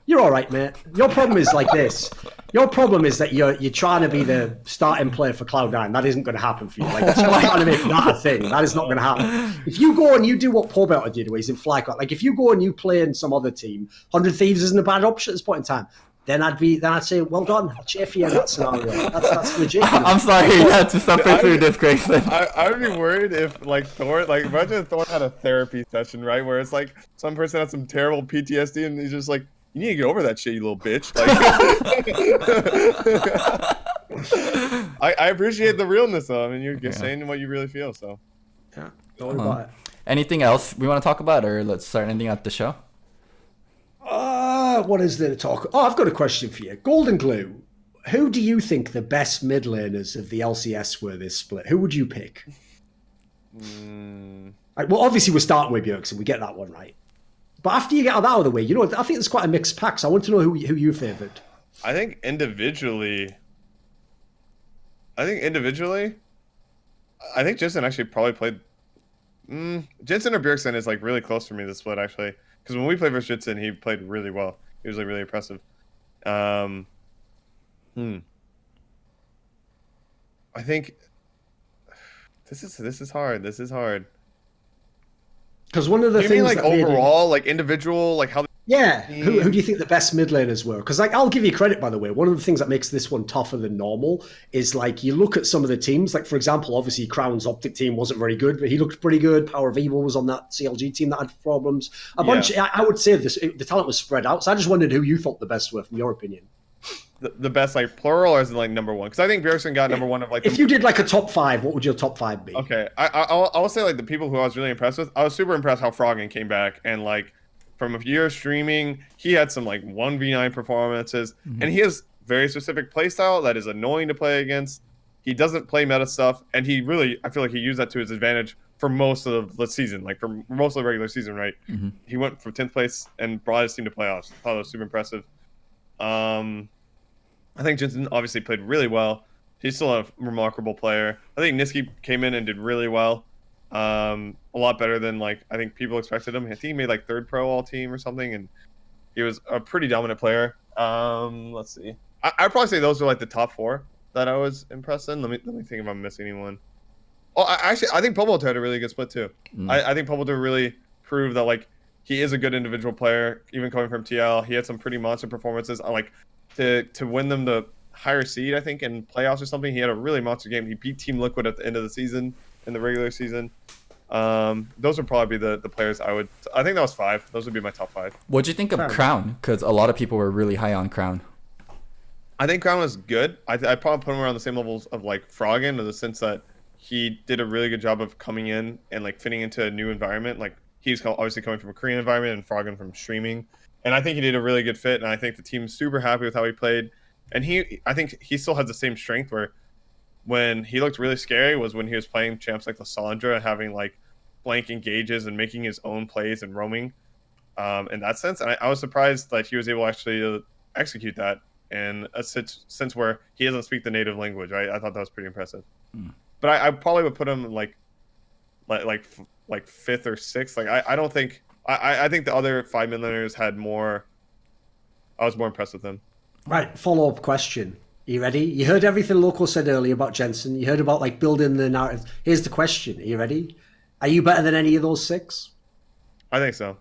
You're all right, mate. Your problem is like this. Your problem is that you're trying to be the starting player for Cloud9. That isn't going to happen for you. Like, you're trying to make that a thing. That is not going to happen. If you go and you do what Pobelter did, where he's in FlyQuest, like if you go and you play in some other team, 100 Thieves isn't a bad option at this point in time. Then I'd say, well done. I'll cheer for you in that scenario. That's legit. I'm sorry you had to suffer through this, Grayson. I would be worried if like Thor, like imagine if Thor had a therapy session, right? Where it's like some person had some terrible PTSD and he's just like, you need to get over that shit, you little bitch. Like, I appreciate the realness though. I mean, you're just saying what you really feel, so. Yeah, don't worry about it. Anything else we want to talk about, or let's start ending at the show? What is there to talk? Oh, I've got a question for you. Goldenglue, who do you think the best mid laners of the LCS were this split? Who would you pick? Like, well, obviously we're starting with Bjergsen. We get that one right. But after you get that out of the way, I think there's quite a mixed pack. So I want to know who you favoured. I think individually, Jensen actually probably played. Jensen or Bjergsen is like really close for me this split actually, because when we played versus Jensen, he played really well. He was like really impressive. I think this is hard. This is hard. Because one of the you things mean like overall, like individual, like how? Yeah, who do you think the best mid laners were? Because like I'll give you credit, by the way. One of the things that makes this one tougher than normal is like you look at some of the teams. Like for example, obviously Crown's Optic team wasn't very good, but he looked pretty good. Power of Evil was on that CLG team that had problems. I would say the talent was spread out. So I just wondered who you thought the best were, from your opinion. The best, like plural, or is it like number one? Because I think Bjergsen got number one of like. If you did like a top five, what would your top five be? Okay, I'll say like the people who I was really impressed with. I was super impressed how Froggen came back and like. From a year of streaming, he had some like 1v9 performances, and he has very specific play style that is annoying to play against. He doesn't play meta stuff, and I feel like he used that to his advantage for most of the season, like for most of the regular season, right? He went from 10th place and brought his team to playoffs. I thought that was super impressive. I think Jensen obviously played really well. He's still a remarkable player. I think Niski came in and did really well. A lot better than like I think people expected him. I think he made like 3rd pro all team or something, and he was a pretty dominant player. Let's see. I'd probably say those are like the top 4 that I was impressed in. Let me think if I'm missing anyone. Oh, I think Pobelter had a really good split too. I think Pobelter really proved that like he is a good individual player, even coming from TL. He had some pretty monster performances. Like to win them the higher seed, I think in playoffs or something. He had a really monster game. He beat Team Liquid at the end of the season. In the regular season, those would probably be the players I think that was 5. Those would be my top 5. What'd you think of Crown? Because a lot of people were really high on Crown. I think Crown was good. I'd probably put him around the same levels of like Froggen, in the sense that he did a really good job of coming in and like fitting into a new environment. Like he's obviously coming from a Korean environment and Froggen from streaming, and I think he did a really good fit. And I think the team's super happy with how he played. And I think he still has the same strength where. When he looked really scary was when he was playing champs like Lissandra and having like blank engages and making his own plays and roaming in that sense. And I was surprised that he was able actually to execute that in a sense where he doesn't speak the native language. I thought that was pretty impressive. But I probably would put him like 5th or 6th. Like I don't think I think the other 5 mid laners had more. I was more impressed with them. Right. Follow-up question. Are you ready? You heard everything Loco said earlier about Jensen. You heard about like building the narrative. Here's the question. Are you ready? Are you better than any of those 6? I think so.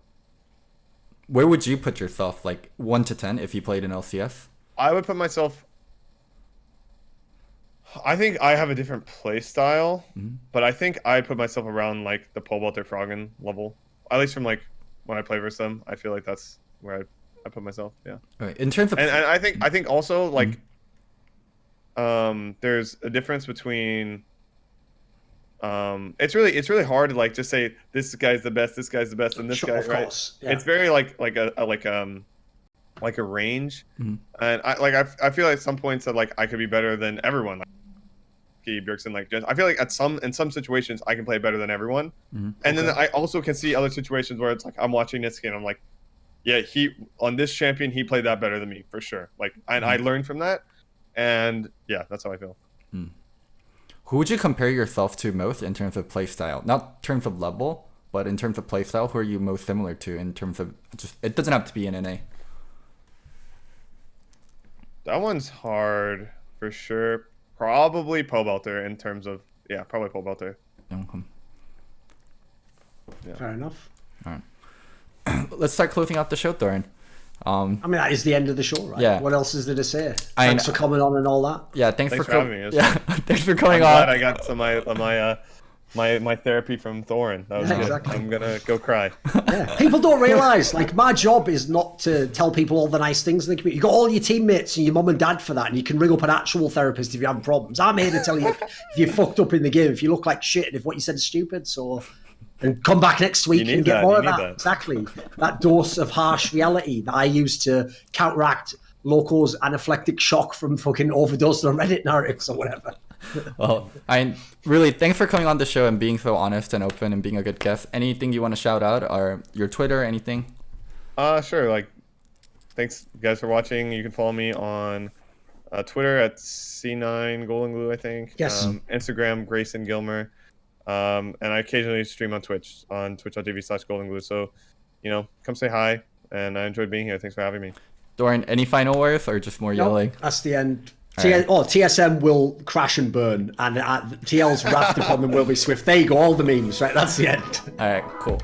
Where would you put yourself, like 1 to 10, if you played in LCS? I would put myself. I think I have a different play style, but I think I put myself around like the pole vaulter Froggen level. At least from like when I play versus them, I feel like that's where I put myself. Yeah. Right. In terms of, And I think also like there's a difference between it's really hard to like just say this guy's the best, and this Sure, guy, of right? course, yeah. It's very like a range, and I feel like at some points that like I could be better than everyone. Like Bjergsen, like just, I feel like in some situations I can play better than everyone, and then I also can see other situations where it's like I'm watching this game, I'm like, yeah, he on this champion he played that better than me for sure. Like, and I learned from that, and yeah, that's how I feel. who would you compare yourself to most in terms of play style? Not in terms of level, but in terms of play style, who are you most similar to in terms of just, it doesn't have to be an NA. That one's hard for sure. Probably pole vaulter in terms of probably pole vaulter. Fair enough. All right. Let's start closing out the show, Thorin. I mean, that is the end of the show, right? Yeah. What else is there to say? Thanks for coming on and all that. Yeah, thanks for having me. Yeah, thanks for coming I'm on. glad I got some my therapy from Thorin. That was good. Exactly. I'm gonna go cry. Yeah. People don't realise, like, my job is not to tell people all the nice things in the community. You've got all your teammates and your mum and dad for that, and you can ring up an actual therapist if you have problems. I'm here to tell you if you fucked up in the game, if you look like shit, and if what you said is stupid. So, and come back next week and get more of that. Exactly. That dose of harsh reality that I use to counteract Loco's anaphylactic shock from fucking overdosed on Reddit narratives or whatever. Well, I really thanks for coming on the show and being so honest and open and being a good guest. Anything you want to shout out, or your Twitter, anything? Sure. Like, thanks guys for watching. You can follow me on Twitter at C9 Goldenglue, I think. Yes. Instagram Grayson Gilmer, and I occasionally stream on Twitch on twitch.tv/Goldenglue. So, come say hi. And I enjoyed being here. Thanks for having me. Thorin, any final words or just more yelling? That's the end. Right. TSM will crash and burn, and TL's wrath upon them will be swift. There you go, all the memes, right? That's the end. All right, cool.